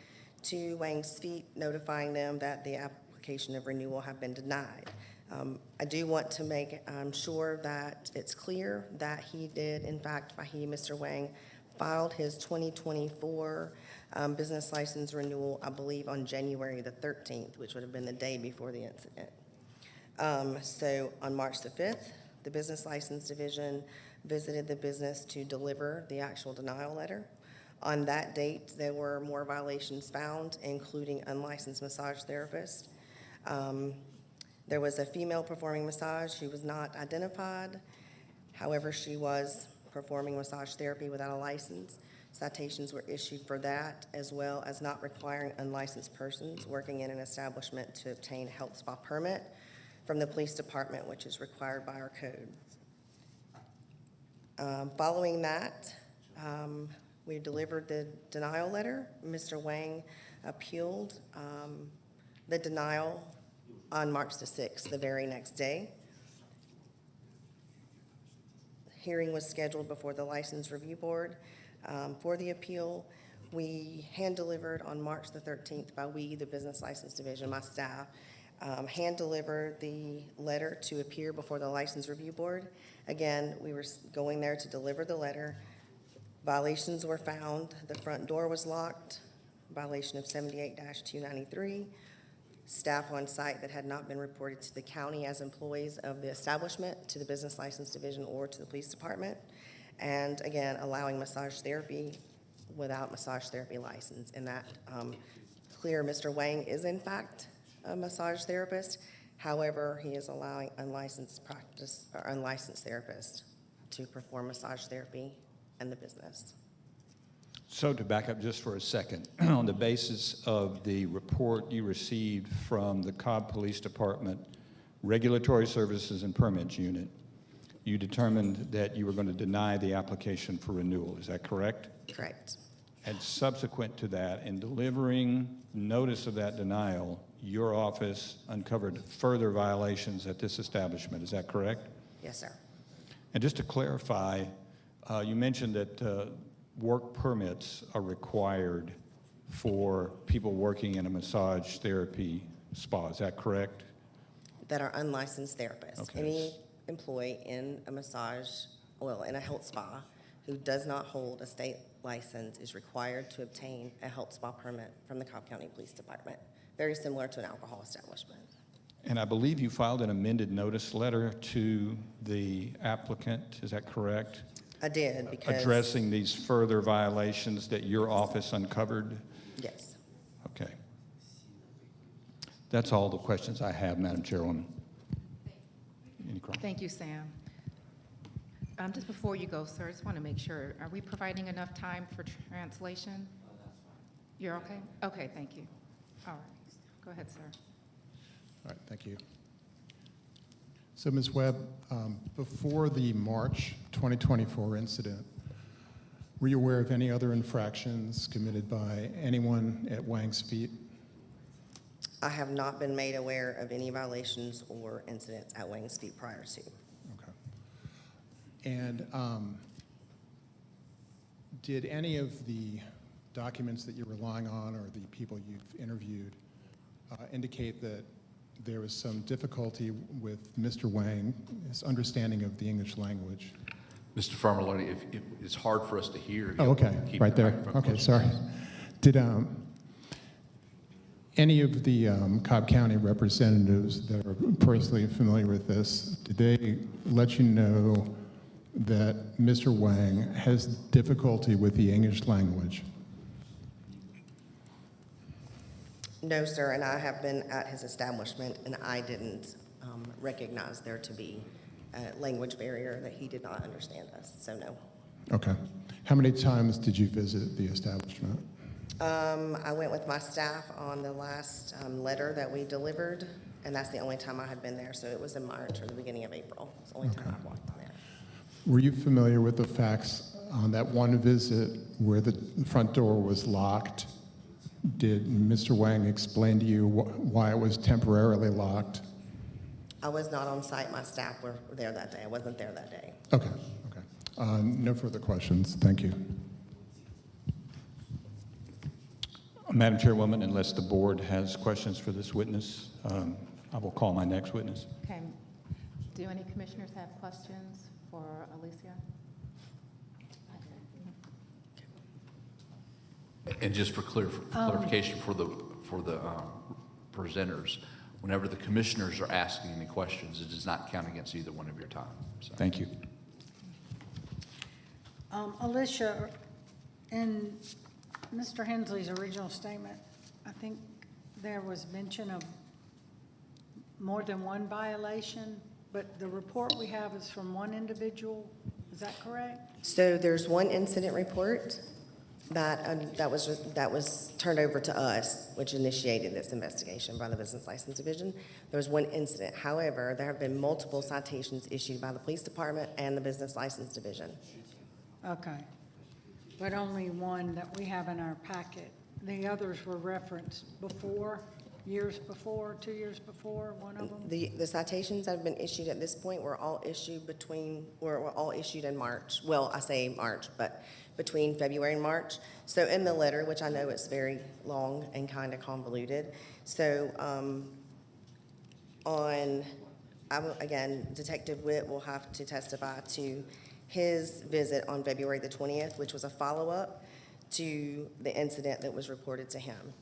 Speaker 14: to Wang's Feet notifying them that the application of renewal had been denied. I do want to make sure that it's clear that he did, in fact, Mr. Wang, filed his 2024 business license renewal, I believe, on January the 13th, which would have been the day before the incident. So on March the 5th, the Business License Division visited the business to deliver the actual denial letter. On that date, there were more violations found, including unlicensed massage therapists. There was a female performing massage who was not identified. However, she was performing massage therapy without a license. Citations were issued for that, as well as not requiring unlicensed persons working in an establishment to obtain a health spa permit from the police department, which is required by our code. Following that, we delivered the denial letter. Mr. Wang appealed the denial on March the 6th, the very next day. Hearing was scheduled before the License Review Board for the appeal. We hand-delivered on March the 13th by we, the Business License Division, my staff, hand-delivered the letter to appear before the License Review Board. Again, we were going there to deliver the letter. Violations were found. The front door was locked, violation of 78-293. Staff on site that had not been reported to the county as employees of the establishment, to the Business License Division, or to the police department. And again, allowing massage therapy without massage therapy license. And that clear, Mr. Wang is in fact a massage therapist. However, he is allowing unlicensed therapists to perform massage therapy in the business.
Speaker 9: So to back up just for a second, on the basis of the report you received from the Cobb Police Department Regulatory Services and Permits Unit, you determined that you were going to deny the application for renewal. Is that correct?
Speaker 14: Correct.
Speaker 9: And subsequent to that, in delivering notice of that denial, your office uncovered further violations at this establishment. Is that correct?
Speaker 14: Yes, sir.
Speaker 9: And just to clarify, you mentioned that work permits are required for people working in a massage therapy spa. Is that correct?
Speaker 14: That are unlicensed therapists.
Speaker 9: Okay.
Speaker 14: Any employee in a massage, in a health spa who does not hold a state license is required to obtain a health spa permit from the Cobb County Police Department, very similar to an alcohol establishment.
Speaker 9: And I believe you filed an amended notice letter to the applicant. Is that correct?
Speaker 14: I did, because...
Speaker 9: Addressing these further violations that your office uncovered?
Speaker 14: Yes.
Speaker 9: Okay. That's all the questions I have, Madam Chairwoman. Any questions?
Speaker 1: Thank you, Sam. Just before you go, sir, I just want to make sure, are we providing enough time for translation? You're okay? Okay, thank you. All right. Go ahead, sir.
Speaker 6: All right, thank you. So, Ms. Webb, before the March 2024 incident, were you aware of any other infractions committed by anyone at Wang's Feet?
Speaker 14: I have not been made aware of any violations or incidents at Wang's Feet prior to.
Speaker 6: Okay. And did any of the documents that you're relying on or the people you've interviewed indicate that there was some difficulty with Mr. Wang, his understanding of the English language?
Speaker 12: Mr. Farmerloni, if it's hard for us to hear.
Speaker 6: Oh, okay,
Speaker 12: Keep
Speaker 6: right
Speaker 12: the
Speaker 6: there.
Speaker 12: microphone
Speaker 6: Okay,
Speaker 12: close.
Speaker 6: sorry. Did any of the Cobb County representatives that are personally familiar with this, did they let you know that Mr. Wang has difficulty with the English language?
Speaker 14: No, sir, and I have been at his establishment, and I didn't recognize there to be a language barrier, that he did not understand us, so no.
Speaker 6: Okay. How many times did you visit the establishment?
Speaker 14: I went with my staff on the last letter that we delivered, and that's the only time I had been there, so it was in March or the beginning of April. It's the only time I've walked in there.
Speaker 6: Were you familiar with the facts on that one visit where the front door was locked? Did Mr. Wang explain to you why it was temporarily locked?
Speaker 14: I was not on site. My staff were there that day. I wasn't there that day.
Speaker 6: Okay, okay. No further questions. Thank you.
Speaker 9: Madam Chairwoman, unless the board has questions for this witness, I will call my next witness.
Speaker 1: Okay. Do any commissioners have questions for Alicia?
Speaker 12: And just for clarification for the presenters, whenever the commissioners are asking any questions, it does not count against either one of your time. So.
Speaker 9: Thank you.
Speaker 2: Alicia, in Mr. Hensley's original statement, I think there was mention of more than one violation, but the report we have is from one individual. Is that correct?
Speaker 14: So there's one incident report That was turned over to us, which initiated this investigation by the Business License Division. There was one incident. However, there have been multiple citations issued by the Police Department and the Business License Division.
Speaker 2: Okay. But only one that we have in our packet. The others were referenced before, years before, 2 years before, one of them?
Speaker 14: The citations that have been issued at this point were all issued were all issued in March. Well, I say March, but between February and March. So in the letter, which I know it's very long and kind of convoluted, so again, Detective Witt will have to testify to his visit on February the 20th, which was a follow-up to the incident that was reported to him.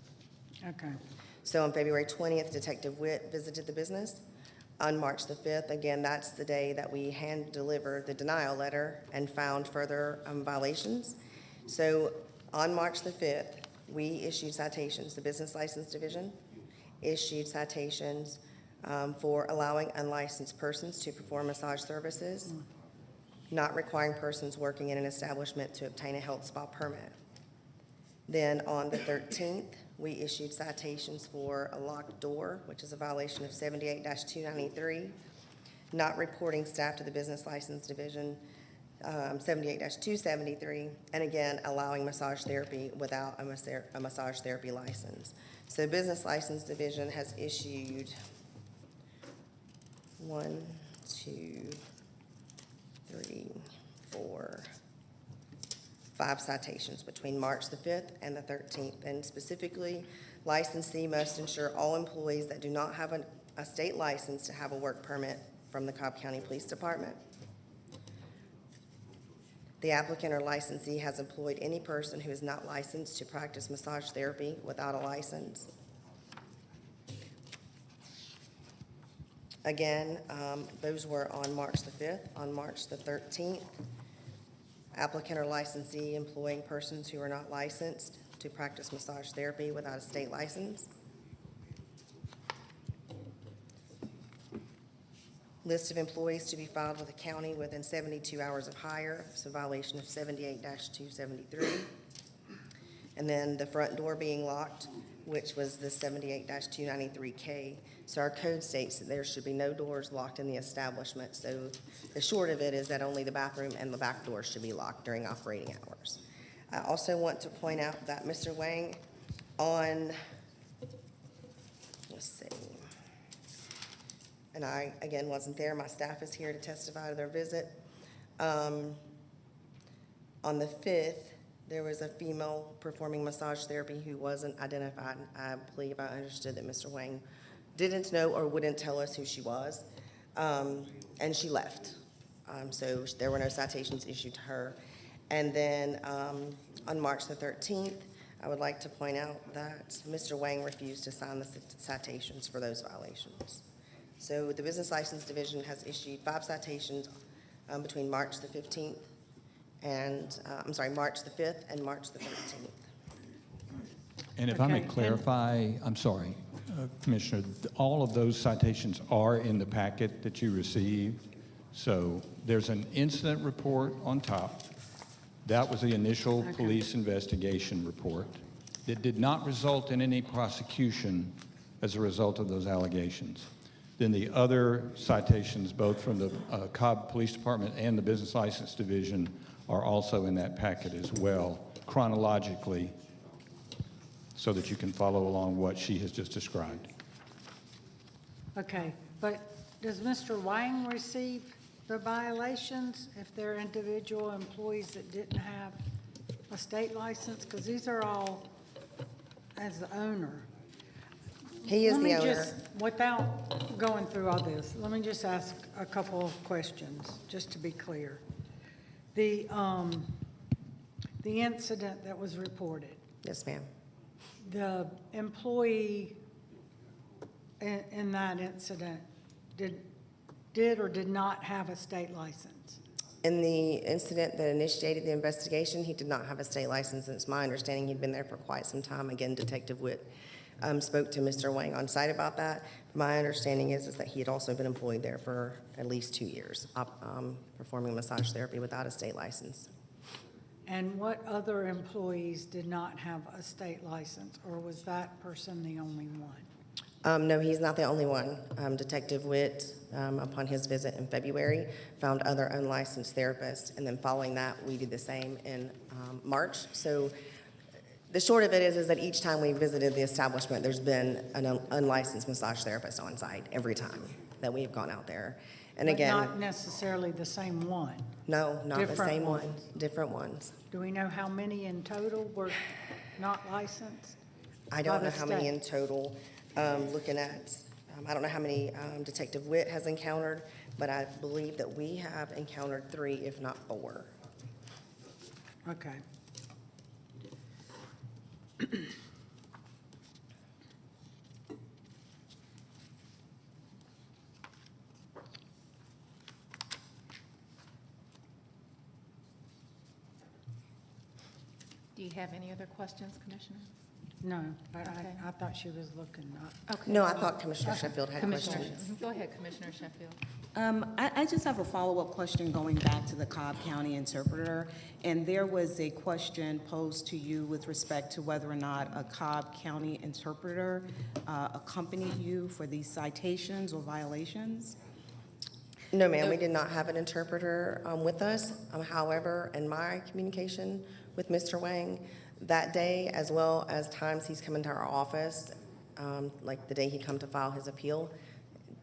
Speaker 2: Okay.
Speaker 14: So on February 20th, Detective Witt visited the business. On March the 5th, again, that's the day that we hand-delivered the denial letter and found further violations. So on March the 5th, we issued citations. The Business License Division issued citations for allowing unlicensed persons to perform massage services, not requiring persons working in an establishment to obtain a health spa permit. Then on the 13th, we issued citations for a locked door, which is a violation of 78-293, not reporting staff to the Business License Division, 78-273, and again, allowing massage therapy without a massage therapy license. So Business License Division has issued 1, 2, 3, 4, 5 citations between March the 5th and the 13th. And specifically, licensee must ensure all employees that do not have a state license to have a work permit from the Cobb County Police Department. The applicant or licensee has employed any person who is not licensed to practice massage therapy without a license. Again, those were on March the 5th. On March the 13th, applicant or licensee employing persons who are not licensed to practice massage therapy without a state license. List of employees to be filed with the county within 72 hours of hire, so violation of 78-273. And then the front door being locked, which was the 78-293K. So our code states that there should be no doors locked in the establishment. So the short of it is that only the bathroom and the back door should be locked during operating hours. I also want to point out that Mr. Wang let's see, and I, again, wasn't there. My staff is here to testify to their visit. On the 5th, there was a female performing massage therapy who wasn't identified. I believe I understood that Mr. Wang didn't know or wouldn't tell us who she was, and she left. So there were no citations issued to her. And then on March the 13th, I would like to point out that Mr. Wang refused to sign the citations for those violations. So the Business License Division has issued 5 citations between March the 15th and, March the 5th and March the 13th.
Speaker 15: And if I may clarify, I'm sorry, Commissioner, all of those citations are in the packet that you received. So there's an incident report on top. That was the initial police investigation report. It did not result in any prosecution as a result of those allegations. Then the other citations, both from the Cobb Police Department and the Business License Division, are also in that packet as well, chronologically, so that you can follow along what she has just described.
Speaker 2: Okay, but does Mr. Wang receive the violations if they're individual employees that didn't have a state license? Because these are all as the owner.
Speaker 14: He is the owner.
Speaker 2: Without going through all this, let me just ask a couple of questions, just to be clear. The incident that was reported.
Speaker 14: Yes, ma'am.
Speaker 2: The employee in that incident did or did not have a state license?
Speaker 14: In the incident that initiated the investigation, he did not have a state license. It's my understanding he'd been there for quite some time. Again, Detective Witt spoke to Mr. Wang on site about that. My understanding is that he had also been employed there for at least 2 years, performing massage therapy without a state license.
Speaker 2: And what other employees did not have a state license, or was that person the only one?
Speaker 14: No, he's not the only one. Detective Witt, upon his visit in February, found other unlicensed therapists, and then following that, we did the same in March. So the short of it is that each time we visited the establishment, there's been an unlicensed massage therapist on site every time that we've gone out there. And
Speaker 2: But
Speaker 14: again,
Speaker 2: not necessarily the same one.
Speaker 14: no, not the
Speaker 2: Different
Speaker 14: same one,
Speaker 2: ones.
Speaker 14: different ones.
Speaker 2: Do we know how many in total were not licensed?
Speaker 14: I don't know how many in total. Looking at, I don't know how many Detective Witt has encountered, but I believe that we have encountered 3, if not 4.
Speaker 2: Okay.
Speaker 1: Do you have any other questions, Commissioner?
Speaker 2: No, but
Speaker 1: Okay.
Speaker 2: I thought she was looking up.
Speaker 1: Okay.
Speaker 14: No, I thought Commissioner Sheffield had
Speaker 1: Commissioner,
Speaker 14: questions.
Speaker 1: go ahead, Commissioner Sheffield.
Speaker 4: I just have a follow-up question going back to the Cobb County interpreter. And there was a question posed to you with respect to whether or not a Cobb County interpreter accompanied you for these citations or violations.
Speaker 14: No, ma'am, we did not have an interpreter with us. However, in my communication with Mr. Wang that day, as well as times he's come into our office, like the day he come to file his appeal,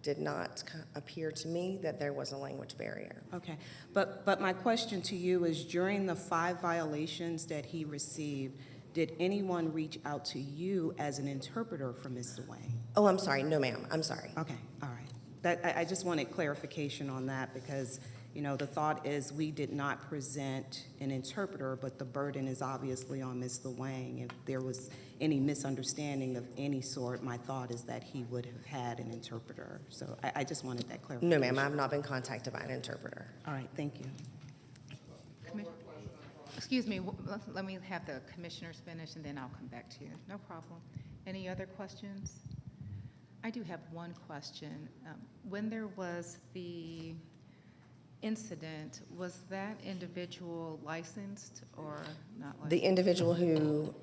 Speaker 14: did not appear to me that there was a language barrier.
Speaker 4: Okay, but my question to you is, during the 5 violations that he received, did anyone reach out to you as an interpreter for Mr. Wang?
Speaker 14: Oh, I'm sorry, no, ma'am, I'm sorry.
Speaker 4: Okay, all right. I just wanted clarification on that because, you know, the thought is we did not present an interpreter, but the burden is obviously on Mr. Wang. If there was any misunderstanding of any sort, my thought is that he would have had an interpreter. So I just wanted that clarification.
Speaker 14: No, ma'am, I have not been contacted by an interpreter.
Speaker 4: All right, thank you.
Speaker 1: Excuse me, let me have the commissioners finish, and then I'll come back to you. No problem. Any other questions? I do have one question. When there was the incident, was that individual licensed or not licensed?
Speaker 14: The individual who,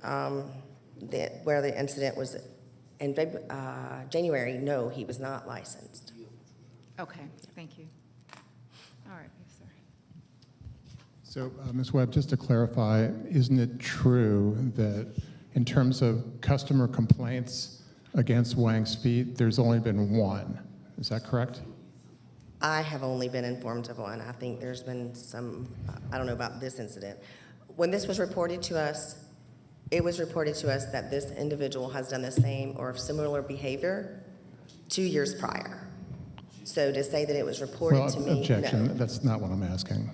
Speaker 14: where the incident was in January, no, he was not licensed.
Speaker 1: Okay, thank you. All right, yes, sir.
Speaker 6: So, Ms. Webb, just to clarify, isn't it true that in terms of customer complaints against Wang's Feet, there's only been one? Is that correct?
Speaker 14: I have only been informed of one. I think there's been some, I don't know about this incident. When this was reported to us, it was reported to us that this individual has done the same or similar behavior 2 years prior. So to say that it was reported to me,
Speaker 6: Objection,
Speaker 14: no.
Speaker 6: that's not what I'm asking.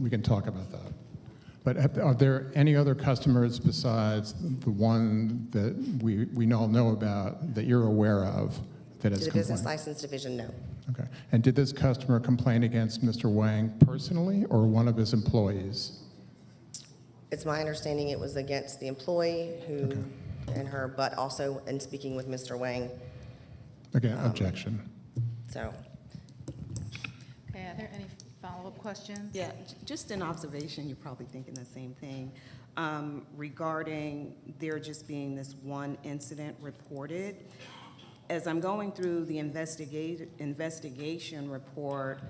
Speaker 6: We can talk about that. But are there any other customers besides the one that we all know about that you're aware of that has
Speaker 14: To the
Speaker 6: complained?
Speaker 14: Business License Division, no.
Speaker 6: Okay. And did this customer complain against Mr. Wang personally or one of his employees?
Speaker 14: It's my understanding it was against the employee who, and her, but also in speaking with Mr. Wang.
Speaker 6: Again, objection.
Speaker 14: So,
Speaker 1: Okay, are there any follow-up questions?
Speaker 4: Yeah, just an observation, you're probably thinking the same thing, regarding there just being this one incident reported. As I'm going through the investigation report,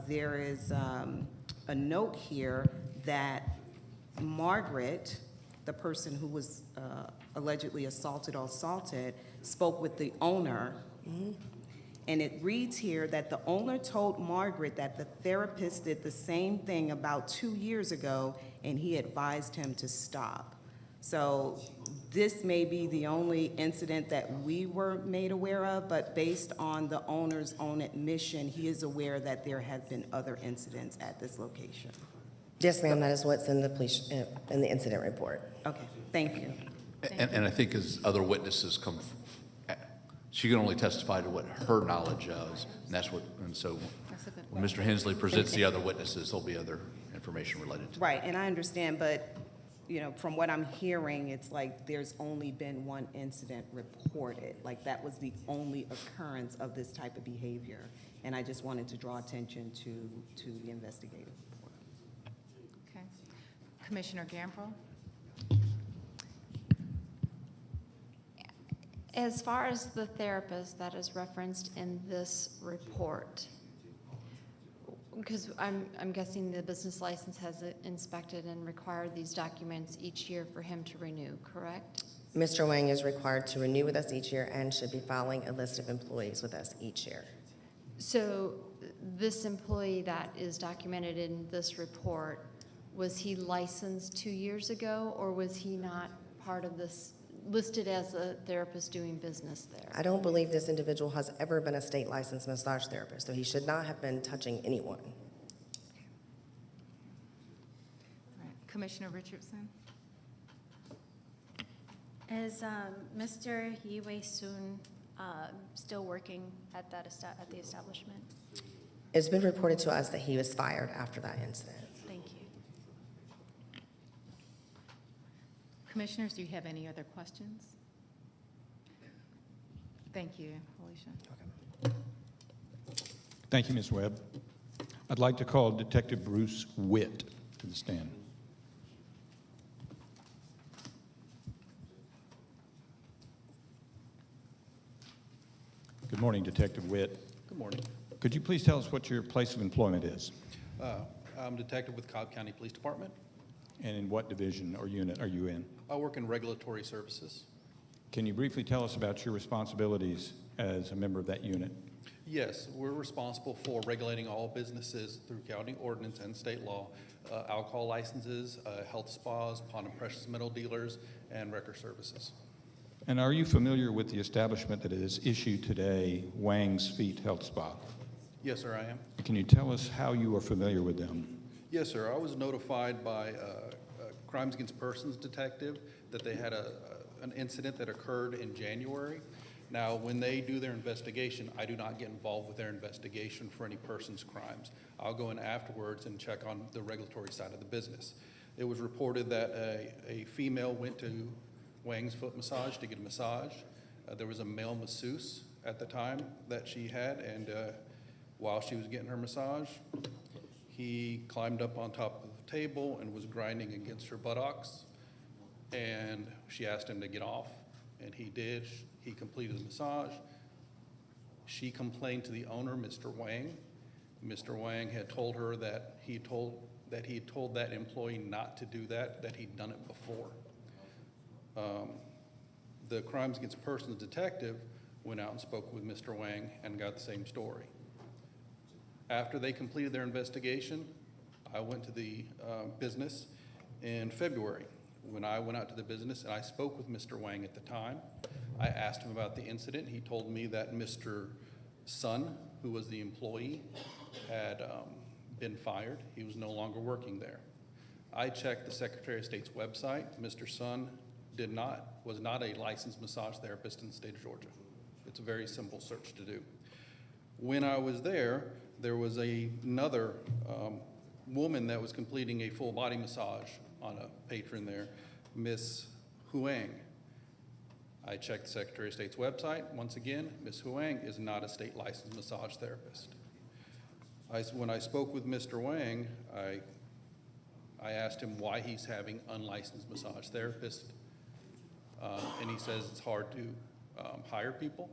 Speaker 4: there is a note here that Margaret, the person who was allegedly assaulted, spoke with the owner. And it reads here that the owner told Margaret that the therapist did the same thing about 2 years ago, and he advised him to stop. So this may be the only incident that we were made aware of, but based on the owner's own admission, he is aware that there have been other incidents at this location.
Speaker 14: yes, ma'am, that is what's in the police, in the incident report.
Speaker 4: Okay, thank you.
Speaker 12: And I think as other witnesses come, she can only testify to what her knowledge is, and so when Mr. Hensley presents the other witnesses, there'll be other information related to that.
Speaker 4: Right, and I understand, but, you know, from what I'm hearing, it's like there's only been one incident reported. Like that was the only occurrence of this type of behavior. And I just wanted to draw attention to the investigative report.
Speaker 1: Okay. Commissioner Gambrell?
Speaker 5: As far as the therapist that is referenced in this report, because I'm guessing the business license has inspected and required these documents each year for him to renew, correct?
Speaker 14: Mr. Wang is required to renew with us each year and should be filing a list of employees with us each year.
Speaker 5: So this employee that is documented in this report, was he licensed 2 years ago, or was he not part of this, listed as a therapist doing business there?
Speaker 14: I don't believe this individual has ever been a state licensed massage therapist, so he should not have been touching anyone.
Speaker 1: All right. Commissioner Richardson?
Speaker 16: Is Mr. Yee Soon still working at that at the establishment?
Speaker 14: It's been reported to us that he was fired after that incident.
Speaker 16: Thank you.
Speaker 1: Commissioners, do you have any other questions? Thank you, Alicia.
Speaker 15: Thank you, Ms. Webb. I'd like to call Detective Bruce Witt to the stand. Good morning, Detective Witt.
Speaker 17: Good morning.
Speaker 15: Could you please tell us what your place of employment is?
Speaker 17: I'm a detective with Cobb County Police Department.
Speaker 15: And in what division or unit are you in?
Speaker 17: I work in regulatory services.
Speaker 15: Can you briefly tell us about your responsibilities as a member of that unit?
Speaker 17: Yes, we're responsible for regulating all businesses through county ordinance and state law, alcohol licenses, health spas, pawn and precious metal dealers, and record services.
Speaker 15: And are you familiar with the establishment that is issued today, Wang's Feet Health Spa?
Speaker 17: Yes, sir, I am.
Speaker 15: Can you tell us how you are familiar with them?
Speaker 17: Yes, sir. I was notified by a Crimes Against Persons detective that they had an incident that occurred in January. Now, when they do their investigation, I do not get involved with their investigation for any person's crimes. I'll go in afterwards and check on the regulatory side of the business. It was reported that a female went to Wang's Foot Massage to get a massage. There was a male masseuse at the time that she had, and while she was getting her massage, he climbed up on top of the table and was grinding against her buttocks, and she asked him to get off, and he did. He completed the massage. She complained to the owner, Mr. Wang. Mr. Wang had told her that he had told that employee not to do that he'd done it before. The Crimes Against Persons detective went out and spoke with Mr. Wang and got the same story. After they completed their investigation, I went to the business in February. When I went out to the business and I spoke with Mr. Wang at the time, I asked him about the incident. He told me that Mr. Sun, who was the employee, had been fired. He was no longer working there. I checked the Secretary of State's website. Mr. Sun was not a licensed massage therapist in the state of Georgia. It's a very simple search to do. When I was there was another woman that was completing a full body massage on a patron there, Miss Huang. I checked the Secretary of State's website. Once again, Miss Huang is not a state licensed massage therapist. When I spoke with Mr. Wang, I asked him why he's having unlicensed massage therapists, and he says it's hard to hire people.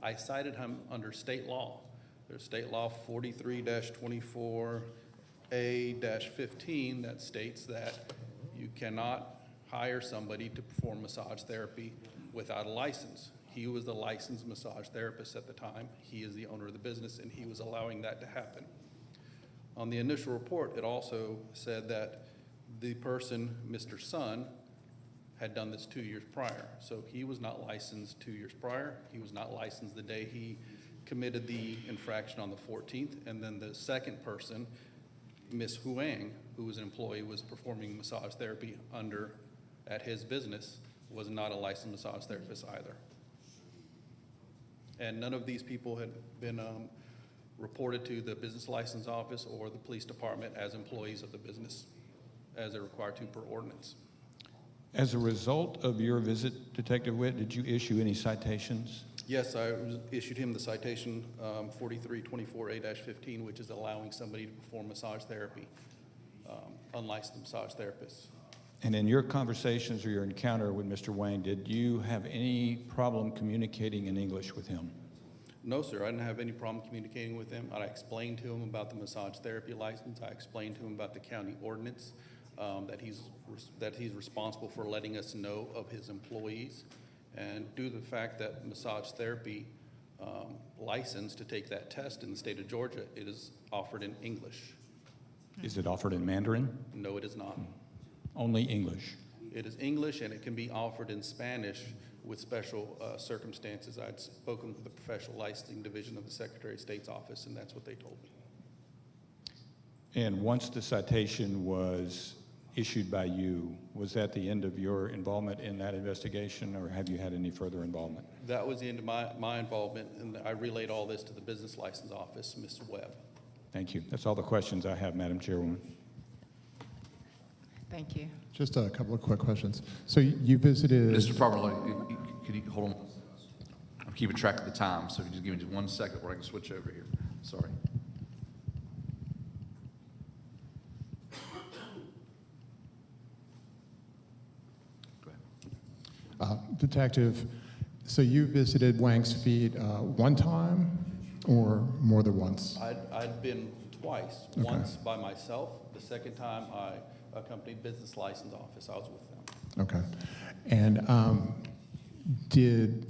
Speaker 17: I cited him under state law. There's state law 43-24A-15 that states that you cannot hire somebody to perform massage therapy without a license. He was the licensed massage therapist at the time. He is the owner of the business, and he was allowing that to happen. On the initial report, it also said that the person, Mr. Sun, had done this 2 years prior. So he was not licensed 2 years prior. He was not licensed the day he committed the infraction on the 14th. And then the second person, Miss Huang, who was an employee, was performing massage therapy at his business, was not a licensed massage therapist either. And none of these people had been reported to the business license office or the police department as employees of the business, as they're required to per ordinance.
Speaker 15: As a result of your visit, Detective Witt, did you issue any citations?
Speaker 17: Yes, I issued him the citation 43-24A-15, which is allowing somebody to perform massage therapy, unlicensed massage therapists.
Speaker 15: And in your conversations or your encounter with Mr. Wang, did you have any problem communicating in English with him?
Speaker 17: No, sir, I didn't have any problem communicating with him. I explained to him about the massage therapy license. I explained to him about the county ordinance, that he's responsible for letting us know of his employees. And due to the fact that massage therapy license to take that test in the state of Georgia, it is offered in English.
Speaker 15: Is it offered in Mandarin?
Speaker 17: No, it is not.
Speaker 15: Only English?
Speaker 17: It is English, and it can be offered in Spanish with special circumstances. I'd spoken with the professional licensing division of the Secretary of State's office, and that's what they told me.
Speaker 15: And once the citation was issued by you, was that the end of your involvement in that investigation, or have you had any further involvement?
Speaker 17: That was the end of my involvement, and I relayed all this to the business license office, Mr. Webb.
Speaker 15: Thank you. That's all the questions I have, Madam Chairwoman.
Speaker 1: Thank you.
Speaker 6: Just a couple of quick questions. So you visited...
Speaker 12: Mr. Farmer, could you hold on? I'm keeping track of the time, so if you just give me just 1 second where I can switch over here. Sorry. Go ahead.
Speaker 6: Detective, so you visited Wang's Feet one time or more than once?
Speaker 17: I'd been twice,
Speaker 6: Okay.
Speaker 17: once by myself. The second time I accompanied business license office. I was with them.
Speaker 6: Okay. And did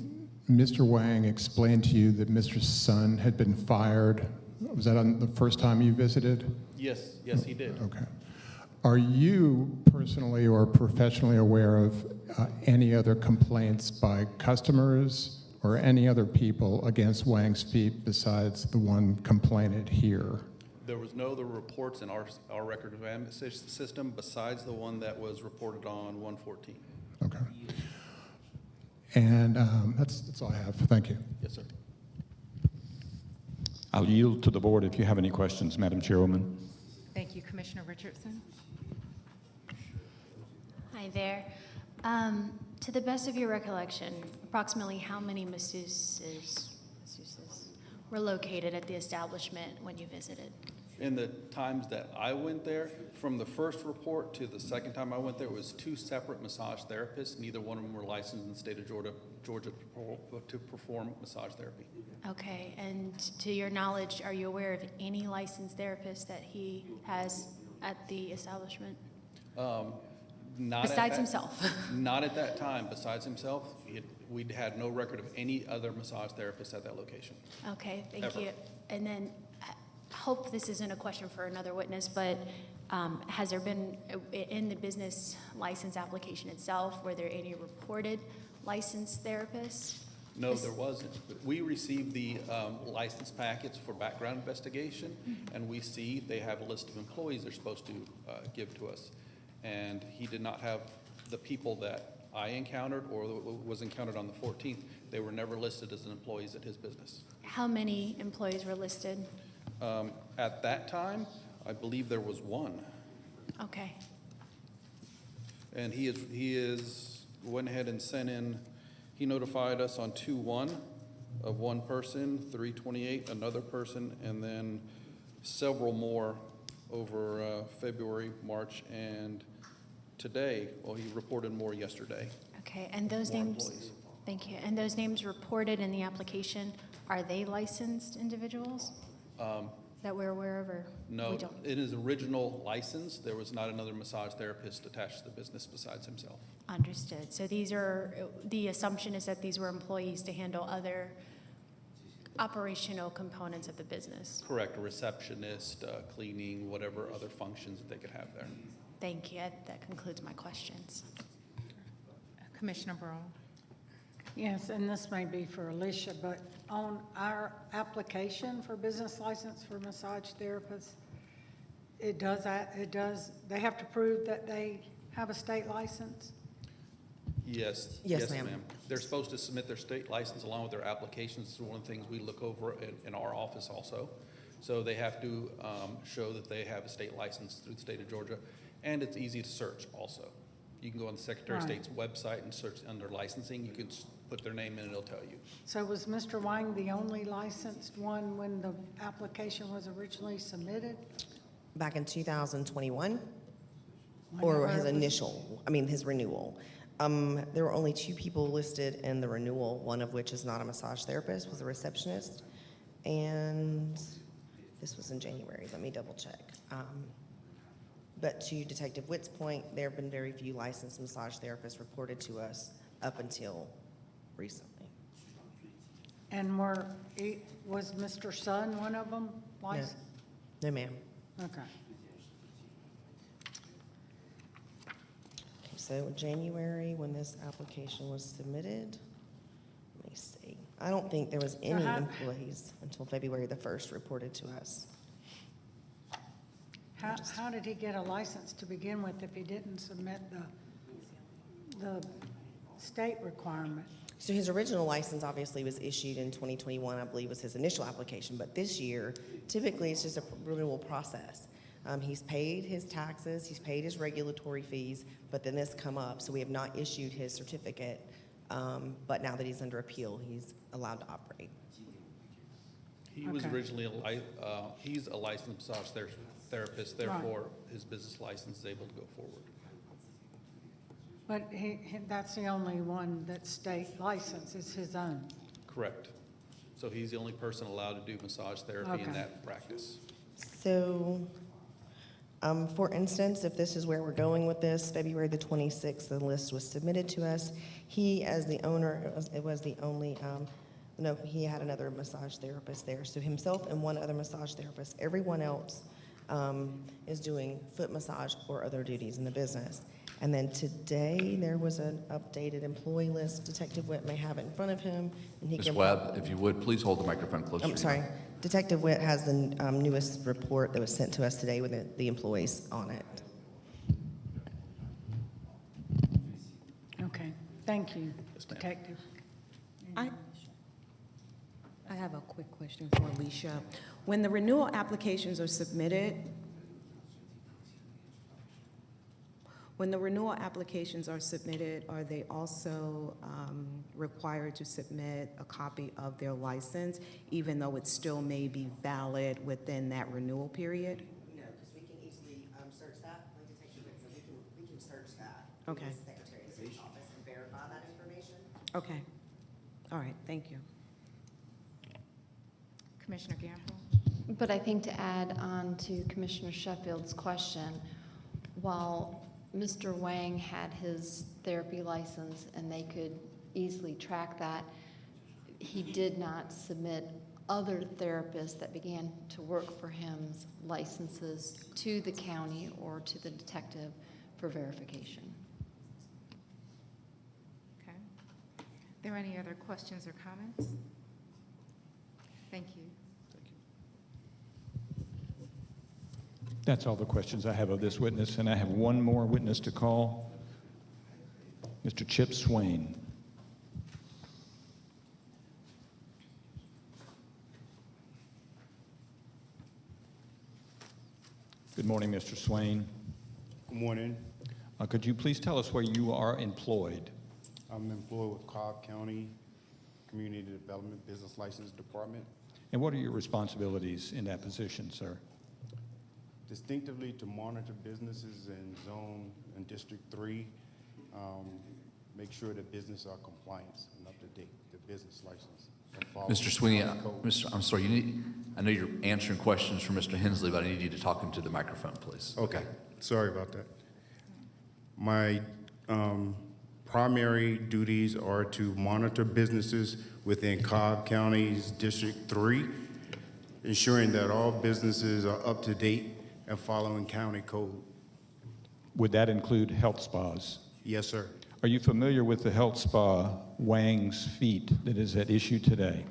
Speaker 6: Mr. Wang explain to you that Mr. Sun had been fired? Was that on the first time you visited?
Speaker 17: Yes, he did.
Speaker 6: Okay. Are you personally or professionally aware of any other complaints by customers or any other people against Wang's Feet besides the one complainant here?
Speaker 17: There was no other reports in our record of admin system besides the one that was reported on 114.
Speaker 6: Okay. And that's all I have. Thank you.
Speaker 17: Yes, sir.
Speaker 15: I'll yield to the board if you have any questions, Madam Chairwoman.
Speaker 1: Thank you, Commissioner Richardson.
Speaker 16: Hi there. To the best of your recollection, approximately how many masseuses were located at the establishment when you visited?
Speaker 17: In the times that I went there, from the first report to the second time I went there, it was 2 separate massage therapists. Neither one of them were licensed in the state of Georgia to perform massage therapy.
Speaker 16: Okay, and to your knowledge, are you aware of any licensed therapists that he has at the establishment?
Speaker 17: Not
Speaker 16: Besides himself?
Speaker 17: Not at that time. Besides himself, we'd had no record of any other massage therapist at that location.
Speaker 16: Okay, thank
Speaker 17: Ever.
Speaker 16: you. And then, I hope this isn't a question for another witness, but has there been, in the business license application itself, were there any reported licensed therapists?
Speaker 17: No, there wasn't. We received the license packets for background investigation, and we see they have a list of employees they're supposed to give to us. And he did not have the people that I encountered or was encountered on the 14th. They were never listed as employees at his business.
Speaker 16: How many employees were listed?
Speaker 17: At that time, I believe there was 1.
Speaker 16: Okay.
Speaker 17: And he went ahead and sent in, he notified us on 2/1 of 1 person, 3/28 another person, and then several more over February, March, and today. Well, he reported more yesterday.
Speaker 16: Okay, and those
Speaker 17: More
Speaker 16: names,
Speaker 17: employees.
Speaker 16: thank you. And those names reported in the application, are they licensed individuals that we're aware of, or
Speaker 17: No,
Speaker 16: we don't?
Speaker 17: in his original license, there was not another massage therapist attached to the business besides himself.
Speaker 16: Understood. So these are, the assumption is that these were employees to handle other operational components of the business.
Speaker 17: Correct, a receptionist, cleaning, whatever other functions that they could have there.
Speaker 16: Thank you. That concludes my questions.
Speaker 1: Commissioner Brawl.
Speaker 2: Yes, and this may be for Alicia, but on our application for business license for massage therapists, they have to prove that they have a state license?
Speaker 17: Yes.
Speaker 14: Yes, ma'am.
Speaker 17: They're supposed to submit their state license along with their applications. It's one of the things we look over in our office also. So they have to show that they have a state license through the state of Georgia, and it's easy to search also. You can go on the Secretary of
Speaker 2: Right.
Speaker 17: State's website and search under licensing. You can put their name in and it'll tell you.
Speaker 2: So was Mr. Wang the only licensed one when the application was originally submitted?
Speaker 14: Back in 2021, or
Speaker 2: Whenever
Speaker 14: his
Speaker 2: it was-
Speaker 14: initial, his renewal. There were only 2 people listed in the renewal, one of which is not a massage therapist, was a receptionist. And this was in January, let me double check. But to Detective Witt's point, there have been very few licensed massage therapists reported to us up until recently.
Speaker 2: And was Mr. Sun one of them? Licensed?
Speaker 14: No, ma'am.
Speaker 2: Okay.
Speaker 14: So January, when this application was submitted, let me see. I don't think there was any employees until February the 1st reported to us.
Speaker 2: How did he get a license to begin with if he didn't submit the state requirement?
Speaker 14: So his original license obviously was issued in 2021, I believe was his initial application, but this year, typically it's just a renewal process. He's paid his taxes, he's paid his regulatory fees, but then this come up, so we have not issued his certificate, but now that he's under appeal, he's allowed to operate.
Speaker 17: He was originally he's a licensed massage therapist, therefore his business license is able to go forward.
Speaker 2: But that's the only one that's state licensed, is his own.
Speaker 17: Correct. So he's the only person allowed to do massage therapy in that practice.
Speaker 14: So, for instance, if this is where we're going with this, February the 26th, the list was submitted to us. He, as the owner, it was the only, no, he had another massage therapist there. So himself and one other massage therapist. Everyone else is doing foot massage or other duties in the business. And then today, there was an updated employee list. Detective Witt may have it in front of him. And he
Speaker 12: Ms.
Speaker 14: can
Speaker 12: Webb, if you would, please hold the microphone closer to you.
Speaker 14: I'm sorry. Detective Witt has the newest report that was sent to us today with the employees on it.
Speaker 2: Okay, thank you, Detective.
Speaker 4: I have a quick question for Alicia. When the renewal applications are submitted, are they also required to submit a copy of their license, even though it still may be valid within that renewal period?
Speaker 14: No, because we can easily search that, like Detective Witt said, we can search that.
Speaker 4: Okay.
Speaker 14: In the Secretary of State's office and verify that information.
Speaker 4: Okay. All right, thank you.
Speaker 1: Commissioner Gamble?
Speaker 5: But I think to add on to Commissioner Sheffield's question, while Mr. Wang had his therapy license and they could easily track that, he did not submit other therapists that began to work for him's licenses to the county or to the detective for verification.
Speaker 1: Okay. Are there any other questions or comments? Thank you.
Speaker 15: That's all the questions I have of this witness, and I have one more witness to call, Mr. Chip Swain. Good morning, Mr. Swain.
Speaker 11: Good morning.
Speaker 15: Could you please tell us where you are employed?
Speaker 11: I'm employed with Cobb County Community Development Business License Department.
Speaker 15: And what are your responsibilities in that position, sir?
Speaker 11: Distinctively to monitor businesses in Zone and District 3, make sure that businesses are compliant and up to date, the business license.
Speaker 12: Mr. Sweeney, I'm sorry, I know you're answering questions from Mr. Hensley, but I need you to talk into the microphone, please.
Speaker 11: Okay, sorry about that. My primary duties are to monitor businesses within Cobb County's District 3, ensuring that all businesses are up to date and following county code.
Speaker 15: Would that include health spas?
Speaker 11: Yes, sir.
Speaker 15: Are you familiar with the health spa Wang's Feet that is at issue today?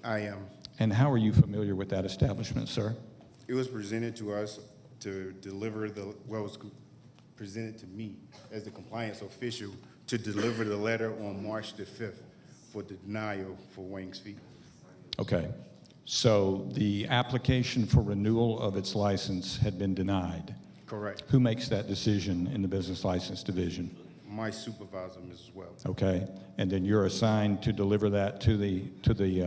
Speaker 11: I am.
Speaker 15: And how are you familiar with that establishment, sir?
Speaker 11: It was presented to us to deliver was presented to me as the compliance official to deliver the letter on March the 5th for the denial for Wang's Feet.
Speaker 15: Okay. So the application for renewal of its license had been denied.
Speaker 11: Correct.
Speaker 15: Who makes that decision in the Business License Division?
Speaker 11: My supervisor, Mrs. Webb.
Speaker 15: Okay. And then you're assigned to deliver that to the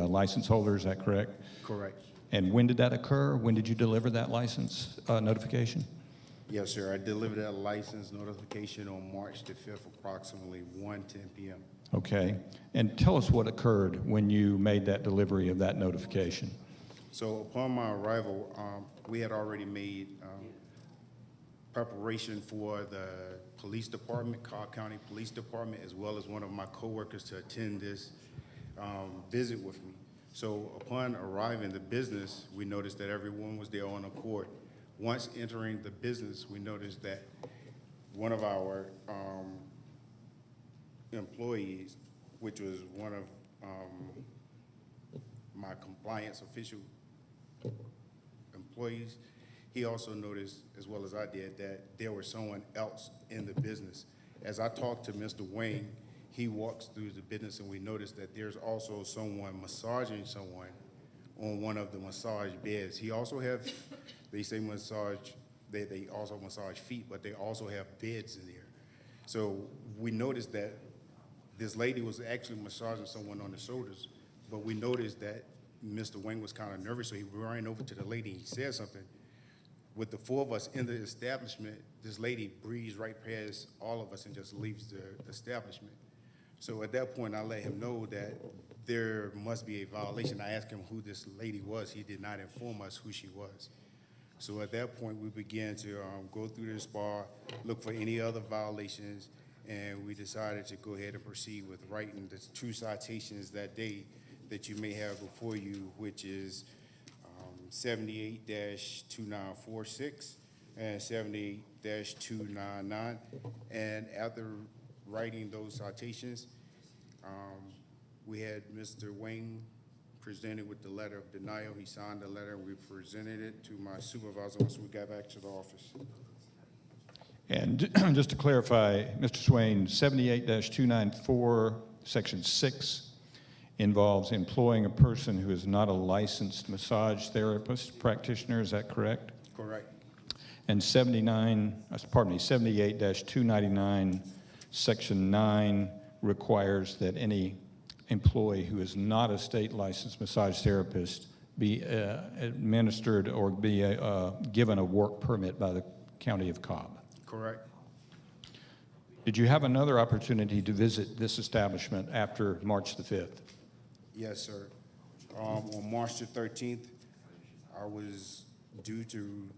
Speaker 15: license holder, is that correct?
Speaker 11: Correct.
Speaker 15: And when did that occur? When did you deliver that license notification?
Speaker 11: Yes, sir. I delivered that license notification on March the 5th, approximately 1:10 p.m.
Speaker 15: Okay. And tell us what occurred when you made that delivery of that notification.
Speaker 11: So upon my arrival, we had already made preparation for the police department, Cobb County Police Department, as well as one of my coworkers to attend this visit with me. So upon arriving the business, we noticed that everyone was there on accord. Once entering the business, we noticed that one of our employees, which was one of my compliance official employees, he also noticed, as well as I did, that there was someone else in the business. As I talked to Mr. Wayne, he walks through the business and we noticed that there's also someone massaging someone on one of the massage beds. He also have, they say massage, they also massage feet, but they also have beds in there. So we noticed that this lady was actually massaging someone on the shoulders, but we noticed that Mr. Wayne was kind of nervous, so he ran over to the lady and he said something. With the four of us in the establishment, this lady breezed right past all of us and just leaves the establishment. So at that point, I let him know that there must be a violation. I asked him who this lady was. He did not inform us who she was. So at that point, we began to go through the SPAR, look for any other violations, and we decided to go ahead and proceed with writing the 2 citations that day that you may have before you, which is 78-2946 and 78-299. And after writing those citations, we had Mr. Wayne presented with the letter of denial. He signed the letter. We presented it to my supervisor once we got back to the office.
Speaker 15: And just to clarify, Mr. Swain, 78-294, Section 6 involves employing a person who is not a licensed massage therapist practitioner. Is that correct?
Speaker 11: Correct.
Speaker 15: And 78-299, Section 9 requires that any employee who is not a state licensed massage therapist be administered or be given a work permit by the County of Cobb.
Speaker 11: Correct.
Speaker 15: Did you have another opportunity to visit this establishment after March the 5th?
Speaker 11: Yes, sir. On March the 13th, I was due to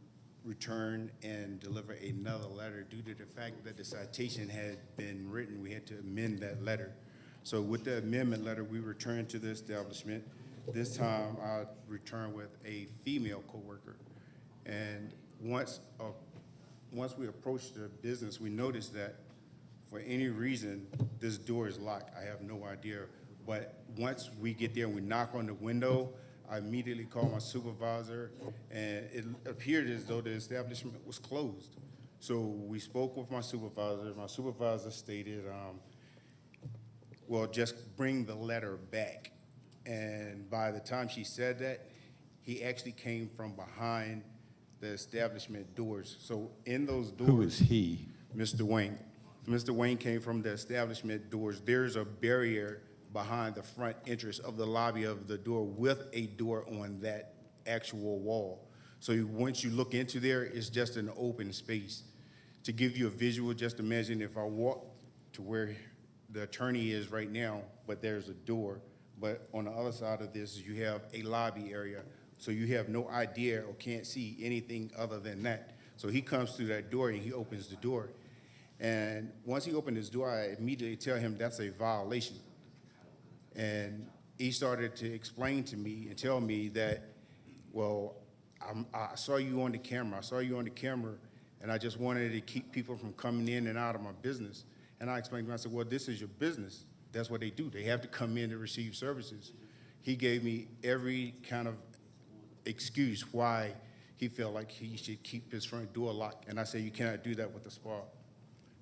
Speaker 11: return and deliver another letter. Due to the fact that the citation had been written, we had to amend that letter. So with the amendment letter, we returned to the establishment. This time, I returned with a female coworker. And once we approached the business, we noticed that for any reason, this door is locked. I have no idea. But once we get there and we knock on the window, I immediately called my supervisor, and it appeared as though the establishment was closed. So we spoke with my supervisor. My supervisor stated, well, just bring the letter back. And by the time she said that, he actually came from behind the establishment doors. So in those doors—
Speaker 15: Who is he?
Speaker 11: Mr. Wayne. Mr. Wayne came from the establishment doors. There's a barrier behind the front entrance of the lobby of the door with a door on that actual wall. So once you look into there, it's just an open space. To give you a visual, just imagine if I walk to where the attorney is right now, but there's a door, but on the other side of this, you have a lobby area. So you have no idea or can't see anything other than that. So he comes through that door and he opens the door. And once he opened his door, I immediately tell him that's a violation. And he started to explain to me and tell me that, well, I saw you on the camera. I saw you on the camera, and I just wanted to keep people from coming in and out of my business. And I explained to him, I said, well, this is your business. That's what they do. They have to come in to receive services. He gave me every kind of excuse why he felt like he should keep his front door locked. And I said, you cannot do that with the SPAR.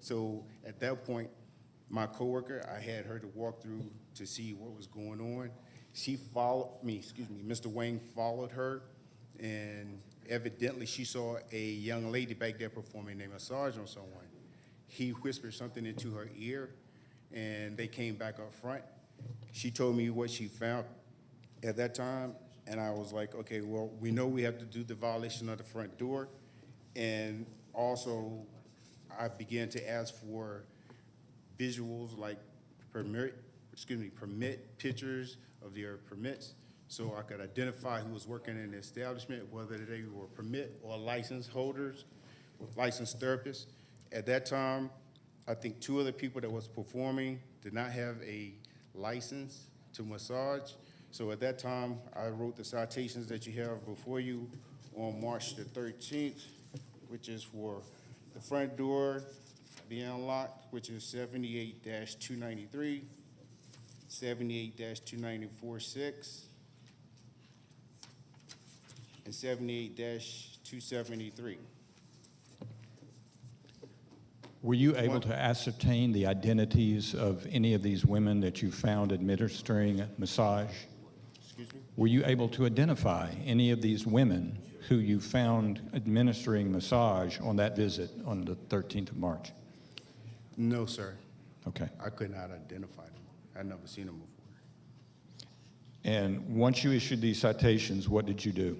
Speaker 11: So at that point, my coworker, I had her to walk through to see what was going on. She followed me, Mr. Wayne followed her, and evidently she saw a young lady back there performing a massage on someone. He whispered something into her ear, and they came back up front. She told me what she found at that time, and I was like, okay, well, we know we have to do the violation of the front door, and Also, I began to ask for visuals like permit pictures of their permits so I could identify who was working in the establishment, whether they were permit or license holders, licensed therapists. At that time, I think 2 of the people that was performing did not have a license to massage. So at that time, I wrote the citations that you have before you on March the 13th, which is for the front door being unlocked, which is 78-293, 78-294-6, and 78-273.
Speaker 15: Were you able to ascertain the identities of any of these women that you found administering a massage?
Speaker 11: Excuse me?
Speaker 15: Were you able to identify any of these women who you found administering massage on that visit on the 13th of March?
Speaker 11: No, sir.
Speaker 15: Okay.
Speaker 11: I could not identify them. I'd never seen them before.
Speaker 15: And once you issued these citations, what did you do?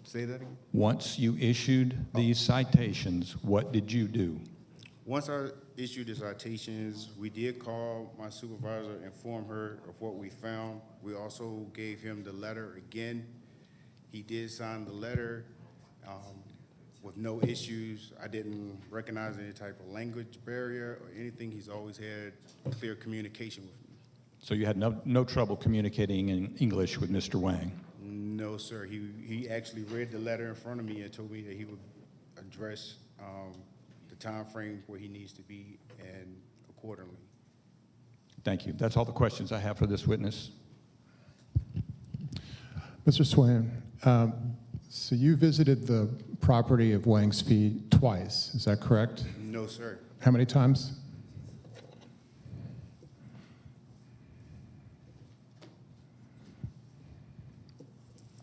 Speaker 11: Say that again?
Speaker 15: Once you issued these citations, what did you do?
Speaker 11: Once I issued the citations, we did call my supervisor, inform her of what we found. We also gave him the letter again. He did sign the letter with no issues. I didn't recognize any type of language barrier or anything. He's always had clear communication with me.
Speaker 15: So you had no trouble communicating in English with Mr. Wang?
Speaker 11: No, sir. He actually read the letter in front of me and told me that he would address the time frame where he needs to be and accordingly.
Speaker 15: Thank you. That's all the questions I have for this witness.
Speaker 6: Mr. Swain, so you visited the property of Wang's Feet twice, is that correct?
Speaker 11: No, sir.
Speaker 6: How many times?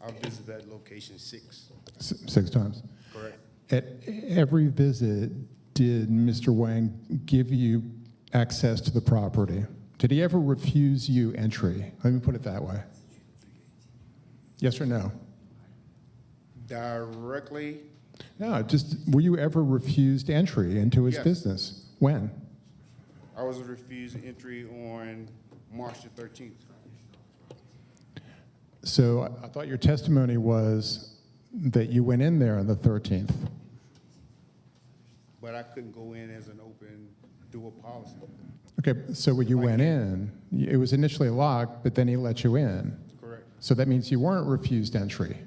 Speaker 11: I visited that location 6.
Speaker 6: 6 times.
Speaker 11: Correct.
Speaker 6: At every visit, did Mr. Wang give you access to the property? Did he ever refuse you entry? Let me put it that way. Yes or no?
Speaker 11: Directly?
Speaker 6: No, just, were you ever refused entry into his
Speaker 11: Yes.
Speaker 6: business? When?
Speaker 11: I was refused entry on March the 13th.
Speaker 6: So I thought your testimony was that you went in there on the 13th.
Speaker 11: But I couldn't go in as an open door policy.
Speaker 6: Okay, so when you went in, it was initially locked, but then he let you in.
Speaker 11: Correct.
Speaker 6: So that means you weren't refused entry.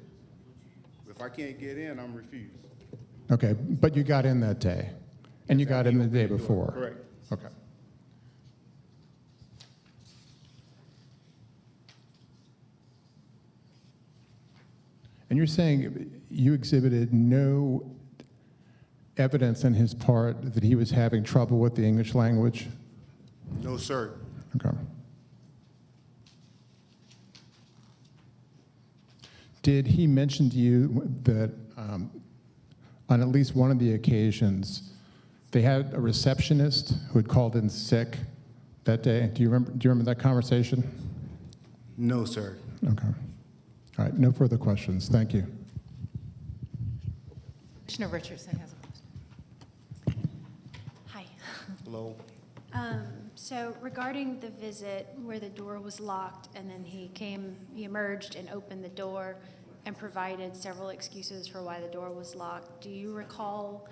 Speaker 11: If I can't get in, I'm refused.
Speaker 6: Okay, but you got in that day, and you got in the day before.
Speaker 11: Correct.
Speaker 6: Okay. And you're saying you exhibited no evidence on his part that he was having trouble with the English language?
Speaker 11: No, sir.
Speaker 6: Okay. Did he mention to you that on at least one of the occasions, they had a receptionist who had called in sick that day? Do you remember that conversation?
Speaker 11: No, sir.
Speaker 6: Okay. All right, no further questions. Thank you.
Speaker 1: Commissioner Richardson has a question.
Speaker 16: Hi.
Speaker 11: Hello.
Speaker 16: So regarding the visit where the door was locked and then he emerged and opened the door and provided several excuses for why the door was locked, do you recall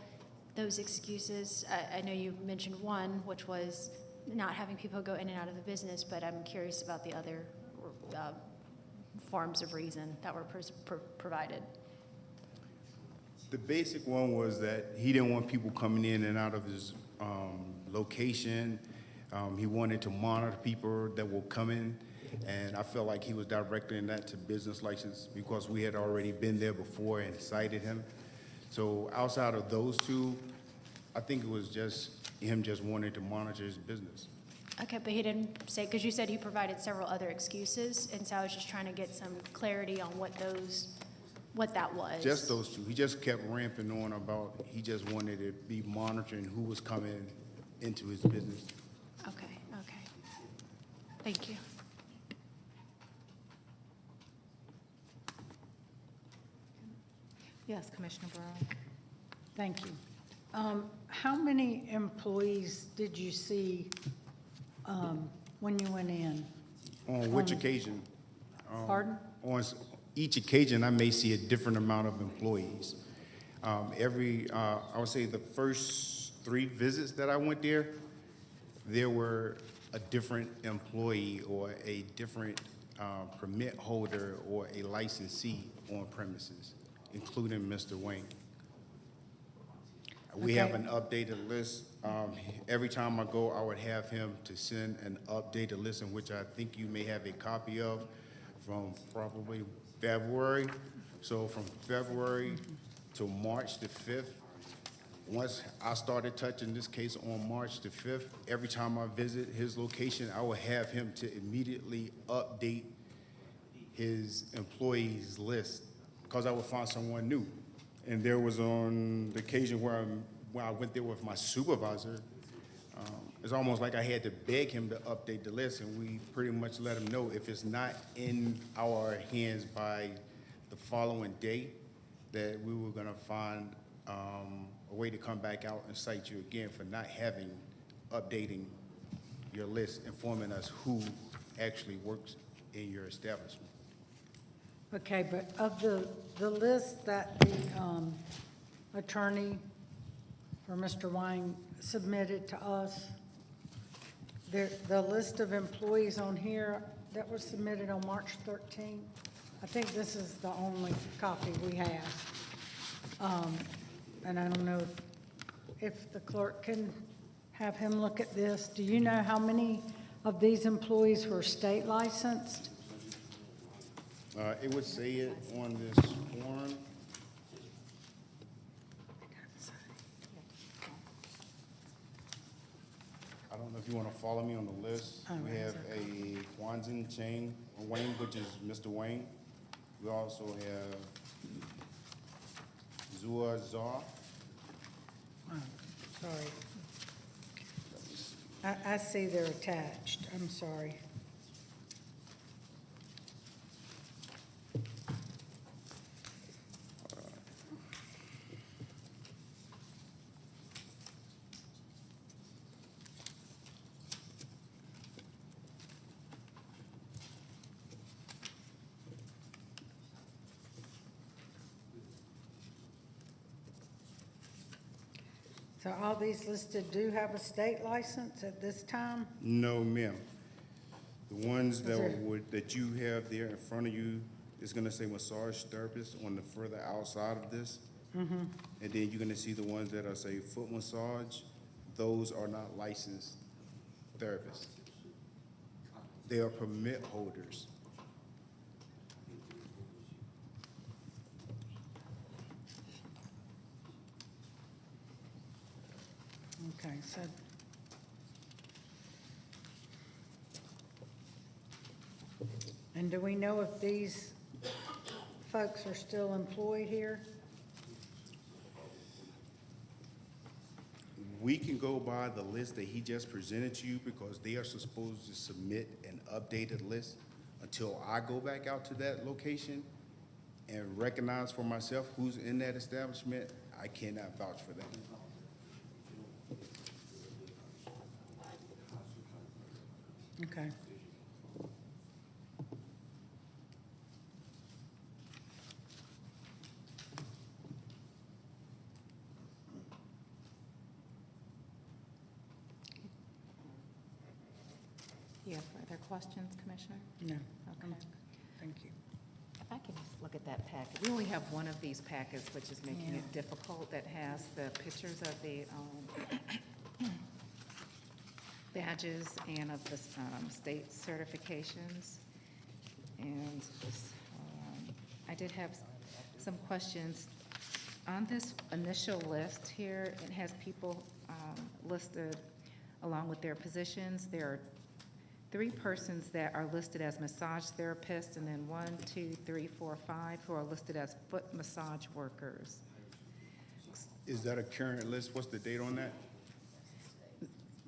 Speaker 16: those excuses? I know you mentioned one, which was not having people go in and out of the business, but I'm curious about the other forms of reason that were provided.
Speaker 11: The basic one was that he didn't want people coming in and out of his location. He wanted to monitor people that will come in, and I felt like he was directing that to business license because we had already been there before and cited him. So outside of those two, I think it was just him just wanting to monitor his business.
Speaker 16: Okay, but he didn't say, because you said he provided several other excuses, and so I was just trying to get some clarity on what that was.
Speaker 11: Just those two. He just kept ramping on about he just wanted to be monitoring who was coming into his business.
Speaker 16: Okay. Thank you.
Speaker 1: Yes, Commissioner Burrow.
Speaker 2: Thank you. How many employees did you see when you went in?
Speaker 11: On which occasion?
Speaker 2: Pardon?
Speaker 11: On each occasion, I may see a different amount of employees. I would say the first 3 visits that I went there were a different employee or a different permit holder or a licensee on premises, including Mr. Wayne. We have an updated list. Every time I go, I would have him to send an updated list, in which I think you may have a copy of from probably February. So from February to March the 5th, once I started touching this case on March the 5th, every time I visit his location, I would have him to immediately update his employees list, because I would find someone new. And there was on the occasion where I went there with my supervisor, it's almost like I had to beg him to update the list, and we pretty much let him know if it's not in our hands by the following day, that we were gonna find a way to come back out and cite you again for not updating your list, informing us who actually works in your establishment.
Speaker 2: Okay, but of the list that the attorney for Mr. Wang submitted to us, the list of employees on here that was submitted on March 13th, I think this is the only copy we have. And I don't know if the clerk can have him look at this. Do you know how many of these employees were state licensed?
Speaker 11: It would say it on this form. I don't know if you want to follow me on the list. We have a Kwanzaa Chang Wayne, which is Mr. Wayne. We also have Zua Zah.
Speaker 2: Sorry. I see they're attached. I'm sorry. So all these listed do have a state license at this time?
Speaker 11: No, ma'am. The ones that you have there in front of you is going to say massage therapist on the further outside of this.
Speaker 2: Mm-hmm.
Speaker 11: And then you're going to see the ones that are, say, foot massage. Those are not licensed therapists. They are permit holders.
Speaker 2: Okay, so. And do we know if these folks are still employed here?
Speaker 11: We can go by the list that he just presented to you, because they are supposed to submit an updated list until I go back out to that location and recognize for myself who's in that establishment. I cannot vouch for that.
Speaker 2: Okay.
Speaker 1: Do you have further questions, Commissioner?
Speaker 2: No.
Speaker 1: Okay.
Speaker 2: Thank you.
Speaker 1: If I can just look at that packet. We only have one of these packets, which is making it difficult, that has the pictures of the badges and of the state certifications. And I did have some questions. On this initial list here, it has people listed along with their positions. There are 3 persons that are listed as massage therapists, and then 1, 2, 3, 4, 5 who are listed as foot massage workers.
Speaker 11: Is that a current list? What's the date on that?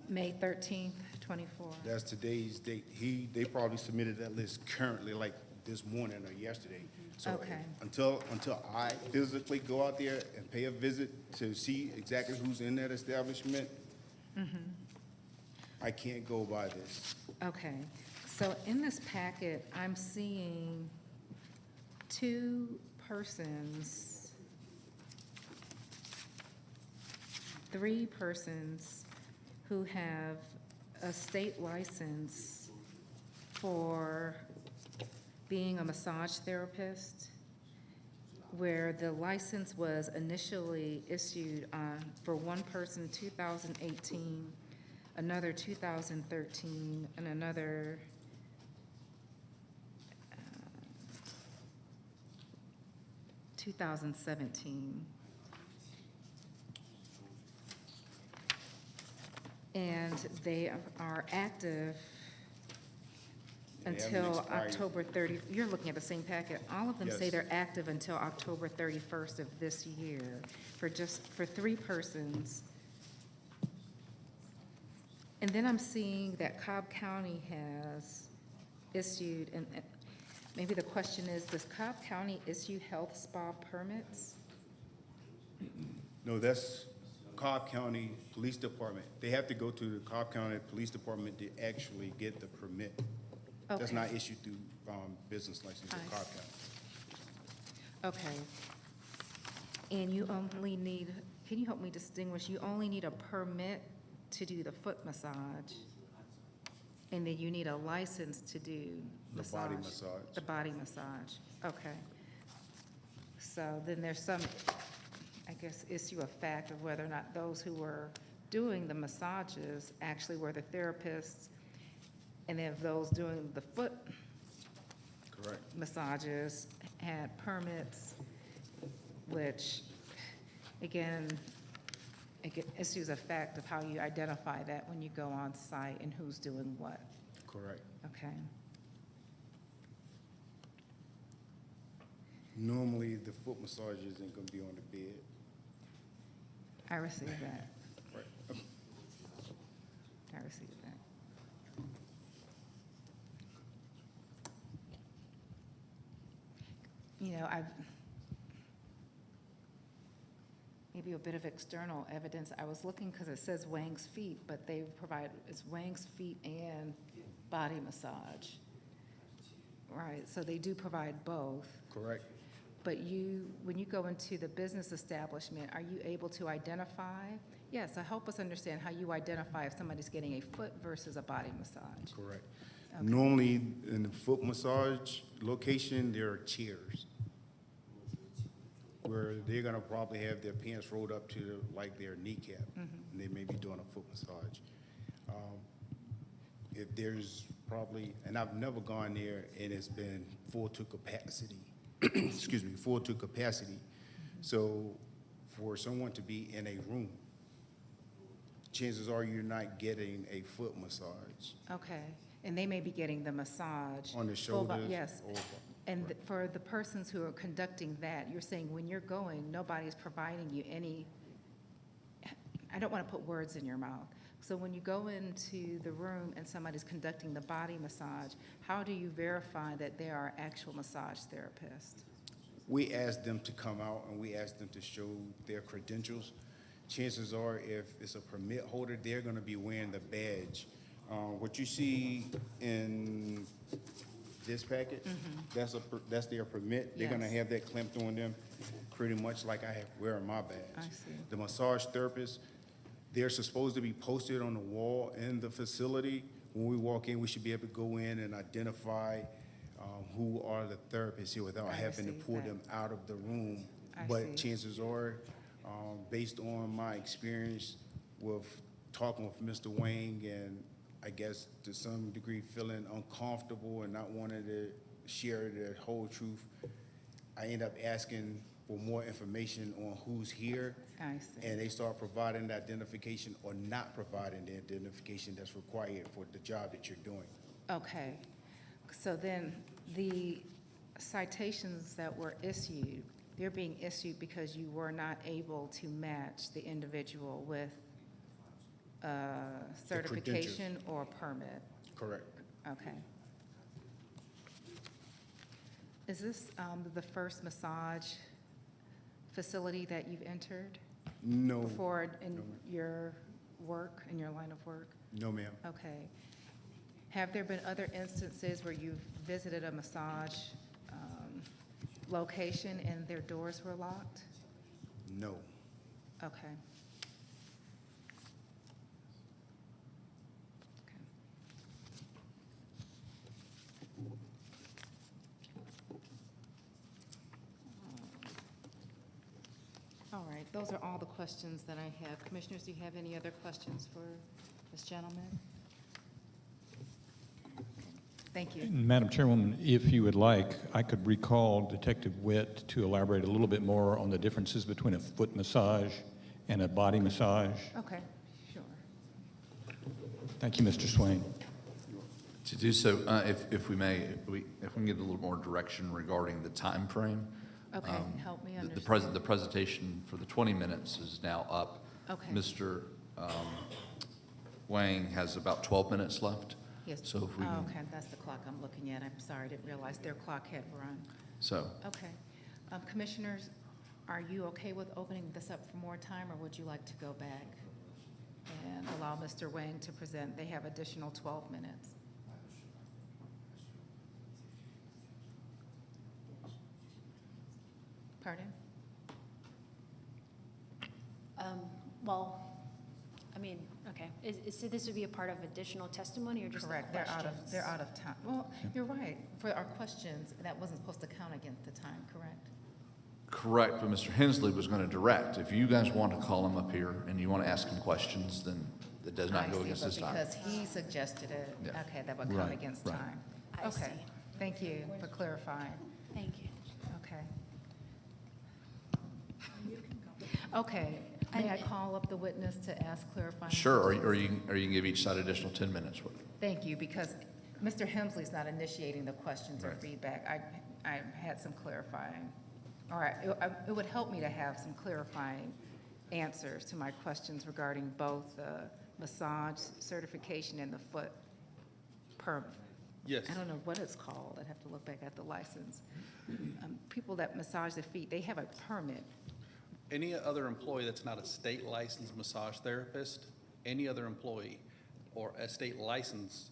Speaker 1: May 13th, 24.
Speaker 11: That's today's date. They probably submitted that list currently, like this morning or yesterday. So
Speaker 1: Okay.
Speaker 11: until I physically go out there and pay a visit to see exactly who's in that establishment, I can't go by this.
Speaker 1: Okay, so in this packet, I'm seeing 2 persons, 3 persons who have a state license for being a massage therapist, where the license was initially issued for one person 2018, another 2013, and another 2017. And they are active
Speaker 11: They haven't
Speaker 1: until
Speaker 11: expired.
Speaker 1: October 30, you're looking at the same packet. All of them say
Speaker 11: Yes.
Speaker 1: they're active until October 31st of this year for 3 persons. And then I'm seeing that Cobb County has issued, and maybe the question is, does Cobb County issue health spa permits?
Speaker 11: No, that's Cobb County Police Department. They have to go to the Cobb County Police Department to actually get the permit. That's
Speaker 1: Okay.
Speaker 11: not issued through business license in
Speaker 1: I
Speaker 11: Cobb
Speaker 1: see.
Speaker 11: County.
Speaker 1: Okay. And you only need, can you help me distinguish, you only need a permit to do the foot massage, and then you need a license to do
Speaker 11: The
Speaker 1: massage?
Speaker 11: body massage.
Speaker 1: The body massage, okay. So then there's some, I guess, issue of fact of whether or not those who were doing the massages actually were the therapists, and then if those doing the foot
Speaker 11: Correct.
Speaker 1: massages had permits, which, again, issues a fact of how you identify that when you go on site and who's doing what.
Speaker 11: Correct.
Speaker 1: Okay.
Speaker 11: Normally, the foot massage isn't gonna be on the bed.
Speaker 1: I received that.
Speaker 11: Right.
Speaker 1: I received that. You know, maybe a bit of external evidence. I was looking because it says Wang's Feet, but they provide, it's Wang's Feet and body massage. Right, so they do provide both.
Speaker 11: Correct.
Speaker 1: But when you go into the business establishment, are you able to identify? Yes, so help us understand how you identify if somebody's getting a foot versus a body massage.
Speaker 11: Correct.
Speaker 1: Okay.
Speaker 11: Normally, in the foot massage location, there are chairs where they're gonna probably have their pants rolled up to like their kneecap, and they may be doing a foot massage. If there's probably, and I've never gone there and it's been full to capacity, excuse me, full to capacity. So for someone to be in a room, chances are you're not getting a foot massage.
Speaker 1: Okay, and they may be getting the massage.
Speaker 11: On the
Speaker 1: full
Speaker 11: shoulders.
Speaker 1: Yes,
Speaker 11: or-
Speaker 1: and for the persons who are conducting that, you're saying when you're going, nobody's providing you any, I don't want to put words in your mouth. So when you go into the room and somebody's conducting the body massage, how do you verify that they are actual massage therapists?
Speaker 11: We ask them to come out and we ask them to show their credentials. Chances are, if it's a permit holder, they're gonna be wearing the badge. What you see in this packet, that's their permit. They're gonna
Speaker 1: Yes.
Speaker 11: have that clamped on them, pretty much like I have wearing my badge.
Speaker 1: I see.
Speaker 11: The massage therapists, they're supposed to be posted on the wall in the facility. When we walk in, we should be able to go in and identify who are the therapists here without
Speaker 1: I
Speaker 11: having to
Speaker 1: receive
Speaker 11: pull
Speaker 1: that.
Speaker 11: them out of the room.
Speaker 1: I
Speaker 11: But
Speaker 1: see.
Speaker 11: chances are, based on my experience with talking with Mr. Wang and I guess to some degree feeling uncomfortable and not wanting to share the whole truth, I end up asking for more information on who's here.
Speaker 1: I see.
Speaker 11: And they start providing the identification or not providing the identification that's required for the job that you're doing.
Speaker 1: Okay, so then the citations that were issued, they're being issued because you were not able to match the individual with certification or permit?
Speaker 11: Correct.
Speaker 1: Okay. Is this the first massage facility that you've entered
Speaker 11: No.
Speaker 1: before in
Speaker 11: No, ma'am.
Speaker 1: your work, in your line of work?
Speaker 11: No, ma'am.
Speaker 1: Okay. Have there been other instances where you've visited a massage location and their doors were locked?
Speaker 11: No.
Speaker 1: Okay. All right, those are all the questions that I have. Commissioners, do you have any other questions for this gentleman? Thank you.
Speaker 15: Madam Chairwoman, if you would like, I could recall Detective Witt to elaborate a little bit more on the differences between a foot massage and a body massage.
Speaker 1: Okay, sure.
Speaker 15: Thank you, Mr. Swain.
Speaker 12: To do so, if we may, if we can get a little more direction regarding the time frame.
Speaker 1: Okay, help me
Speaker 12: The
Speaker 1: understand.
Speaker 12: the presentation for the 20 minutes is now up.
Speaker 1: Okay.
Speaker 12: Mr. Wang has about 12 minutes left.
Speaker 1: Yes.
Speaker 12: So if we
Speaker 1: Oh,
Speaker 12: can,
Speaker 1: okay, that's the clock I'm looking at. I'm sorry, I didn't realize their clock had run.
Speaker 12: so,
Speaker 1: Okay. Commissioners, are you okay with opening this up for more time, or would you like to go back and allow Mr. Wang to present? They have additional 12 minutes. Pardon?
Speaker 16: Well, I mean, okay, so this would be a part of additional testimony or just the
Speaker 1: Correct,
Speaker 16: questions?
Speaker 1: they're out of time. Well, you're right. For our questions, that wasn't supposed to count against the time, correct?
Speaker 12: correct, but Mr. Hensley was going to direct. If you guys want to call him up here and you want to ask him questions, then it does not
Speaker 1: I
Speaker 12: go
Speaker 1: see,
Speaker 12: against
Speaker 1: but
Speaker 12: his time.
Speaker 1: because he suggested it,
Speaker 12: Yeah.
Speaker 1: okay, that would count
Speaker 15: Right,
Speaker 1: against
Speaker 15: right.
Speaker 1: time.
Speaker 16: I
Speaker 1: Okay,
Speaker 16: see.
Speaker 1: thank you for clarifying.
Speaker 16: Thank you.
Speaker 1: Okay. Okay, may I call up the witness to ask clarifying?
Speaker 12: Sure,
Speaker 1: questions?
Speaker 12: or you can give each side additional 10 minutes.
Speaker 1: Thank you, because Mr. Hemsley's not initiating the questions or
Speaker 12: Right.
Speaker 1: feedback. I had some clarifying. All right, it would help me to have some clarifying answers to my questions regarding both the massage certification and the foot permit.
Speaker 17: Yes.
Speaker 1: I don't know what it's called. I'd have to look back at the license. People that massage the feet, they have a permit.
Speaker 17: Any other employee that's not a state licensed massage therapist, any other employee or a state licensed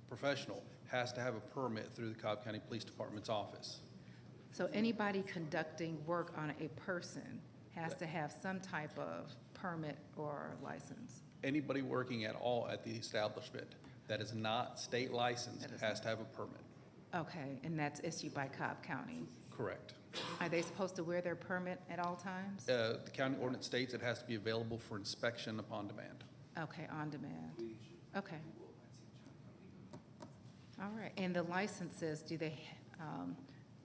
Speaker 17: professional has to have a permit through the Cobb County Police Department's office.
Speaker 1: So anybody conducting work on a person has to have some type of permit or license.
Speaker 17: Anybody working at all at the establishment that is not state licensed has to have a permit.
Speaker 1: Okay, and that's issued by Cobb County.
Speaker 17: Correct.
Speaker 1: Are they supposed to wear their permit at all times?
Speaker 17: The county ordinance states it has to be available for inspection upon demand.
Speaker 1: Okay, on demand. Okay. All right, and the licenses, do they,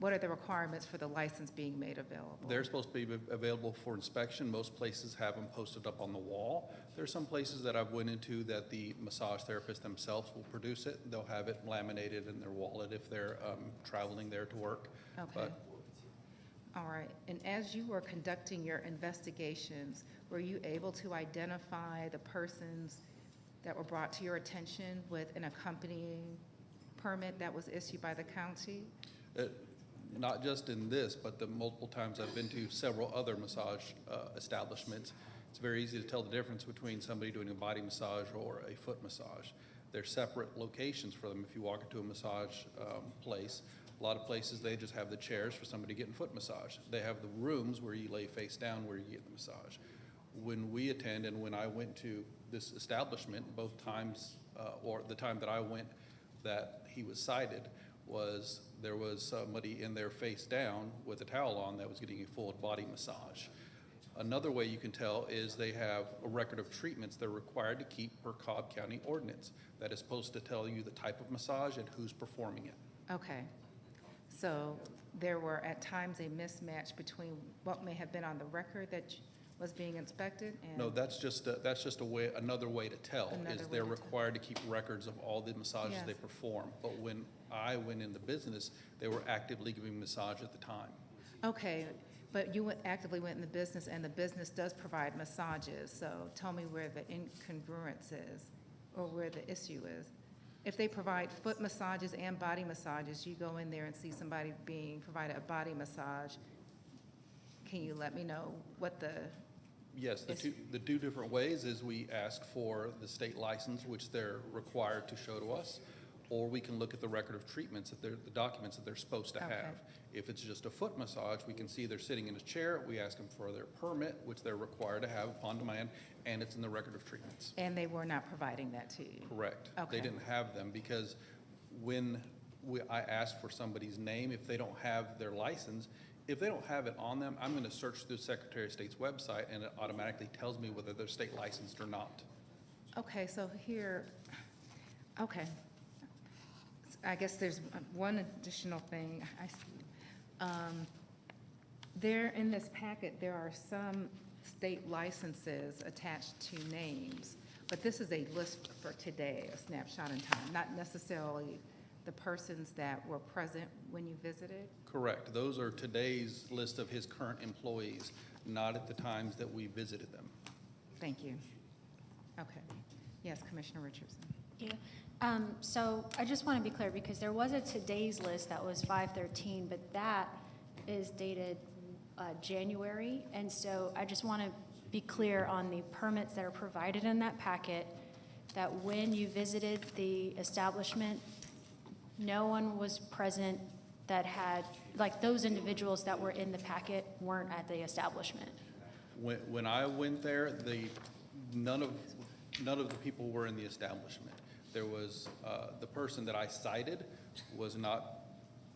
Speaker 1: what are the requirements for the license being made available?
Speaker 17: They're supposed to be available for inspection. Most places have them posted up on the wall. There are some places that I've went into that the massage therapists themselves will produce it. They'll have it laminated in their wallet if they're traveling there to work.
Speaker 1: Okay.
Speaker 17: But
Speaker 1: All right, and as you were conducting your investigations, were you able to identify the persons that were brought to your attention with an accompanying permit that was issued by the county?
Speaker 17: not just in this, but the multiple times I've been to several other massage establishments, it's very easy to tell the difference between somebody doing a body massage or a foot massage. They're separate locations for them. If you walk into a massage place, a lot of places, they just have the chairs for somebody getting foot massage. They have the rooms where you lay face down where you get the massage. When we attend and when I went to this establishment, both times, or the time that I went that he was cited, was there was somebody in there face down with a towel on that was getting a full body massage. Another way you can tell is they have a record of treatments they're required to keep per Cobb County ordinance that is supposed to tell you the type of massage and who's performing it.
Speaker 1: Okay, so there were at times a mismatch between what may have been on the record that was being inspected and?
Speaker 17: No, that's just a way, another way to tell,
Speaker 1: Another
Speaker 17: is
Speaker 1: way
Speaker 17: they're
Speaker 1: to tell.
Speaker 17: required to keep records of all the massages
Speaker 1: Yes.
Speaker 17: they perform. But when I went in the business, they were actively giving massage at the time.
Speaker 1: Okay, but you actively went in the business, and the business does provide massages, so tell me where the incongruence is, or where the issue is. if they provide foot massages and body massages, you go in there and see somebody being provided a body massage, can you let me know what the,
Speaker 17: Yes, the two different ways is we ask for the state license, which they're required to show to us, or we can look at the record of treatments that the documents that they're supposed to
Speaker 1: Okay.
Speaker 17: have. If it's just a foot massage, we can see they're sitting in a chair, we ask them for their permit, which they're required to have upon demand, and it's in the record of treatments.
Speaker 1: and they were not providing that to you?
Speaker 17: Correct.
Speaker 1: Okay.
Speaker 17: They didn't have them because when I asked for somebody's name, if they don't have their license, if they don't have it on them, I'm going to search through Secretary of State's website and it automatically tells me whether they're state licensed or not.
Speaker 1: Okay, so here, okay. I guess there's one additional thing. There, in this packet, there are some state licenses attached to names, but this is a list for today, a snapshot in time, not necessarily the persons that were present when you visited?
Speaker 17: Correct. Those are today's list of his current employees, not at the times that we visited them.
Speaker 1: Thank you. Okay. Yes, Commissioner Richardson.
Speaker 16: Yeah. So I just want to be clear, because there was a today's list that was 5/13, but that is dated January. And so I just want to be clear on the permits that are provided in that packet, that when you visited the establishment, no one was present that had, like, those individuals that were in the packet weren't at the establishment.
Speaker 17: When I went there, none of the people were in the establishment. There was, the person that I cited was not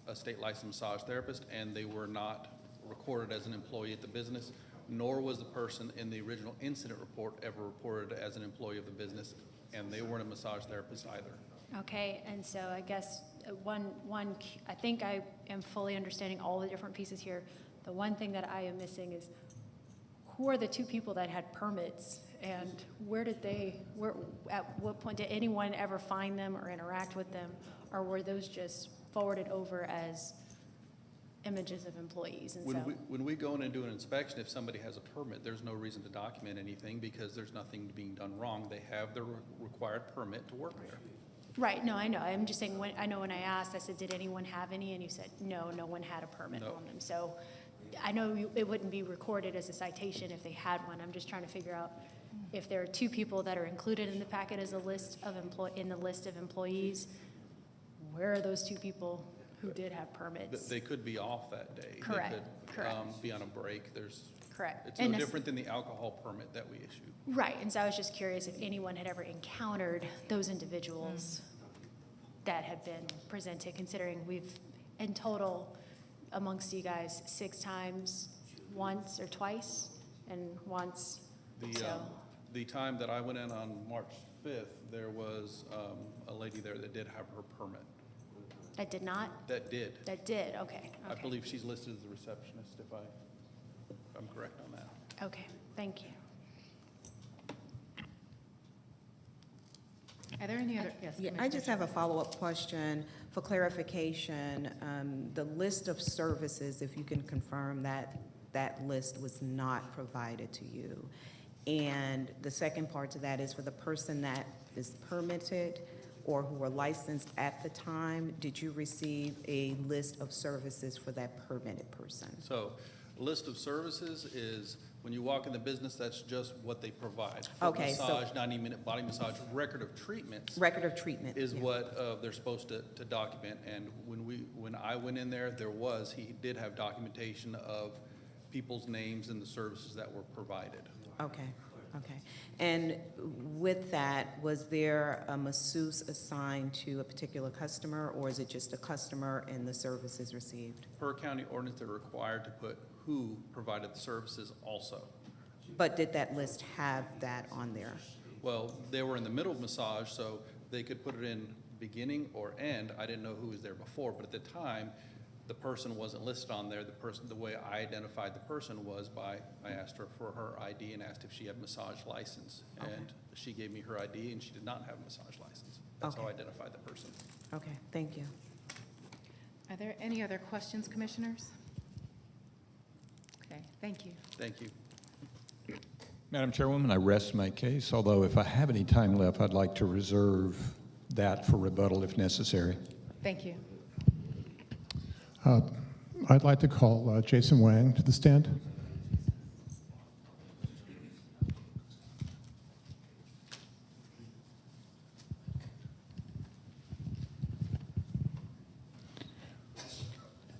Speaker 17: a state licensed massage therapist, and they were not recorded as an employee at the business, nor was the person in the original incident report ever reported as an employee of the business, and they weren't a massage therapist either.
Speaker 16: Okay, and so I guess I think I am fully understanding all the different pieces here. The one thing that I am missing is, who are the two people that had permits, and at what point did anyone ever find them or interact with them, or were those just forwarded over as images of employees? And
Speaker 17: When we go in and do an inspection, if somebody has a permit, there's no reason to document anything because there's nothing being done wrong. They have their required permit to work there.
Speaker 16: Right, no, I know. I'm just saying, when I asked, I said, did anyone have any? And you said, no one had a permit on them. So I know it wouldn't be recorded as a citation if they had one. I'm just trying to figure out if there are two people that are included in the packet as a list of in the list of employees, where are those two people who did have permits?
Speaker 17: They could be off that day.
Speaker 16: Correct,
Speaker 17: They could
Speaker 16: correct.
Speaker 17: Be on a break.
Speaker 16: Correct.
Speaker 17: It's
Speaker 16: And
Speaker 17: no
Speaker 16: that's-
Speaker 17: different than the alcohol permit that we issued.
Speaker 16: Right, and so I was just curious if anyone had ever encountered those individuals that have been presented, considering we've, in total, amongst you guys, 6 times, once or twice, and once, so.
Speaker 17: The time that I went in on March 5th, there was a lady there that did have her permit.
Speaker 16: That did not?
Speaker 17: That did.
Speaker 16: That did, okay.
Speaker 17: I believe she's listed as the receptionist, if I'm correct on that.
Speaker 16: Okay, thank you.
Speaker 1: Are there any other, yes?
Speaker 7: Yeah, I
Speaker 1: Commissioner
Speaker 7: just have a follow-up question for clarification. The list of services, if you can confirm that that list was not provided to you. And the second part to that is for the person that is permitted or who were licensed at the time, did you receive a list of services for that permitted person?
Speaker 17: So, list of services is, when you walk in the business, that's just what they provide. Foot
Speaker 7: Okay, so-
Speaker 17: massage, 90-minute body massage, record of treatments.
Speaker 7: Record of treatment.
Speaker 17: Is
Speaker 7: yeah.
Speaker 17: what they're supposed to document. And when I went in there, he did have documentation of people's names and the services that were provided.
Speaker 7: Okay, okay. And with that, was there a masseuse assigned to a particular customer, or is it just a customer and the services received?
Speaker 17: Per county ordinance, they're required to put who provided the services also.
Speaker 7: But did that list have that on there?
Speaker 17: Well, they were in the middle of massage, so they could put it in beginning or end. I didn't know who was there before, but at the time, the person wasn't listed on there. The way I identified the person was I asked her for her ID and asked if she had a massage license.
Speaker 7: Okay.
Speaker 17: And she gave me her ID and she did not have a massage license. That's how I identified the person.
Speaker 7: Okay, thank you.
Speaker 1: Are there any other questions, commissioners? Okay, thank you.
Speaker 17: Thank you.
Speaker 15: Madam Chairwoman, I rest my case, although if I have any time left, I'd like to reserve that for rebuttal if necessary.
Speaker 1: Thank you.
Speaker 6: I'd like to call Jason Wang to the stand.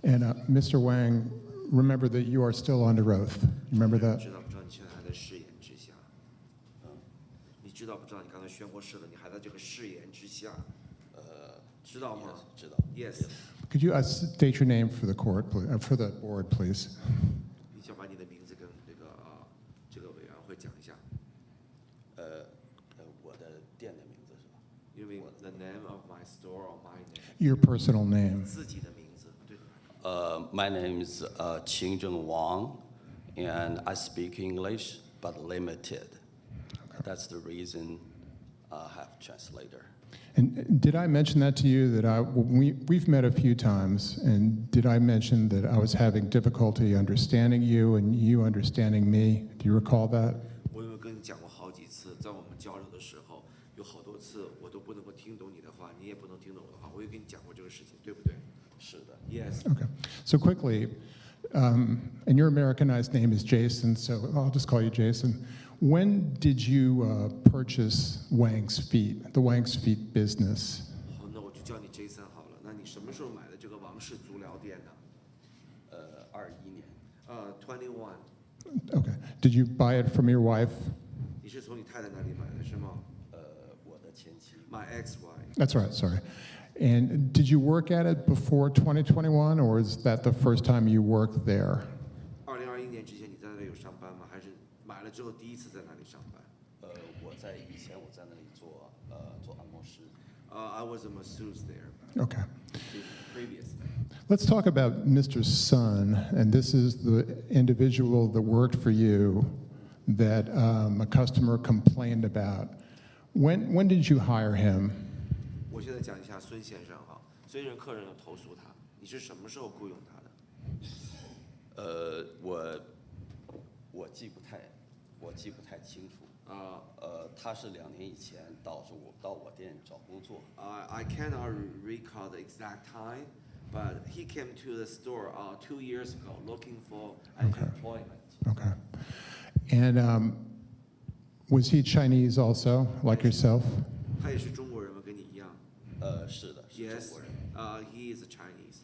Speaker 6: And Mr. Wang, remember that you are still under oath. Remember that?
Speaker 13: 知道不知道你现在还在誓言之下？你知道不知道你刚才宣过誓了，你还在这个誓言之下？知道吗？知道。Yes。
Speaker 6: Could you state your name for the court, for the board, please?
Speaker 13: 你想把你的名字跟这个委员会讲一下？我的店的名字是吧？因为 the name of my store or my name。
Speaker 6: Your personal name.
Speaker 13: 自己的名字，对。
Speaker 8: My name is Qingzheng Wang, and I speak English, but limited. That's the reason I have translator.
Speaker 6: And did I mention that to you that we've met a few times, and did I mention that I was having difficulty understanding you and you understanding me? Do you recall that?
Speaker 13: 我有跟你讲过好几次，在我们交流的时候，有好多次我都不能够听懂你的话，你也不能听懂我的话。我有跟你讲过这个事情，对不对？是的。Yes.
Speaker 6: Okay. So quickly, and your Americanized name is Jason, so I'll just call you Jason. When did you purchase Wang's Feet, the Wang's Feet business?
Speaker 13: 好，那我就叫你 Jason 好了。那你什么时候买的这个王氏足疗店呢
Speaker 8: 21年。
Speaker 13: 21。
Speaker 6: Okay. Did you buy it from your wife?
Speaker 13: 你是从你太太那里买的是吗？
Speaker 8: 我的前妻。
Speaker 13: My ex-wife.
Speaker 6: That's right, sorry. And did you work at it before 2021, or is that the first time you worked there?
Speaker 13: 2021年之前你在那里有上班吗？还是买了之后第一次在那里上班？
Speaker 8: 我在那里做按摩师。
Speaker 13: I was a masseuse there.
Speaker 6: Okay.
Speaker 13: Previously.
Speaker 6: Let's talk about Mr. Sun, and this is the individual that worked for you that a customer complained about. When did you hire him?
Speaker 13: 我现在讲一下孙先生哈，孙先生客人要投诉他，你是什么时候雇佣他的？
Speaker 8: 我记不太清楚。他是2年以前到我店找工作。
Speaker 13: I cannot recall the exact time, but he came to the store 2 years ago looking for employment.
Speaker 6: Okay. And was he Chinese also, like yourself?
Speaker 13: 他也是中国人吗？跟你一样？
Speaker 8: 是的，是中
Speaker 13: Yes.
Speaker 8: 国人。
Speaker 13: He is a Chinese.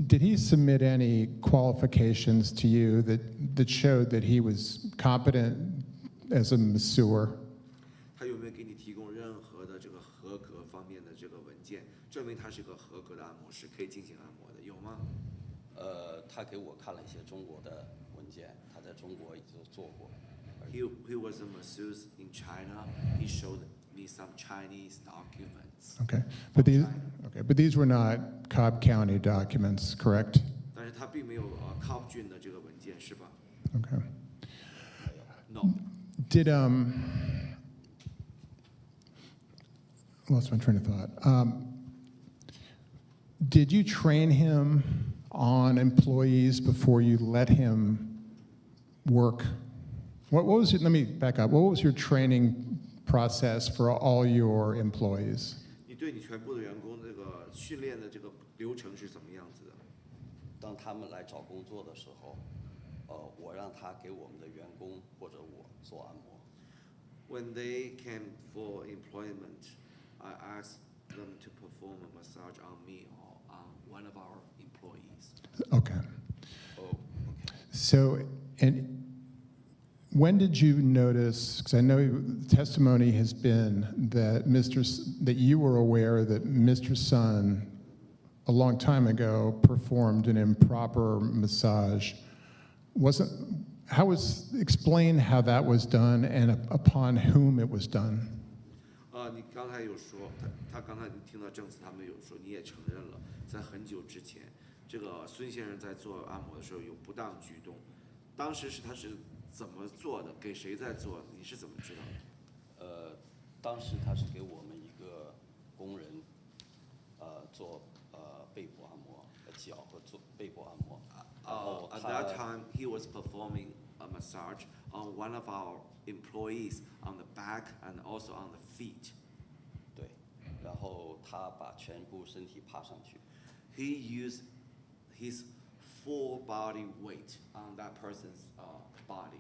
Speaker 6: Did he submit any qualifications to you that showed that he was competent as a masseur?
Speaker 13: 他有没有给你提供任何的这个合格方面的这个文件，证明他是个合格的按摩师，可以进行按摩的，有吗？
Speaker 8: 他给我看了一些中国的文件，他在中国已经做过。
Speaker 13: He was a masseuse in China. He showed me some Chinese documents.
Speaker 6: Okay. But these were not Cobb County documents, correct?
Speaker 13: 但是他并没有Cobb郡的这个文件，是吧
Speaker 6: Okay.？No. Did lost my train of thought. Did you train him on employees before you let him work? What was it? Let me back up. What was your training process for all your employees?
Speaker 13: 你对你全部的员工这个训练的这个流程是怎么样子的？
Speaker 8: 当他们来找工作的时候，我让他给我们的员工或者我做按摩。
Speaker 13: When they came for employment, I asked them to perform a massage on me or on one of our employees.
Speaker 6: Okay. So, and when did you notice, because I know testimony has been that that you were aware that Mr. Sun, a long time ago, performed an improper massage. Explain how that was done and upon whom it was done.
Speaker 13: 你刚才有说，他刚才你听到证词，他们有说，你也承认了，在很久之前，这个孙先生在做按摩的时候有不当举动，当时他是怎么做的？给谁在做？你是怎么知道的？
Speaker 8: 当时他是给我们一个工人，做背部按摩，脚和做背部按摩。
Speaker 13: At that time, he was performing a massage on one of our employees on the back and also on the feet.
Speaker 8: 对，然后他把全部身体趴上去。
Speaker 13: He used his full body weight on that person's body.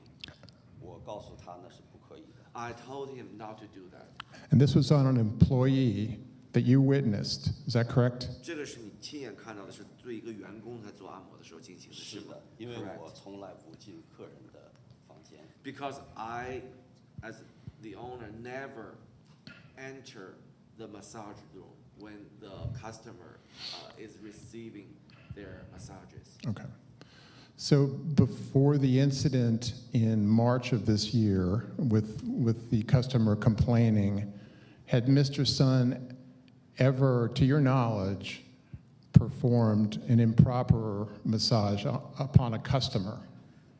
Speaker 8: 我告诉他那是不可以的。
Speaker 13: I told him not to do that.
Speaker 6: And this was on an employee that you witnessed, is that correct?
Speaker 13: 这个是你亲眼看到的，是对一个员工在做按摩的时候进行的，是吗？
Speaker 8: 是的，因为
Speaker 13: Correct.
Speaker 8: 我从来不进客人的房间。
Speaker 13: Because I, as the owner, never enter the massage room when the customer is receiving their massages.
Speaker 6: Okay. So before the incident in March of this year with the customer complaining, had Mr. Sun ever, to your knowledge, performed an improper massage upon a customer?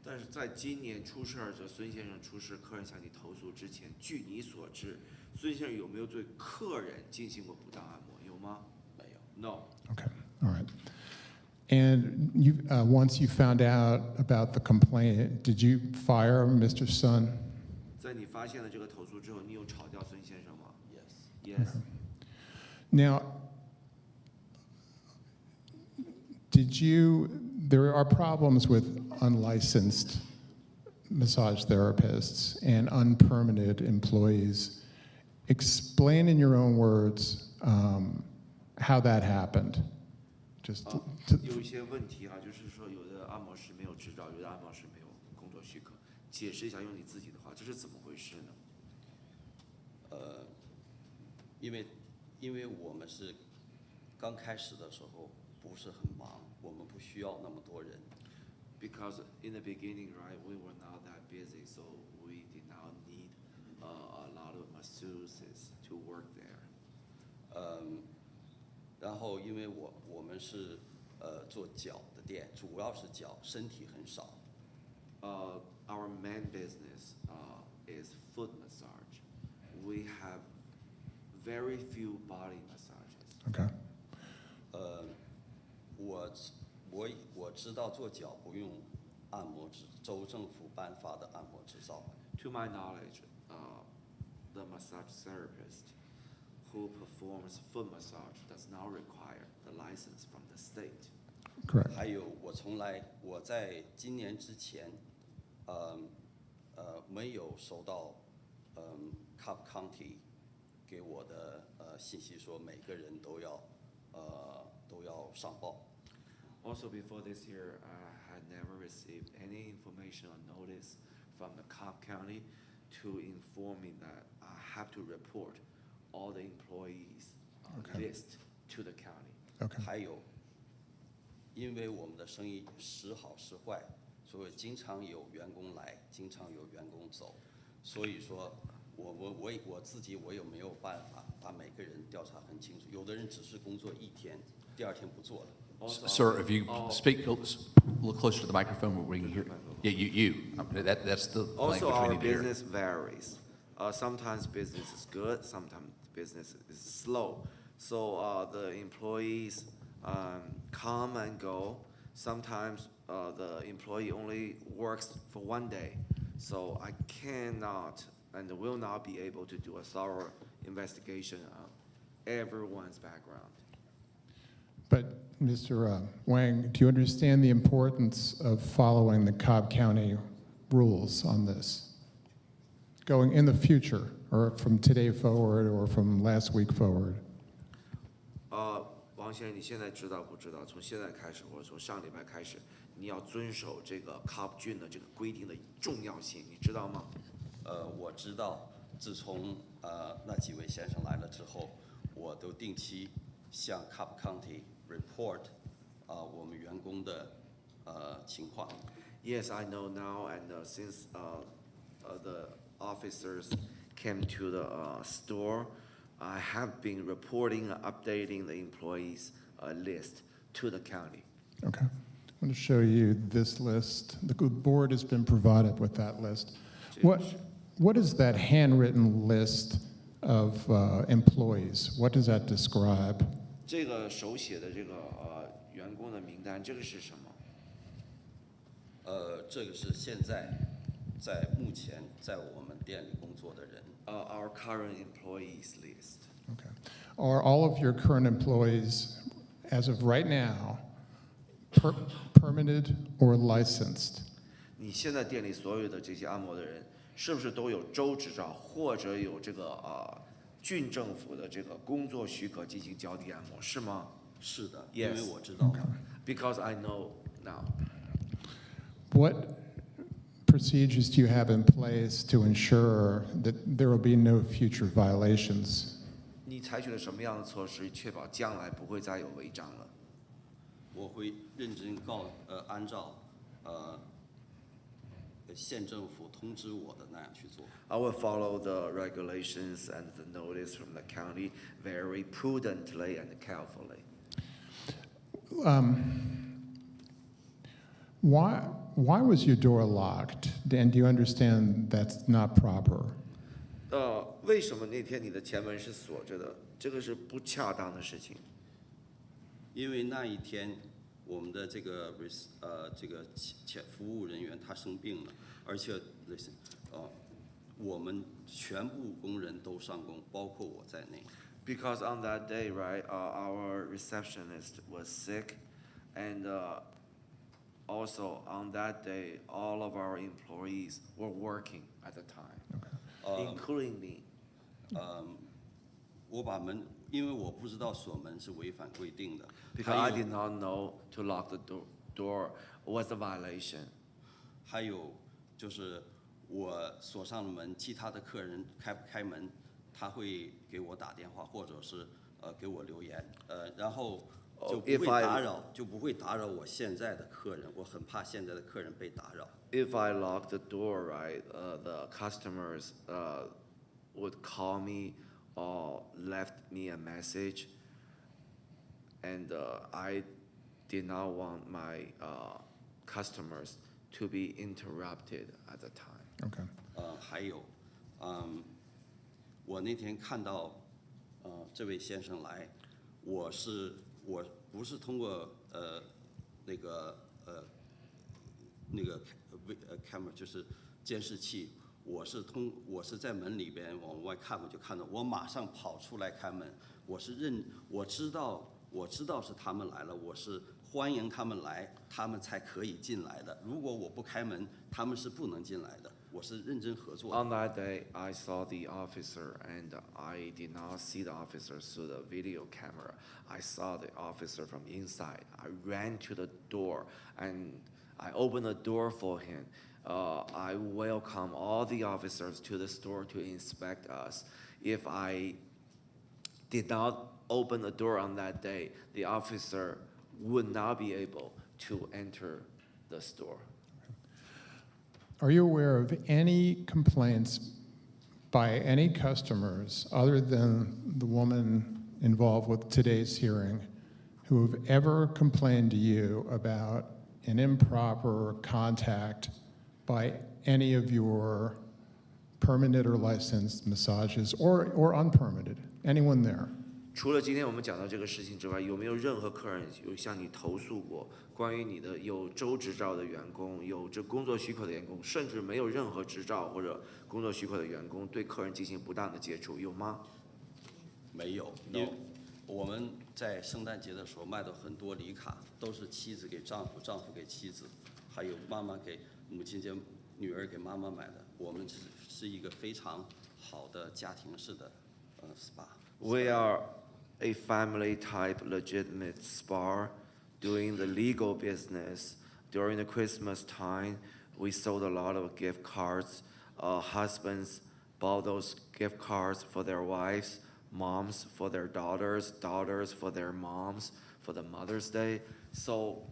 Speaker 13: 但是在今年出事儿，孙先生出事，客人向你投诉之前，据你所知，孙先生有没有对客人进行过不当按摩？有吗？
Speaker 8: 没有。
Speaker 13: No.
Speaker 6: Okay, all right. And you, once you found out about the complaint, did you fire Mr. Sun?
Speaker 13: 在你发现了这个投诉之后，你有炒掉孙先生吗
Speaker 8: Yes.？Yes.
Speaker 6: Now, there are problems with unlicensed massage therapists and unpermitted employees. Explain in your own words how that happened. Just
Speaker 13: 有一些问题啊，就是说有的按摩师没有执照，有的按摩师没有工作许可。解释一下，用你自己的话，这是怎么回事呢？
Speaker 8: 因为我们是刚开始的时候不是很忙，我们不需要那么多人。
Speaker 13: Because in the beginning, right, we were not that busy, so we did not need a lot of masseuses to work there.
Speaker 8: 然后因为我们是做脚的店，主要是脚，身体很少。
Speaker 13: Our main business is foot massage. We have very few body massages.
Speaker 6: Okay.
Speaker 8: 我知道做脚不用按摩州政府颁发的按摩执照。
Speaker 13: To my knowledge, the massage therapist who performs foot massage does not require the license from the state.
Speaker 6: Correct.
Speaker 8: 还有我在今年之前，没有收到Cobb County 给我的信息说每个人都要上报。
Speaker 13: Also, before this year, I had never received any information or notice from the Cobb County to inform me that I have to report all the employees list to the county.
Speaker 6: Okay.
Speaker 8: 还有，因为我们的生意时好时坏，所以经常有员工来，经常有员工走，所以说我自己也没有办法把每个人调查很清楚，有的人只是工作1天，第2天不做了。
Speaker 12: Sir, if you speak a little closer to the microphone, we can hear. Yeah, you. That's the language
Speaker 13: Also,
Speaker 12: we
Speaker 13: our
Speaker 12: need to hear.
Speaker 13: business varies. Sometimes business is good, sometimes business is slow. So the employees come and go. Sometimes the employee only works for 1 day. So I cannot and will not be able to do a thorough investigation of everyone's background.
Speaker 6: But Mr. Wang, do you understand the importance of following the Cobb County rules on this? Going in the future, or from today forward, or from last week forward?
Speaker 13: 王先生，你现在知道不知道？从现在开始，或者从上礼拜开始，你要遵守这个 Cobb 郡的这个规定的重要性，你知道吗？
Speaker 8: 我知道，自从那几位先生来了之后，我都定期向 Cobb County report 我们员工的情况。
Speaker 13: Yes, I know now, and since the officers came to the store, I have been reporting and updating the employees list to the county.
Speaker 6: Okay. I'm going to show you this list. The board has been provided with that list. What is that handwritten list of employees? What does that describe?
Speaker 13: 这个手写的这个员工的名单，这个是什么？
Speaker 8: 这个是现在目前在我们店里工作的人。
Speaker 13: Our current employees list.
Speaker 6: Okay. are all of your current employees, as of right now, permitted or licensed?
Speaker 13: 你现在店里所有的这些按摩的人，是不是都有州执照或者有这个郡政府的这个工作许可进行脚底按摩，是吗？
Speaker 8: 是的，
Speaker 13: Yes.
Speaker 8: 因为我知道。
Speaker 13: Because I know now.
Speaker 6: What procedures do you have in place to ensure that there will be no future violations?
Speaker 13: 你采取了什么样的措施，确保将来不会再有违章了？
Speaker 8: 我会认真按照县政府通知我的那样去做。
Speaker 13: I will follow the regulations and the notice from the county very prudently and carefully.
Speaker 6: Why was your door locked? And do you understand that's not proper?
Speaker 13: 为什么那天你的前门是锁着的？这个是不恰当的事情。
Speaker 8: 因为那一天我们的这个服务人员他生病了，而且我们全部工人都上工，包括我在内。
Speaker 13: Because on that day, right, our receptionist was sick, and also on that day, all of our employees were working at the time, including me.
Speaker 8: 我把门，因为我不知道锁门是违反规定的。
Speaker 13: Because I did not know to lock the door was a violation.
Speaker 8: 还有就是我锁上了门，其他的客人开不开门，他会给我打电话，或者是给我留言，然后就不会打扰我现在的客人，我很怕现在的客人被打扰。
Speaker 13: If I lock the door, right, the customers would call me or left me a message, and I did not want my customers to be interrupted at the time.
Speaker 6: Okay.
Speaker 8: 还有，我那天看到这位先生来，我不是通过那个 camera 就是监视器，我是在门里边往外看，我就看到，我马上跑出来开门，我知道是他们来了，我是欢迎他们来，他们才可以进来的。如果我不开门，他们是不能进来的。我是认真合作的。
Speaker 13: On that day, I saw the officer, and I did not see the officer through the video camera. I saw the officer from inside. I ran to the door, and I opened the door for him. I welcome all the officers to the store to inspect us. If I did not open the door on that day, the officer would not be able to enter the store.
Speaker 6: Are you aware of any complaints by any customers other than the woman involved with today's hearing who have ever complained to you about an improper contact by any of your permitted or licensed massages or unpermitted? Anyone there?
Speaker 13: 除了今天我们讲到这个事情之外，有没有任何客人有向你投诉过关于你的有州执照的员工、有着工作许可的员工，甚至没有任何执照或者工作许可的员工对客人进行不当的接触，有吗？
Speaker 8: 没有，因为我们在圣诞节的时候卖的很多礼卡，都是妻子给丈夫，丈夫给妻子，还有妈妈给母亲节，女儿给妈妈买的。我们是一个非常好的家庭式的SPA。
Speaker 13: We are a family-type legitimate spa doing the legal business. During the Christmas time, we sold a lot of gift cards. Husbands bought those gift cards for their wives, moms for their daughters, daughters for their moms for the Mother's Day. So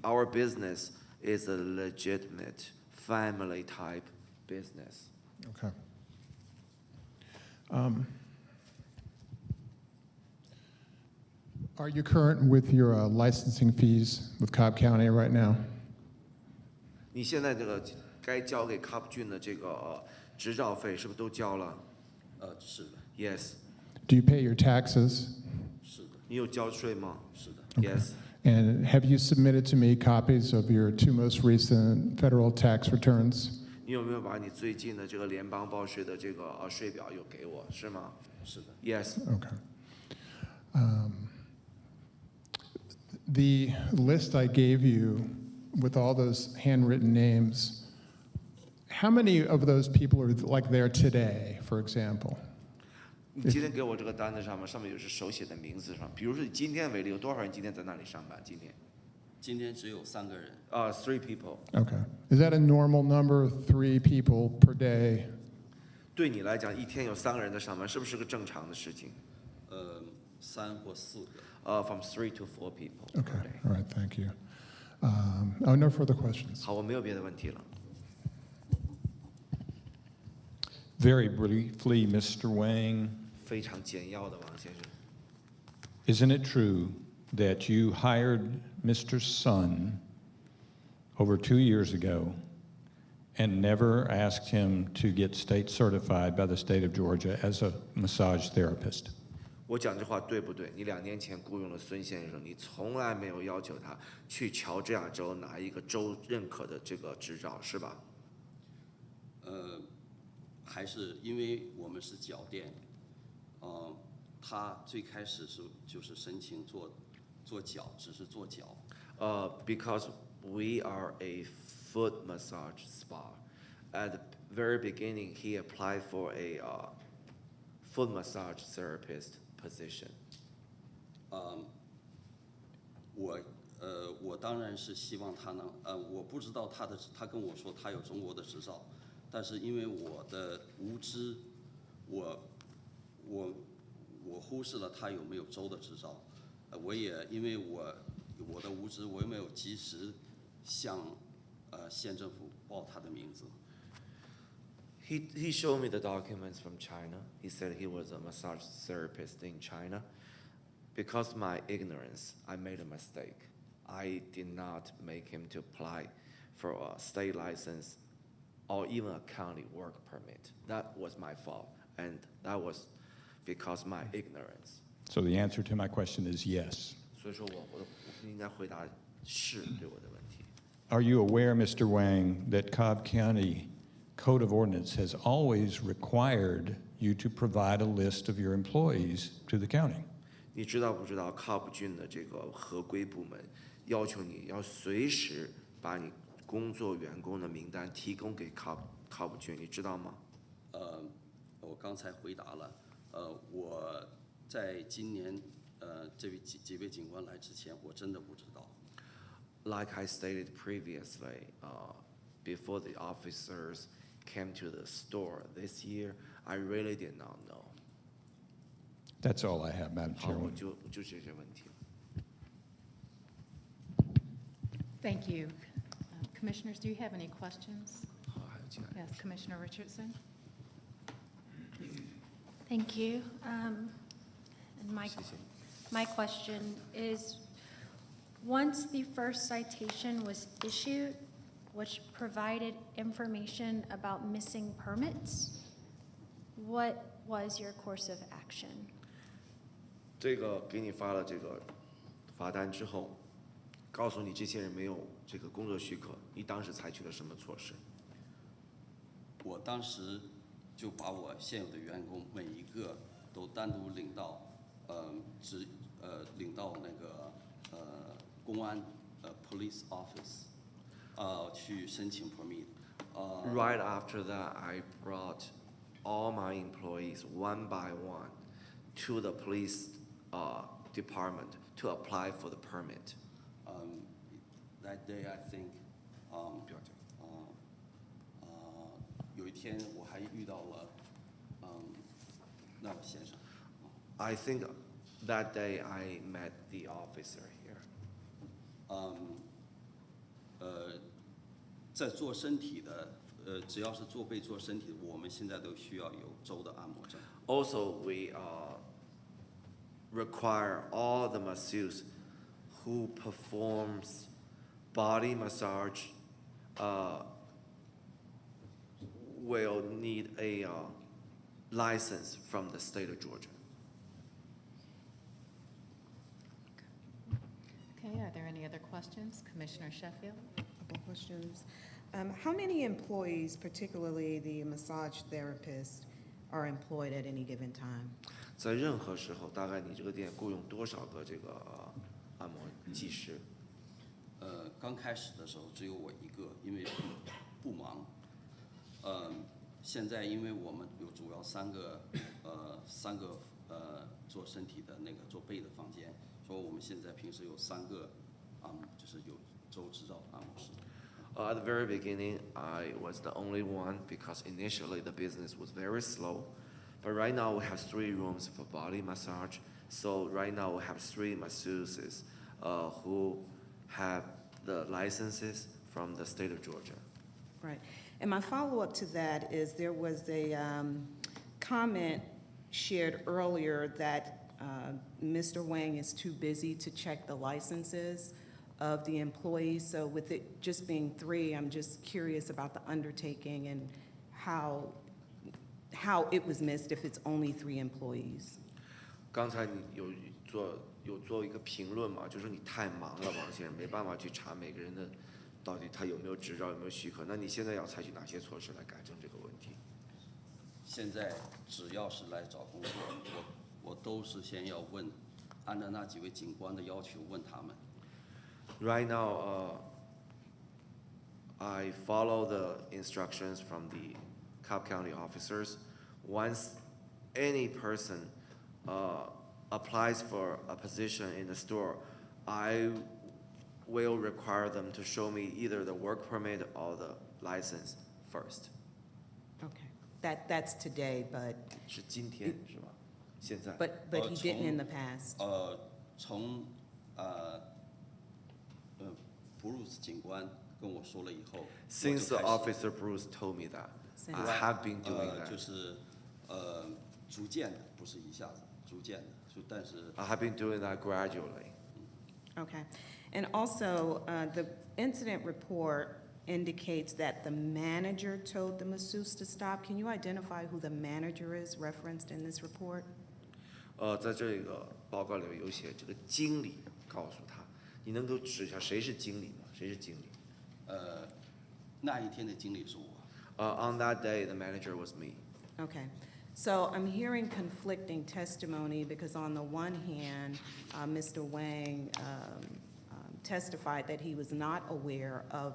Speaker 13: our business is a legitimate family-type business.
Speaker 6: Okay. Are you current with your licensing fees with Cobb County right now?
Speaker 13: 你现在这个该交给 Cobb 郡的这个执照费是不是都交了？
Speaker 8: 是的。
Speaker 13: Yes.
Speaker 6: Do you pay your taxes?
Speaker 8: 是的。
Speaker 13: 你有交税吗？
Speaker 8: 是的。
Speaker 13: Yes.
Speaker 6: And have you submitted to me copies of your two most recent federal tax returns?
Speaker 13: 你有没有把你最近的这个联邦报税的这个税表有给我，是吗？
Speaker 8: 是的。
Speaker 13: Yes.
Speaker 6: Okay. The list I gave you with all those handwritten names, how many of those people are like there today, for example?
Speaker 13: 你今天给我这个单子上面有是手写的名字上，比如说以今天为例，有多少人今天在那里上班？
Speaker 8: 今天只有3个人。
Speaker 13: 3 people.
Speaker 6: Okay. Is that a normal number, 3 people per day?
Speaker 13: 对你来讲，一天有3个人在上班，是不是个正常的事情
Speaker 8: ？3或4个。
Speaker 13: From 3 to 4 people.
Speaker 6: Okay. All right. Thank you. No further questions.
Speaker 13: 好，我没有别的问题了。
Speaker 15: Very briefly, Mr. Wang,
Speaker 13: 非常简要的，王先生。
Speaker 15: isn't it true that you hired Mr. Sun over 2 years ago and never asked him to get state certified by the state of Georgia as a massage therapist?
Speaker 13: 我讲这话对不对？你2年前雇佣了孙先生，你从来没有要求他去乔治亚州拿一个州认可的这个执照，是吧？
Speaker 8: 还是因为我们是脚店，他最开始就是申请做脚，只是做脚。
Speaker 13: Because we are a foot massage spa. At the very beginning, he applied for a foot massage therapist position.
Speaker 8: 我当然是希望他能，我不知道他跟我说他有中国的执照。 但是因为我的无知，我忽视了他有没有州的执照，我也因为我的无知，我也没有及时向县政府报他的名字。
Speaker 13: He showed me the documents from China. He said he was a massage therapist in China. Because of my ignorance, I made a mistake. I did not make him to apply for a state license or even a county work permit. That was my fault, and that was because of my ignorance.
Speaker 15: So the answer to my question is yes.
Speaker 13: 所以说我应该回答是对我的问题。
Speaker 15: Are you aware, Mr. Wang, that Cobb County Code of Ordinance has always required you to provide a list of your employees to the county?
Speaker 13: 你知道不知道 Cobb 郡的这个合规部门要求你要随时把你 工作员工的名单提供给 Cobb 郡，你知道吗？
Speaker 8: 我刚才回答了，我在今年几位警官来之前，我真的不知道。
Speaker 13: Like I stated previously, before the officers came to the store this year, I really did not know.
Speaker 15: That's all I have, Madam
Speaker 13: 好，我
Speaker 15: Chairman.
Speaker 13: 就这些问题。
Speaker 1: Thank you. Commissioners, do you have any questions? Yes, Commissioner Richardson.
Speaker 16: Thank you. And my question is, once the first citation was issued, which provided information about missing permits, what was your course of action?
Speaker 13: 这个给你发了这个罚单之后，告诉你这些人没有这个工作许可，你当时采取了什么措施？
Speaker 8: 我当时就把我现有的员工每一个都单独领到领到那个公安police office 去申请 permit。Right
Speaker 13: after that, I brought all my employees one by one to the police department to apply for the permit.
Speaker 8: That day, I think, 有一天我还遇到了那位先生。
Speaker 13: I think that day I met the officer here.
Speaker 8: 在做身体的，只要是做背做身体的，我们现在都需要有州的按摩证。
Speaker 13: Also, we require all the masseurs who performs body massage will need a license from the state of Georgia.
Speaker 1: Okay, are there any other questions? Commissioner Sheffield?
Speaker 4: Couple questions.
Speaker 7: How many employees, particularly the massage therapists, are employed at any given time?
Speaker 13: 在任何时候，大概你这个店雇佣多少个这个按摩技师？
Speaker 8: 刚开始的时候只有我一个，因为不忙。现在因为我们有主要三个做身体的那个做背的房间，所以我们现在平时有3个按摩，就是有州执照的按摩师。
Speaker 13: At the very beginning, I was the only one because initially the business was very slow. But right now we have 3 rooms for body massage. So right now we have 3 masseuses who have the licenses from the state of Georgia.
Speaker 7: Right. And my follow-up to that is there was a comment shared earlier that Mr. Wang is too busy to check the licenses of the employees. So with it just being 3, I'm just curious about the undertaking and how it was missed if it's only 3 employees.
Speaker 13: 刚才你有做一个评论嘛，就是你太忙了，王先生没办法去查每个人的到底他有没有执照，有没有许可。那你现在要采取哪些措施来改正这个问题？
Speaker 8: 现在只要是来找工作，我都是先要问，按照那几位警官的要求问他们。
Speaker 13: Right now, I follow the instructions from the Cobb County officers. Once any person applies for a position in the store, I will require them to show me either the work permit or the license first.
Speaker 7: Okay. That's today, but
Speaker 13: 是今天是吧？现在。
Speaker 7: But he didn't in the past.
Speaker 8: 从Bruce 警官跟我说了以后
Speaker 13: Since the officer Bruce told me that, I have been doing that.
Speaker 8: 就是逐渐的，不是一下子，逐渐的，但是
Speaker 13: I have been doing that gradually.
Speaker 7: Okay. And also, the incident report indicates that the manager told the masseuse to stop. Can you identify who the manager is referenced in this report?
Speaker 13: 在这个报告里面有写这个经理告诉他，你能够指一下谁是经理吗？谁是经理？
Speaker 8: 那一天的经理是我。
Speaker 13: On that day, the manager was me.
Speaker 7: Okay. So I'm hearing conflicting testimony because on the one hand, Mr. Wang testified that he was not aware of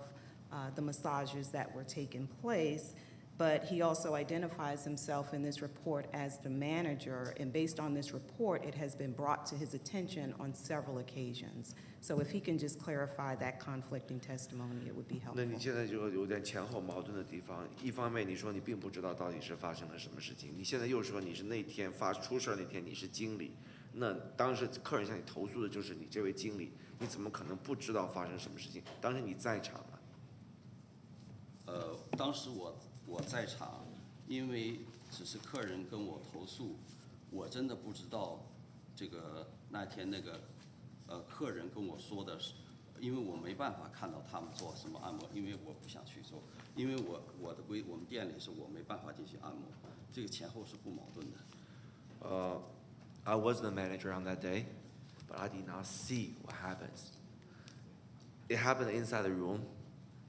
Speaker 7: the massages that were taking place, but he also identifies himself in this report as the manager, and based on this report, it has been brought to his attention on several occasions. So if he can just clarify that conflicting testimony, it would be helpful.
Speaker 13: 那你现在就有点前后矛盾的地方。一方面你说你并不知道到底是发生了什么事情，你现在又说你是那天出事那天你是经理，那当时客人向你投诉的就是你这位经理，你怎么可能不知道发生什么事情？当时你在场啊。
Speaker 8: 当时我在场，因为只是客人跟我投诉，我真的不知道这个那天那个客人跟我说的是，因为我没办法看到他们做什么按摩，因为我不想去做，因为我们店里是我没办法进行按摩，这个前后是不矛盾的。
Speaker 13: I was the manager on that day, but I did not see what happens. It happened inside the room.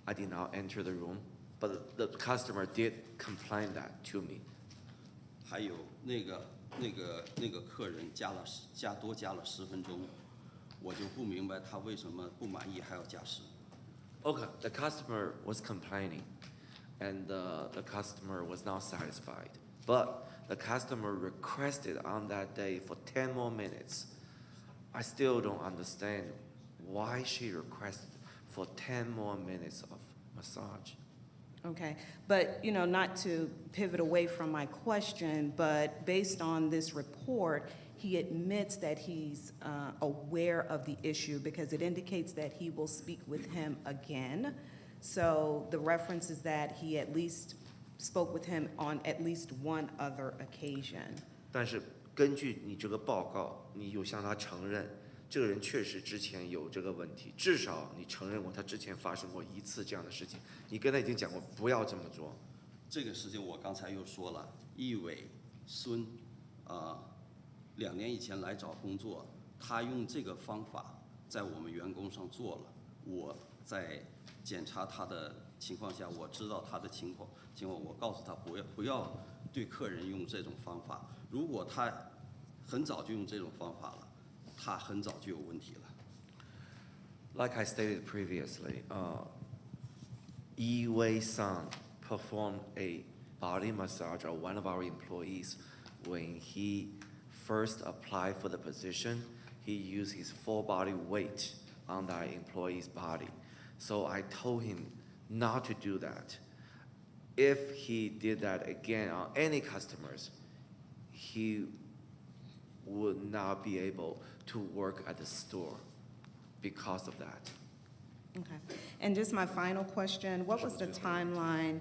Speaker 13: I did not enter the room, but the customer did complain that to me.
Speaker 8: 还有那个客人多加了10分钟，我就不明白他为什么不满意还要加时。
Speaker 13: Okay, the customer was complaining, and the customer was not satisfied. But the customer requested on that day for 10 more minutes. I still don't understand why she requested for 10 more minutes of massage.
Speaker 7: Okay, but not to pivot away from my question, but based on this report, he admits that he's aware of the issue because it indicates that he will speak with him again. So the reference is that he at least spoke with him on at least one other occasion.
Speaker 13: 但是根据你这个报告，你有向他承认，这个人确实之前有这个问题，至少你承认过他之前发生过1次这样的事情，你跟他已经讲过不要这么做。
Speaker 8: 这个事情我刚才又说了，一伟孙2年以前来找工作，他用这个方法在我们员工上做了，我在检查他的情况下，我知道他的情况，我告诉他不要对客人用这种方法。如果他很早就用这种方法了，他很早就有问题了。
Speaker 13: Like I stated previously, Yi-Wei-san performed a body massage on one of our employees. When he first applied for the position, he used his full body weight on that employee's body. So I told him not to do that. If he did that again on any customers, he would not be able to work at the store because of that.
Speaker 7: Okay. And just my final question, what was the timeline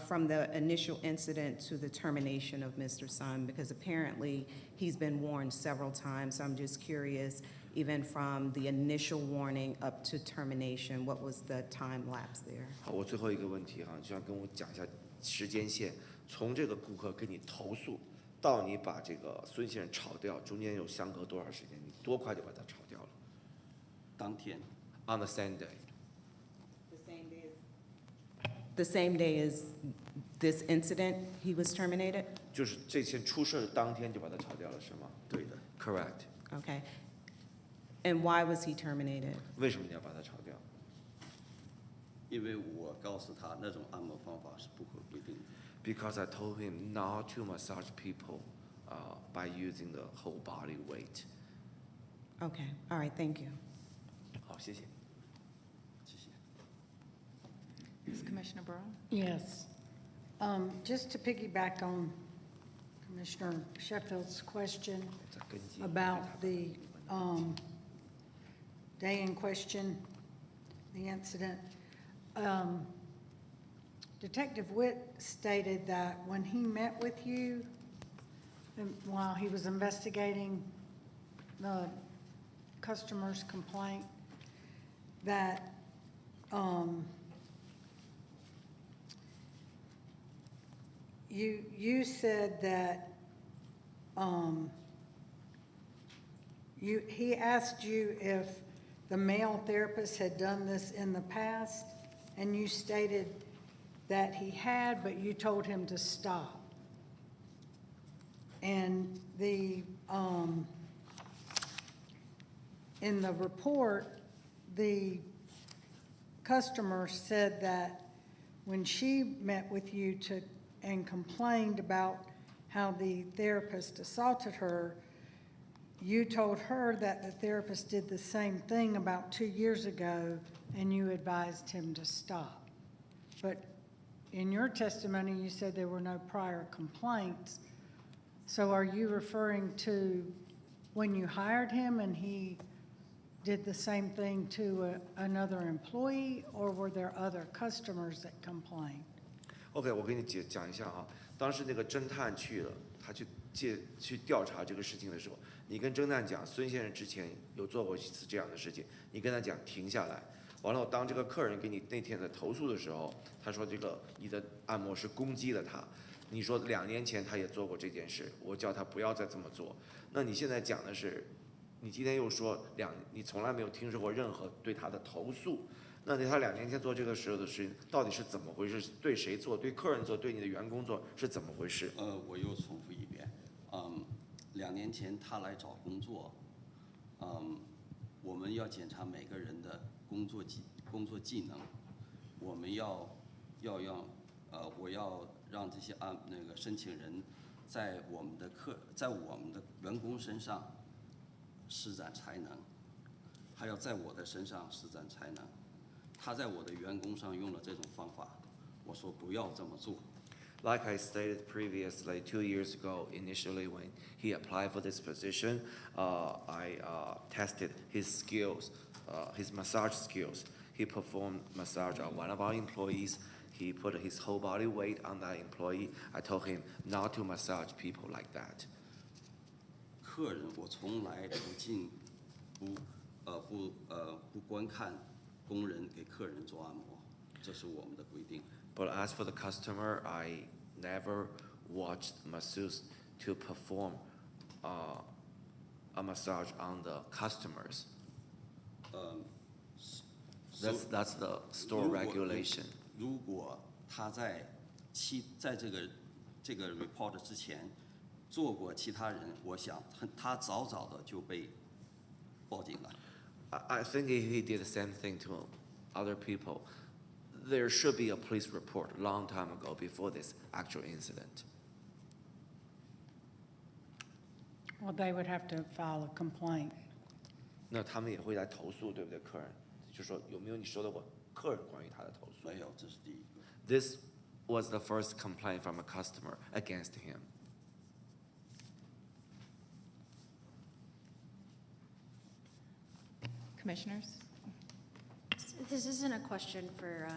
Speaker 7: from the initial incident to the termination of Mr. Sun? Because apparently he's been warned several times. So I'm just curious, even from the initial warning up to termination, what was the time lapse there?
Speaker 13: 好，我最后一个问题哈，就想跟我讲一下时间线，从这个顾客跟你投诉到你把这个孙先生炒掉，中间有相隔多少时间？你多快就把他炒掉了？
Speaker 8: 当天
Speaker 13: On the same day.
Speaker 7: The same day as this incident, he was terminated?
Speaker 13: 就是这件出事的当天就把他炒掉了，是吗？
Speaker 8: 对的。
Speaker 13: Correct.
Speaker 7: Okay. And why was he terminated?
Speaker 13: 为什么你要把他炒掉？
Speaker 8: 因为我告诉他那种按摩方法是不可规定的。
Speaker 13: Because I told him not to massage people by using the whole body weight.
Speaker 7: Okay. All right. Thank you.
Speaker 13: 好，谢谢。
Speaker 8: 谢谢。
Speaker 1: Is Commissioner Burrow?
Speaker 2: Yes. Just to piggyback on Commissioner Sheffield's question about the day in question, the incident, Detective Witt stated that when he met with you, while he was investigating the customer's complaint, that you said that he asked you if the male therapist had done this in the past, and you stated that he had, but you told him to stop. And in the report, the customer said that when she met with you and complained about how the therapist assaulted her, you told her that the therapist did the same thing about 2 years ago, and you advised him to stop. But in your testimony, you said there were no prior complaints. So are you referring to when you hired him and he did the same thing to another employee, or were there other customers that complained?
Speaker 13: OK， 我给你讲一下啊。当时那个侦探去了，他去调查这个事情的时候，你跟侦探讲，孙先生之前有做过一次这样的事情，你跟他讲停下来。完了，当这个客人给你那天的投诉的时候，他说这个你的按摩师攻击了他。你说2年前他也做过这件事，我叫他不要再这么做。那你现在讲的是，你今天又说你从来没有听说过任何对他的投诉。那他2年前做这个时候的事情到底是怎么回事？对谁做？对客人做？对你的员工做？是怎么回事？
Speaker 8: 我又重复一遍，2年前他来找工作，我们要检查每个人的工作技能，我们我要让这些那个申请人在我们的员工身上施展才能，还要在我的身上施展才能。他在我的员工上用了这种方法，我说不要这么做。
Speaker 13: Like I stated previously, 2 years ago, initially when he applied for this position, I tested his skills, his massage skills. He performed massage on one of our employees. He put his whole body weight on that employee. I told him not to massage people like that.
Speaker 8: 客人，我从来不观看工人给客人做按摩，这是我们的规定。
Speaker 13: But as for the customer, I never watched masseuse to perform a massage on the customers. That's the store regulation.
Speaker 8: 如果他在这个 report 之前做过其他人，我想他早早的就被报警了。
Speaker 13: I think if he did the same thing to other people, there should be a police report a long time ago before this actual incident.
Speaker 2: Well, they would have to file a complaint.
Speaker 13: 那他们也会来投诉，对不对？客人就说有没有你收到过客人关于他的投诉？
Speaker 8: 没有，这是第一个。
Speaker 13: This was the first complaint from a customer against him.
Speaker 1: Commissioners?
Speaker 16: This isn't a question for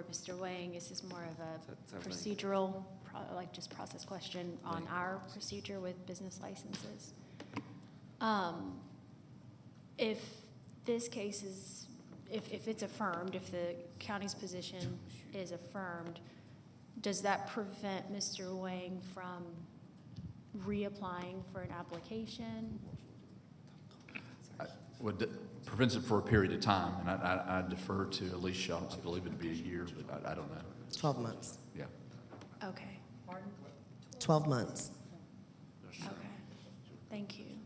Speaker 16: Mr. Wang. This is more of a procedural, like just process question on our procedure with business licenses. If this case is, if it's affirmed, if the county's position is affirmed, does that prevent Mr. Wang from reapplying for an application?
Speaker 12: Prevents it for a period of time, and I defer to Alicia. I believe it'd be a year, but I don't know.
Speaker 14: 12 months.
Speaker 12: Yeah.
Speaker 16: Okay.
Speaker 14: 12 months.
Speaker 16: Okay. Thank you.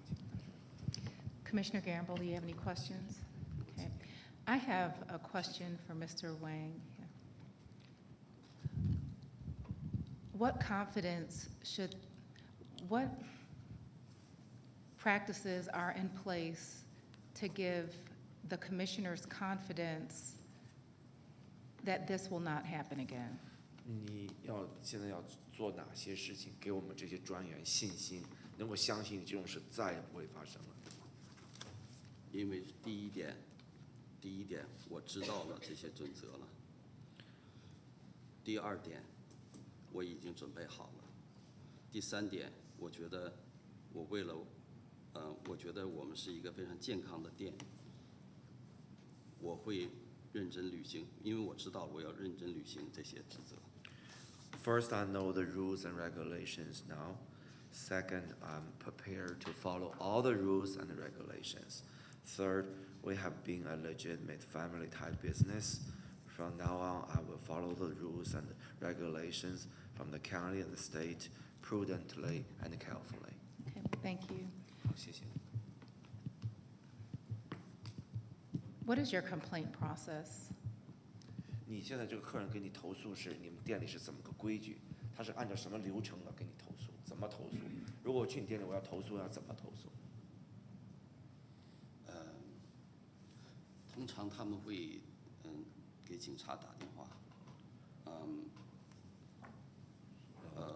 Speaker 1: Commissioner Gamble, do you have any questions? Okay. I have a question for Mr. Wang. What practices are in place to give the commissioners confidence that this will not happen again?
Speaker 13: 你现在要做哪些事情，给我们这些专员信心，能够相信这种事再也不会发生了？
Speaker 8: 因为第一点，我知道了这些准则了。第二点，我已经准备好了。第三点，我觉得我们是一个非常健康的店，我会认真履行，因为我知道我要认真履行这些职责。
Speaker 13: First, I know the rules and regulations now. Second, I'm prepared to follow all the rules and regulations. Third, we have been a legitimate family-type business. From now on, I will follow the rules and regulations from the county and the state prudently and carefully.
Speaker 1: Okay, thank you.
Speaker 13: 好，谢谢。
Speaker 1: What is your complaint process?
Speaker 13: 你现在这个客人给你投诉是你们店里是怎么个规矩？他是按照什么流程的给你投诉？怎么投诉？如果我去你店里我要投诉，要怎么投诉？
Speaker 8: 通常他们会给警察打电话，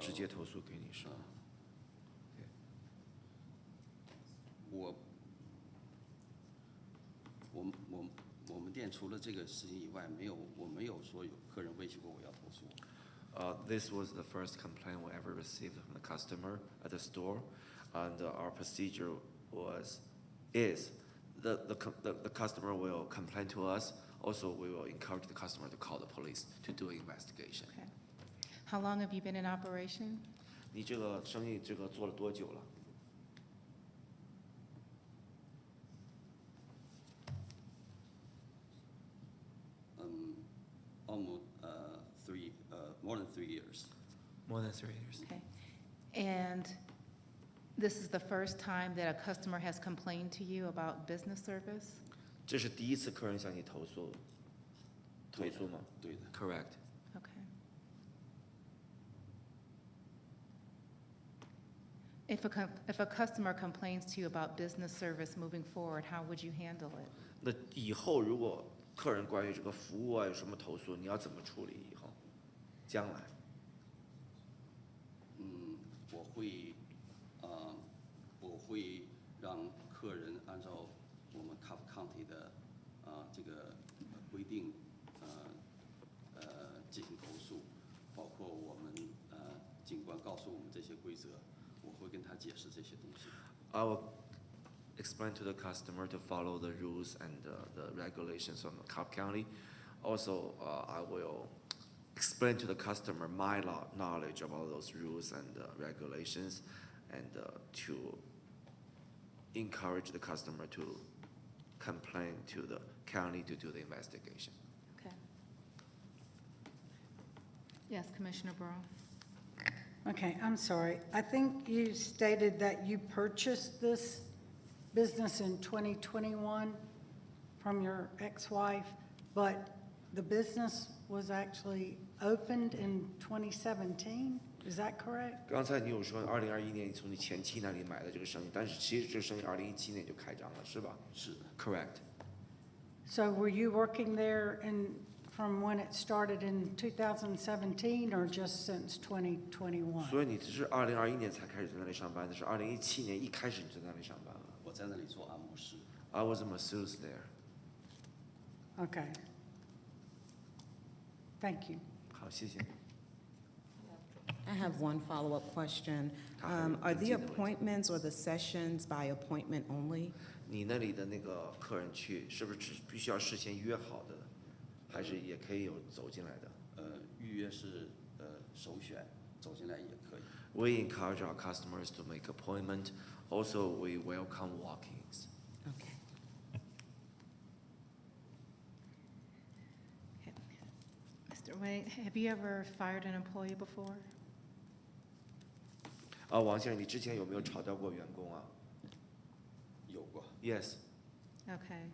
Speaker 13: 直接投诉给你是吧？
Speaker 8: 我们店除了这个事情以外，我没有说有客人威胁过我要投诉。
Speaker 13: This was the first complaint we ever received from the customer at the store, and our procedure is the customer will complain to us. Also, we will encourage the customer to call the police to do an investigation.
Speaker 1: Okay. How long have you been in operation?
Speaker 13: 你这个生意做了多久了？
Speaker 8: Almost more than 3 years.
Speaker 13: More than 3 years.
Speaker 1: Okay. And this is the first time that a customer has complained to you about business service?
Speaker 13: 这是第一次客人向你投诉吗？
Speaker 8: 对的。
Speaker 13: Correct.
Speaker 1: Okay. If a customer complains to you about business service moving forward, how would you handle it?
Speaker 13: 那以后如果客人关于这个服务啊有什么投诉，你要怎么处理？以后，将来？
Speaker 8: 我会让客人按照我们 Cobb County 的这个规定进行投诉，包括我们警官告诉我们这些规则，我会跟他解释这些东西。
Speaker 13: I will explain to the customer to follow the rules and the regulations from Cobb County. Also, I will explain to the customer my knowledge of all those rules and regulations, and to encourage the customer to complain to the county to do the investigation.
Speaker 1: Okay. Yes, Commissioner Burrow.
Speaker 2: Okay, I'm sorry. I think you stated that you purchased this business in 2021 from your ex-wife, but the business was actually opened in 2017? Is that correct?
Speaker 13: 刚才你有说2021年你从你前妻那里买的这个生意，但是其实这个生意2017年就开张了，是吧？
Speaker 8: 是的。
Speaker 13: Correct.
Speaker 2: So were you working there from when it started in 2017 or just since 2021?
Speaker 13: 所以你是2021年才开始在那里上班的，是2017年一开始你就在那里上班了。
Speaker 8: 我在那里做按摩师。
Speaker 13: I was a masseuse there.
Speaker 2: Okay. Thank you.
Speaker 13: 好，谢谢。
Speaker 4: I have one follow-up question. Are the appointments or the sessions by appointment only?
Speaker 13: 你那里的那个客人去，是不是必须要事先约好的，还是也可以有走进来的？
Speaker 8: 预约是首选，走进来也可以。
Speaker 13: We encourage our customers to make appointment. Also, we welcome walk-ins.
Speaker 4: Okay.
Speaker 1: Mr. Wang, have you ever fired an employee before?
Speaker 13: 王先生，你之前有没有炒掉过员工啊？
Speaker 8: 有过。
Speaker 13: Yes.
Speaker 1: Okay.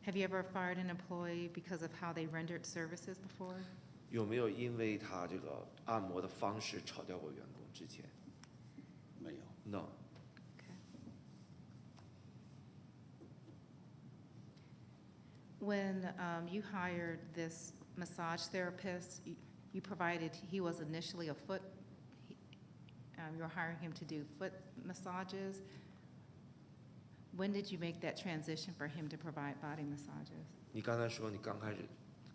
Speaker 1: Have you ever fired an employee because of how they rendered services before?
Speaker 13: 有没有因为他这个按摩的方式炒掉过员工？之前
Speaker 8: 没有。
Speaker 13: No.
Speaker 1: When you hired this massage therapist, you provided, he was initially a foot, you were hiring him to do foot massages. When did you make that transition for him to provide body massages?
Speaker 13: 你刚才说你刚开始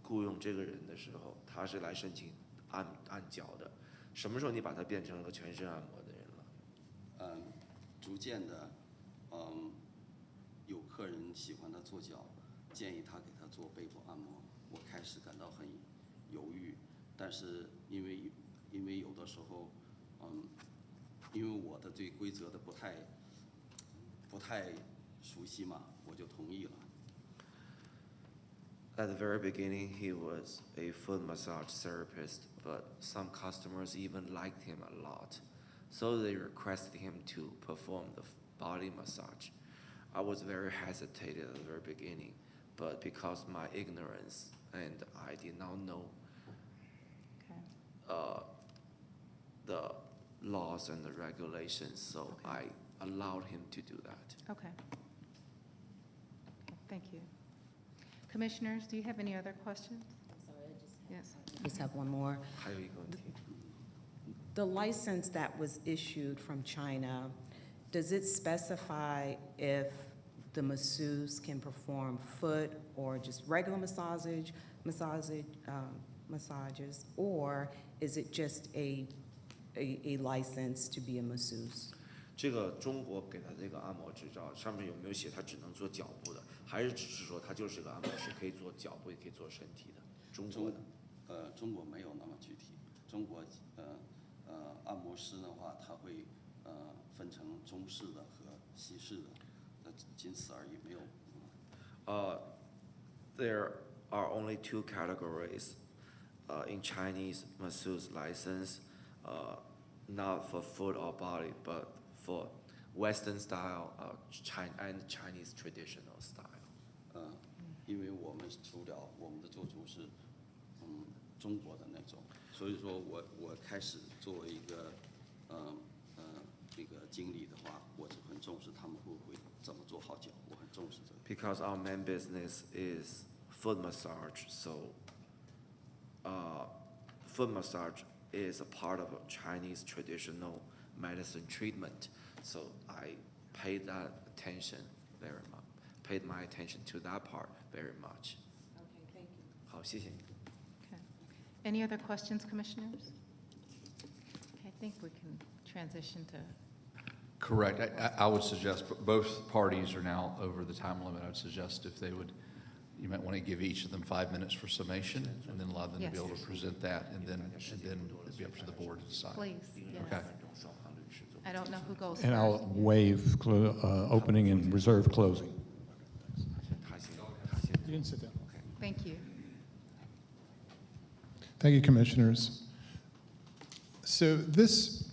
Speaker 13: 雇佣这个人的时候，他是来申请按脚的，什么时候你把他变成了个全身按摩的人了？
Speaker 8: 逐渐的，有客人喜欢他做脚，建议他给他做背部按摩，我开始感到很犹豫，但是因为有的时候，因为我的对规则的不太熟悉嘛，我就同意了。
Speaker 13: At the very beginning, he was a foot massage therapist, but some customers even liked him a lot, so they requested him to perform the body massage. I was very hesitated at the very beginning, but because of my ignorance and I did not know the laws and the regulations, so I allowed him to do that.
Speaker 1: Okay. Thank you. Commissioners, do you have any other questions? Yes.
Speaker 4: Just have one more.
Speaker 13: 还有一个问题。
Speaker 4: The license that was issued from China, does it specify if the masseuse can perform foot or just regular massages, or is it just a license to be a masseuse?
Speaker 13: 这个中国给他这个按摩执照上面有没有写他只能做脚部的，还是只是说他就是个按摩师，可以做脚部也可以做身体的？中国的。
Speaker 8: 中国没有那么具体。中国按摩师的话，他会分成中式的和西式的，仅此而已，没有。
Speaker 13: There are only two categories in Chinese masseuse license, not for foot or body, but for Western style and Chinese traditional style.
Speaker 8: 因为我们除了我们的做主是中国的那种，所以说我开始作为一个那个经理的话，我就很重视他们会不会怎么做好脚，我很重视这个。
Speaker 13: Because our main business is foot massage, so foot massage is a part of a Chinese traditional medicine treatment. So I paid that attention very much, paid my attention to that part very much.
Speaker 4: Okay, thank you.
Speaker 13: 好，谢谢你。
Speaker 1: Okay. Any other questions, commissioners? Okay, I think we can transition to.
Speaker 12: Correct. I would suggest, both parties are now over the time limit. I would suggest if they would, you might want to give each of them 5 minutes for summation, and then allow them to be able to present that, and then it'd be up to the board to decide.
Speaker 1: Please, yes.
Speaker 12: Okay.
Speaker 1: I don't know who goes first.
Speaker 15: And I'll waive opening and reserve closing.
Speaker 6: You can sit down.
Speaker 1: Thank you.
Speaker 6: Thank you, Commissioners. So this,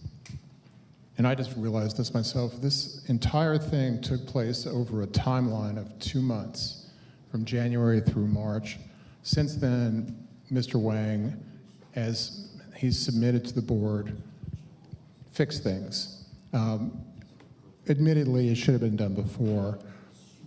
Speaker 6: and I just realized this myself, this entire thing took place over a timeline of 2 months, from January through March. Since then, Mr. Wang, as he's submitted to the board, fixed things. Admittedly, it should have been done before,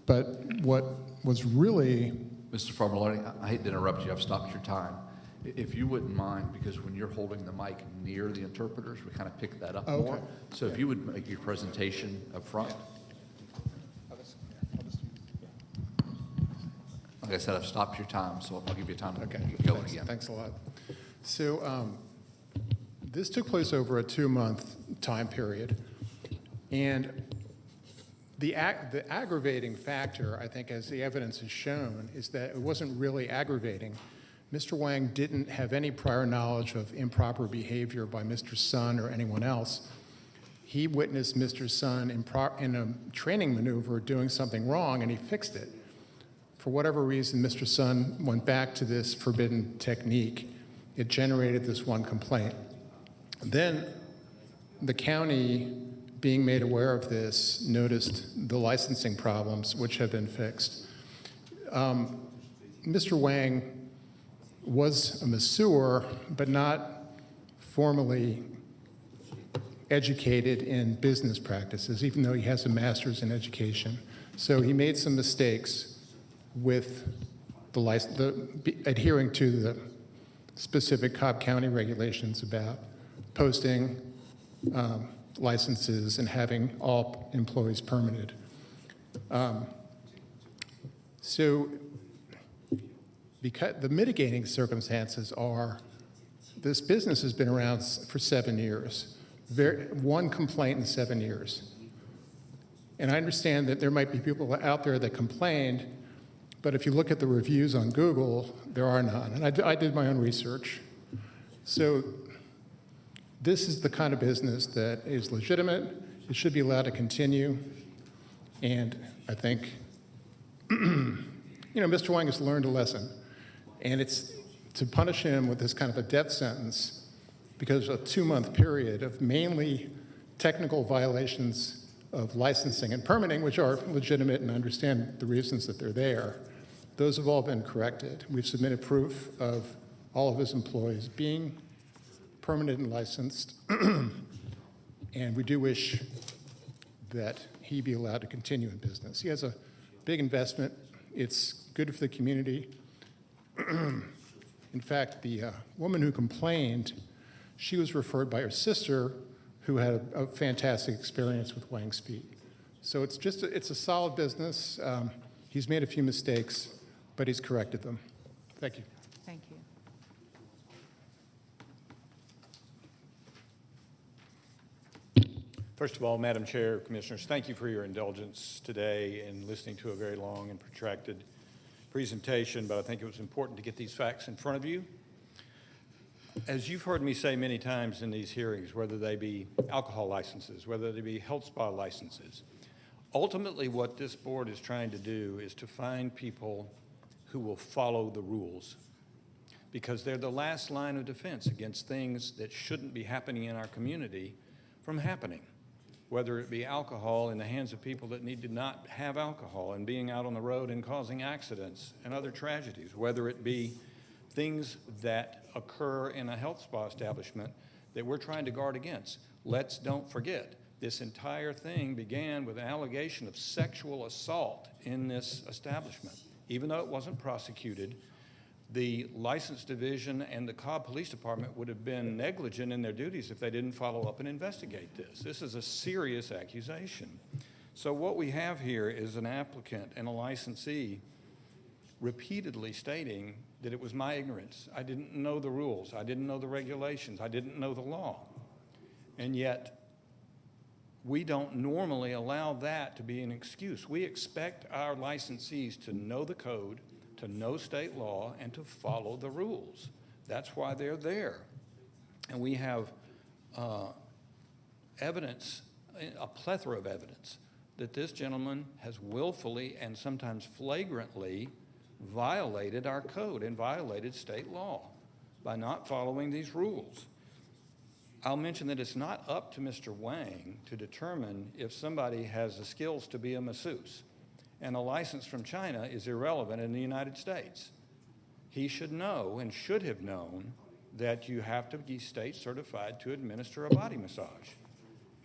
Speaker 6: but what was really...
Speaker 12: Mr. Farmalone, I hate to interrupt you. I've stopped your time. If you wouldn't mind, because when you're holding the mic near the interpreters, we kind of pick that up more. So if you would make your presentation up front. Like I said, I've stopped your time, so I'll give you time to get going again.
Speaker 6: Thanks a lot. So this took place over a 2-month time period, and the aggravating factor, I think, as the evidence has shown, is that it wasn't really aggravating. Mr. Wang didn't have any prior knowledge of improper behavior by Mr. Sun or anyone else. He witnessed Mr. Sun in a training maneuver doing something wrong, and he fixed it. For whatever reason, Mr. Sun went back to this forbidden technique. It generated this one complaint. Then the county, being made aware of this, noticed the licensing problems, which have been fixed. Mr. Wang was a masseur, but not formally educated in business practices, even though he has a master's in education. So he made some mistakes with adhering to the specific Cobb County regulations about posting licenses and having all employees permitted. So because the mitigating circumstances are, this business has been around for 7 years. One complaint in 7 years. And I understand that there might be people out there that complained, but if you look at the reviews on Google, there are none. And I did my own research. So this is the kind of business that is legitimate. It should be allowed to continue. And I think, Mr. Wang has learned a lesson. And it's to punish him with this kind of a death sentence because of a 2-month period of mainly technical violations of licensing and permitting, which are legitimate, and I understand the reasons that they're there. Those have all been corrected. We've submitted proof of all of his employees being permitted and licensed, and we do wish that he be allowed to continue in business. He has a big investment. It's good for the community. In fact, the woman who complained, she was referred by her sister, who had a fantastic experience with Wang's Feet. So it's a solid business. He's made a few mistakes, but he's corrected them. Thank you.
Speaker 1: Thank you.
Speaker 15: First of all, Madam Chair, Commissioners, thank you for your indulgence today in listening to a very long and protracted presentation, but I think it was important to get these facts in front of you. As you've heard me say many times in these hearings, whether they be alcohol licenses, whether they be health spa licenses, ultimately what this board is trying to do is to find people who will follow the rules, because they're the last line of defense against things that shouldn't be happening in our community from happening, whether it be alcohol in the hands of people that need to not have alcohol and being out on the road and causing accidents and other tragedies, whether it be things that occur in a health spa establishment that we're trying to guard against. Let's don't forget, this entire thing began with an allegation of sexual assault in this establishment. Even though it wasn't prosecuted, the license division and the Cobb Police Department would have been negligent in their duties if they didn't follow up and investigate this. This is a serious accusation. So what we have here is an applicant and a licensee repeatedly stating that it was my ignorance. I didn't know the rules. I didn't know the regulations. I didn't know the law. And yet, we don't normally allow that to be an excuse. We expect our licensees to know the code, to know state law, and to follow the rules. That's why they're there. And we have evidence, a plethora of evidence, that this gentleman has willfully and sometimes flagrantly violated our code and violated state law.
Speaker 9: by not following these rules. I'll mention that it's not up to Mr. Wang to determine if somebody has the skills to be a masseuse, and a license from China is irrelevant in the United States. He should know and should have known that you have to be state certified to administer a body massage.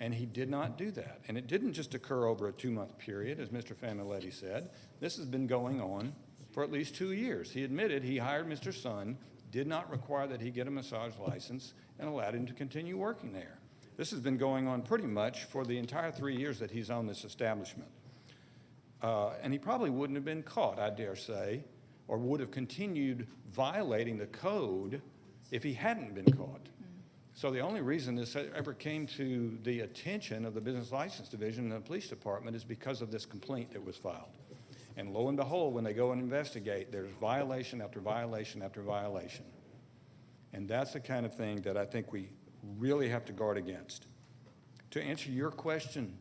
Speaker 9: And he did not do that. And it didn't just occur over a 2-month period, as Mr. Familetti said. This has been going on for at least 2 years. He admitted he hired Mr. Sun, did not require that he get a massage license, and allowed him to continue working there. This has been going on pretty much for the entire 3 years that he's owned this establishment. And he probably wouldn't have been caught, I dare say, or would have continued violating the code if he hadn't been caught. So the only reason this ever came to the attention of the Business License Division and the Police Department is because of this complaint that was filed. And lo and behold, when they go and investigate, there's violation after violation after violation. And that's the kind of thing that I think we really have to guard against. To answer your question,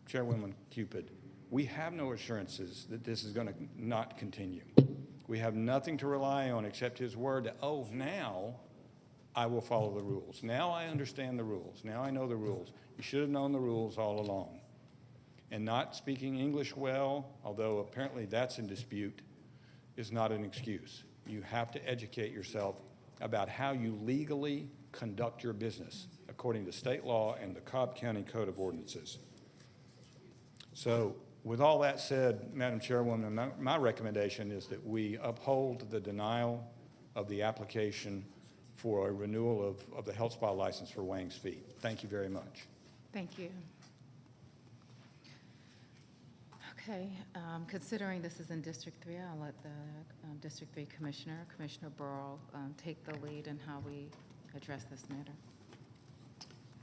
Speaker 9: Chairwoman Cupid, we have no assurances that this is going to not continue. We have nothing to rely on except his word that, oh, now I will follow the rules. Now I understand the rules. Now I know the rules. You should have known the rules all along. And not speaking English well, although apparently that's in dispute, is not an excuse. You have to educate yourself about how you legally conduct your business according to state law and the Cobb County Code of Ordinances. So with all that said, Madam Chairwoman, my recommendation is that we uphold the denial of the application for a renewal of the health spa license for Wang's Feet. Thank you very much.
Speaker 1: Thank you. Okay, considering this is in District 3, I'll let the District 3 Commissioner, Commissioner Burrow, take the lead in how we address this matter.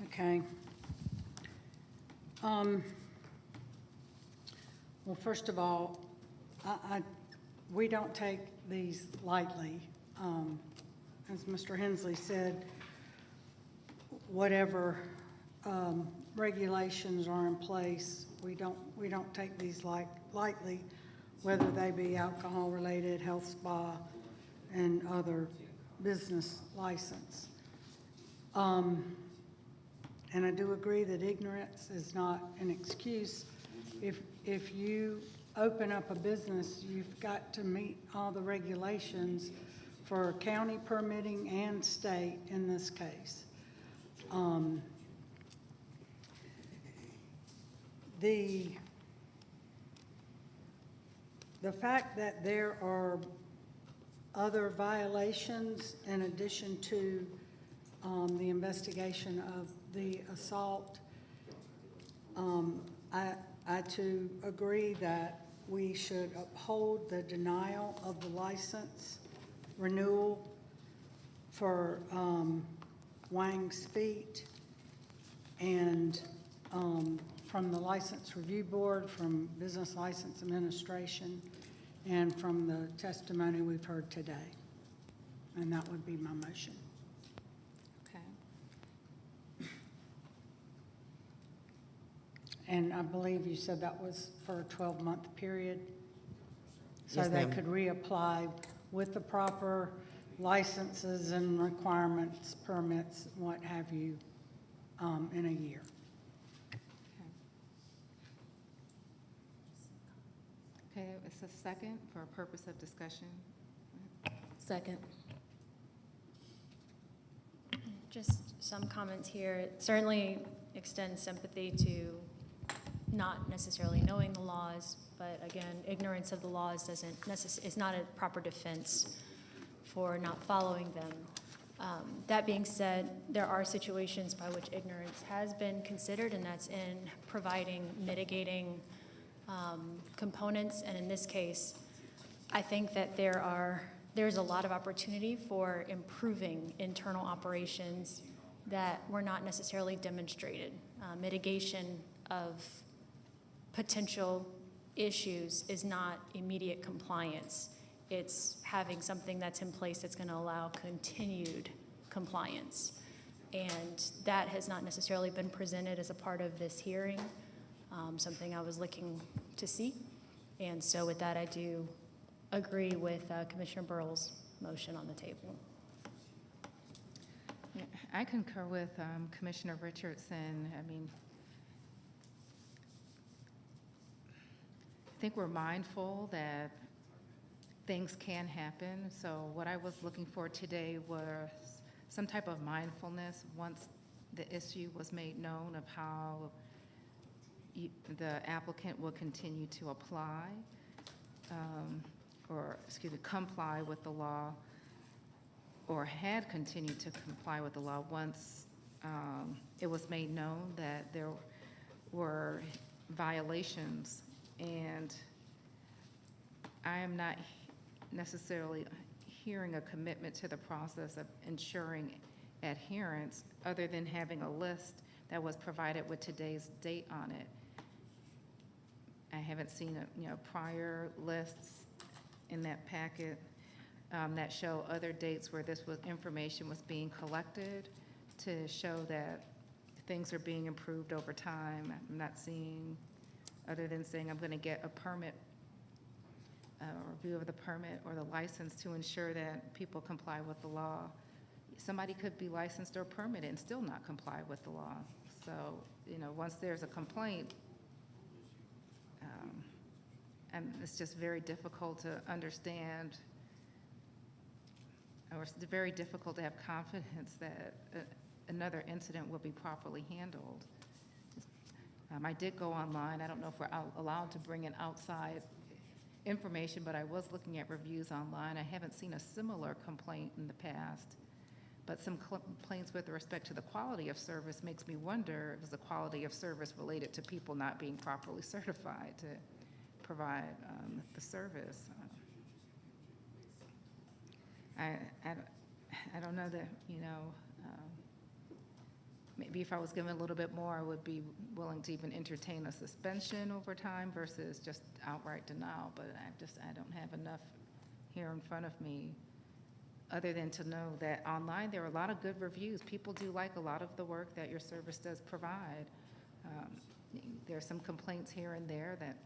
Speaker 2: Okay. Well, first of all, we don't take these lightly. As Mr. Hensley said, whatever regulations are in place, we don't take these lightly, whether they be alcohol-related, health spa, and other business license. And I do agree that ignorance is not an excuse. If you open up a business, you've got to meet all the regulations for county permitting and state in this case. The fact that there are other violations in addition to the investigation of the assault, I too agree that we should uphold the denial of the license renewal for Wang's Feet, and from the License Review Board, from Business License Administration, and from the testimony we've heard today. And that would be my motion.
Speaker 1: Okay.
Speaker 2: And I believe you said that was for a 12-month period? So
Speaker 14: Yes,
Speaker 2: they
Speaker 14: ma'am.
Speaker 2: could reapply with the proper licenses and requirements, permits, what have you, in a year.
Speaker 1: Okay, it's a second for a purpose of discussion.
Speaker 16: Second. Just some comments here. It certainly extends sympathy to not necessarily knowing the laws, but again, ignorance of the laws is not a proper defense for not following them. That being said, there are situations by which ignorance has been considered, and that's in providing mitigating components. And in this case, I think that there's a lot of opportunity for improving internal operations that were not necessarily demonstrated. Mitigation of potential issues is not immediate compliance. It's having something that's in place that's going to allow continued compliance. And that has not necessarily been presented as a part of this hearing, something I was looking to see. And so with that, I do agree with Commissioner Burrell's motion on the table.
Speaker 1: I concur with Commissioner Richardson. I mean, I think we're mindful that things can happen. So what I was looking for today was some type of mindfulness once the issue was made known of how the applicant will continue to apply, comply with the law, or had continued to comply with the law once it was made known that there were violations. And I am not necessarily hearing a commitment to the process of ensuring adherence other than having a list that was provided with today's date on it. I haven't seen prior lists in that packet that show other dates where information was being collected to show that things are being improved over time. I'm not seeing, other than saying I'm going to get a permit, a review of the permit or the license to ensure that people comply with the law. Somebody could be licensed or permitted and still not comply with the law. So, once there's a complaint, and it's just very difficult to understand, or it's very difficult to have confidence that another incident will be properly handled. I did go online. I don't know if we're allowed to bring in outside information, but I was looking at reviews online. I haven't seen a similar complaint in the past, but some complaints with respect to the quality of service makes me wonder, is the quality of service related to people not being properly certified to provide the service? I don't know that, maybe if I was given a little bit more, I would be willing to even entertain a suspension over time versus just outright denial, but I don't have enough here in front of me other than to know that online there are a lot of good reviews. People do like a lot of the work that your service does provide. There are some complaints here and there that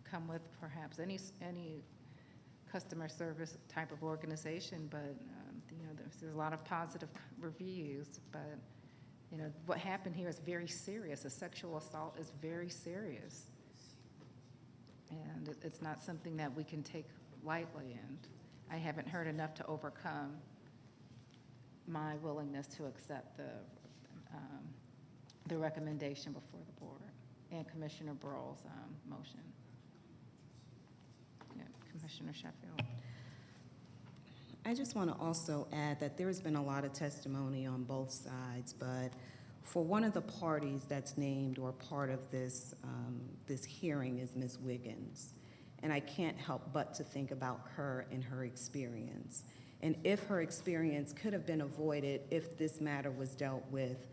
Speaker 1: come with perhaps any customer service type of organization, but there's a lot of positive reviews. But what happened here is very serious. A sexual assault is very serious, and it's not something that we can take lightly. And I haven't heard enough to overcome my willingness to accept the recommendation before the board and Commissioner Burrell's motion. Yeah, Commissioner Sheffield.
Speaker 4: I just want to also add that there's been a lot of testimony on both sides, but for one of the parties that's named or part of this, this hearing is Ms. Wiggins. And I can't help but to think about her and her experience. And if her experience could have been avoided if this matter was dealt with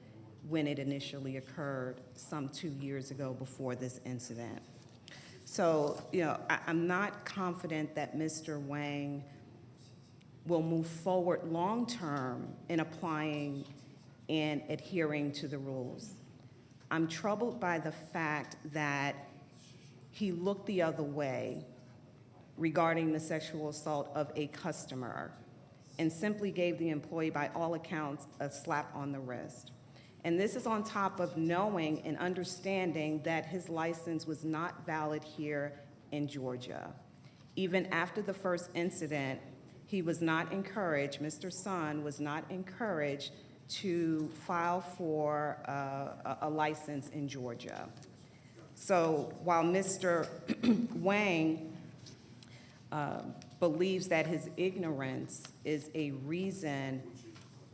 Speaker 4: when it initially occurred some 2 years ago before this incident. So, I'm not confident that Mr. Wang will move forward long-term in applying and adhering to the rules. I'm troubled by the fact that he looked the other way regarding the sexual assault of a customer and simply gave the employee, by all accounts, a slap on the wrist. And this is on top of knowing and understanding that his license was not valid here in Georgia. Even after the first incident, he was not encouraged, Mr. Sun was not encouraged to file for a license in Georgia. So while Mr. Wang believes that his ignorance is a reason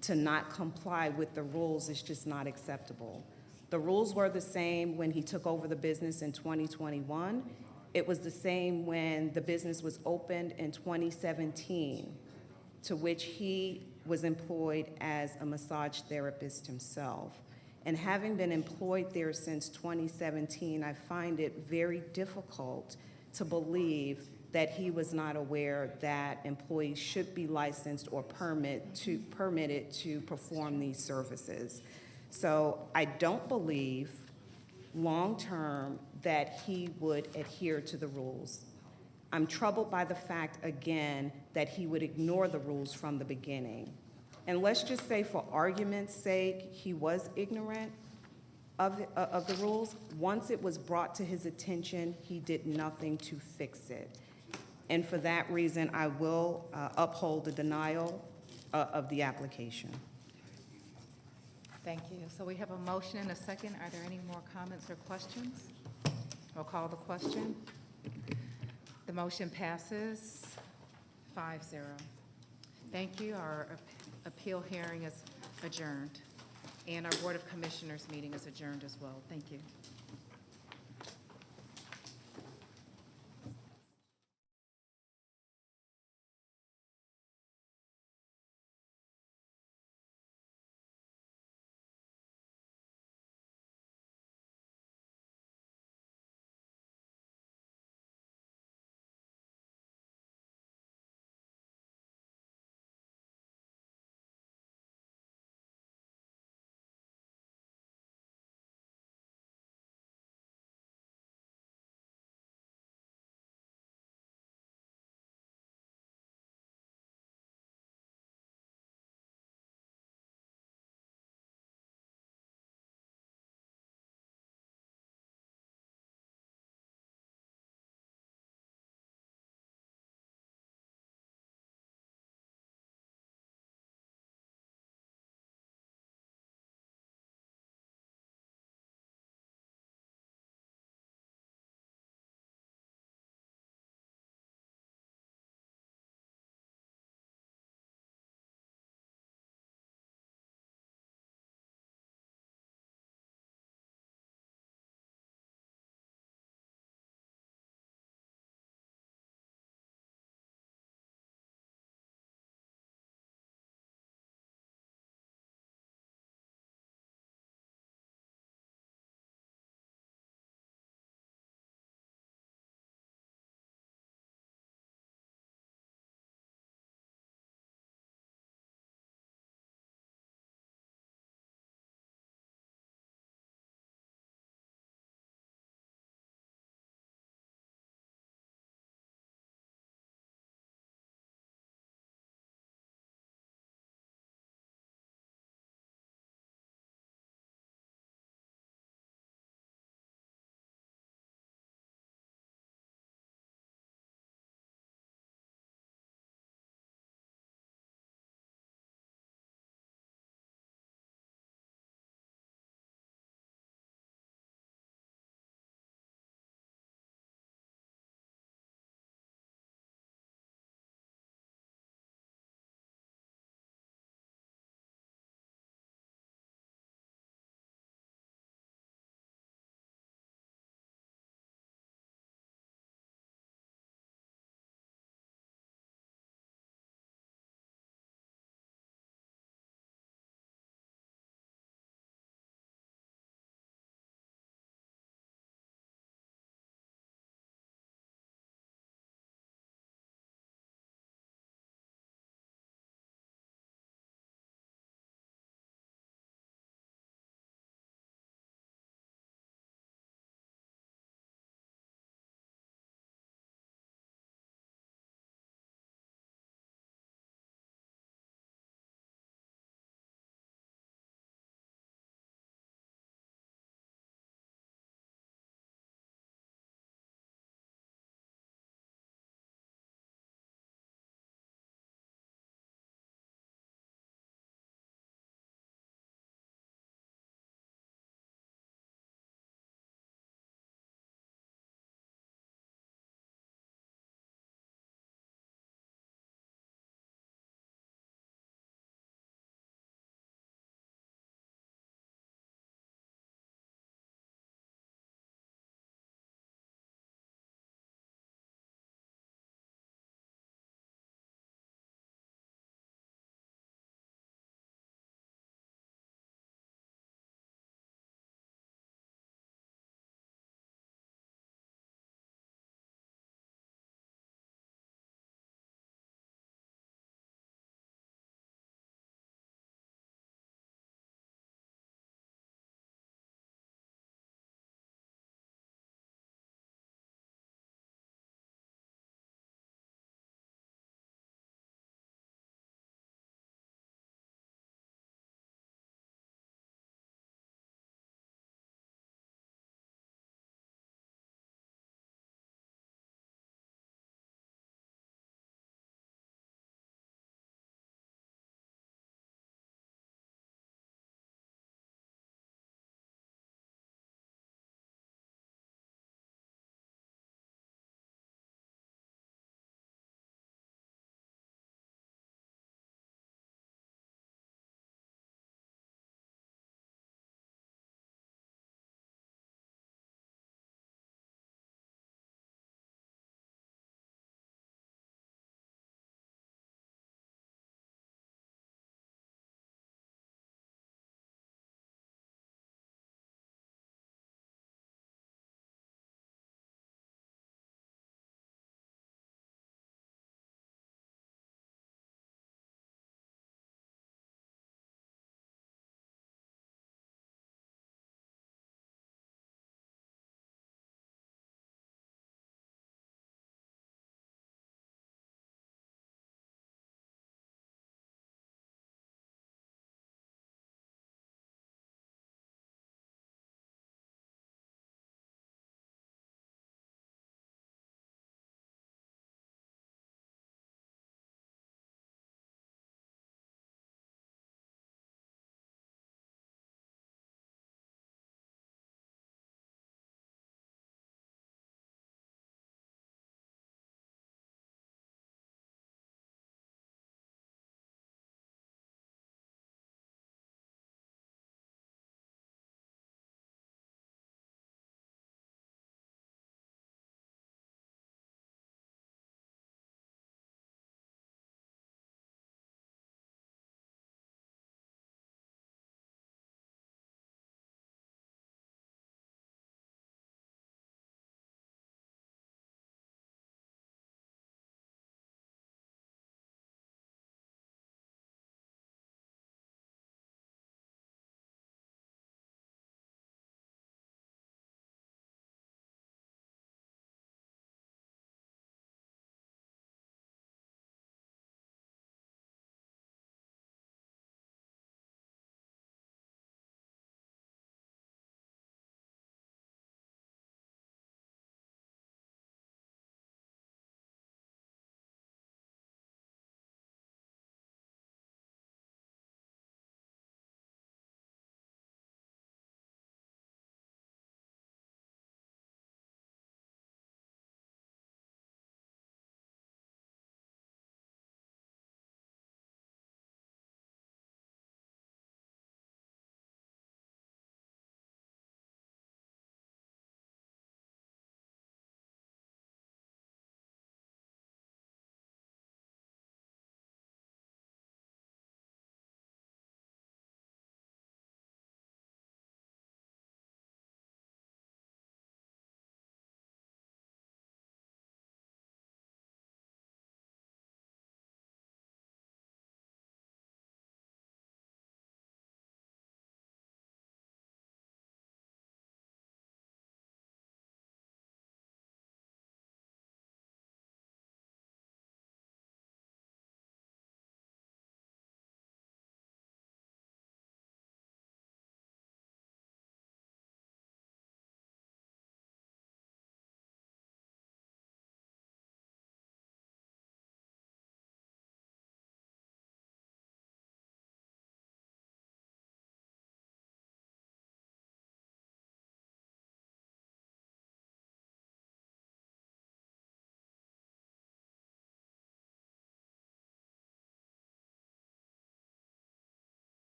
Speaker 4: to not comply with the rules, it's just not acceptable. The rules were the same when he took over the business in 2021. It was the same when the business was opened in 2017, to which he was employed as a massage therapist himself. And having been employed there since 2017, I find it very difficult to believe that he was not aware that employees should be licensed or permitted to perform these services. So I don't believe long-term that he would adhere to the rules. I'm troubled by the fact, again, that he would ignore the rules from the beginning.
Speaker 7: And let's just say for argument's sake, he was ignorant of the rules. Once it was brought to his attention, he did nothing to fix it. And for that reason, I will uphold the denial of the application.
Speaker 1: Thank you. So we have a motion and a second. Are there any more comments or questions? We'll call the question. The motion passes 5-0. Thank you. Our appeal hearing is adjourned, and our Board of Commissioners meeting is adjourned as well. Thank you.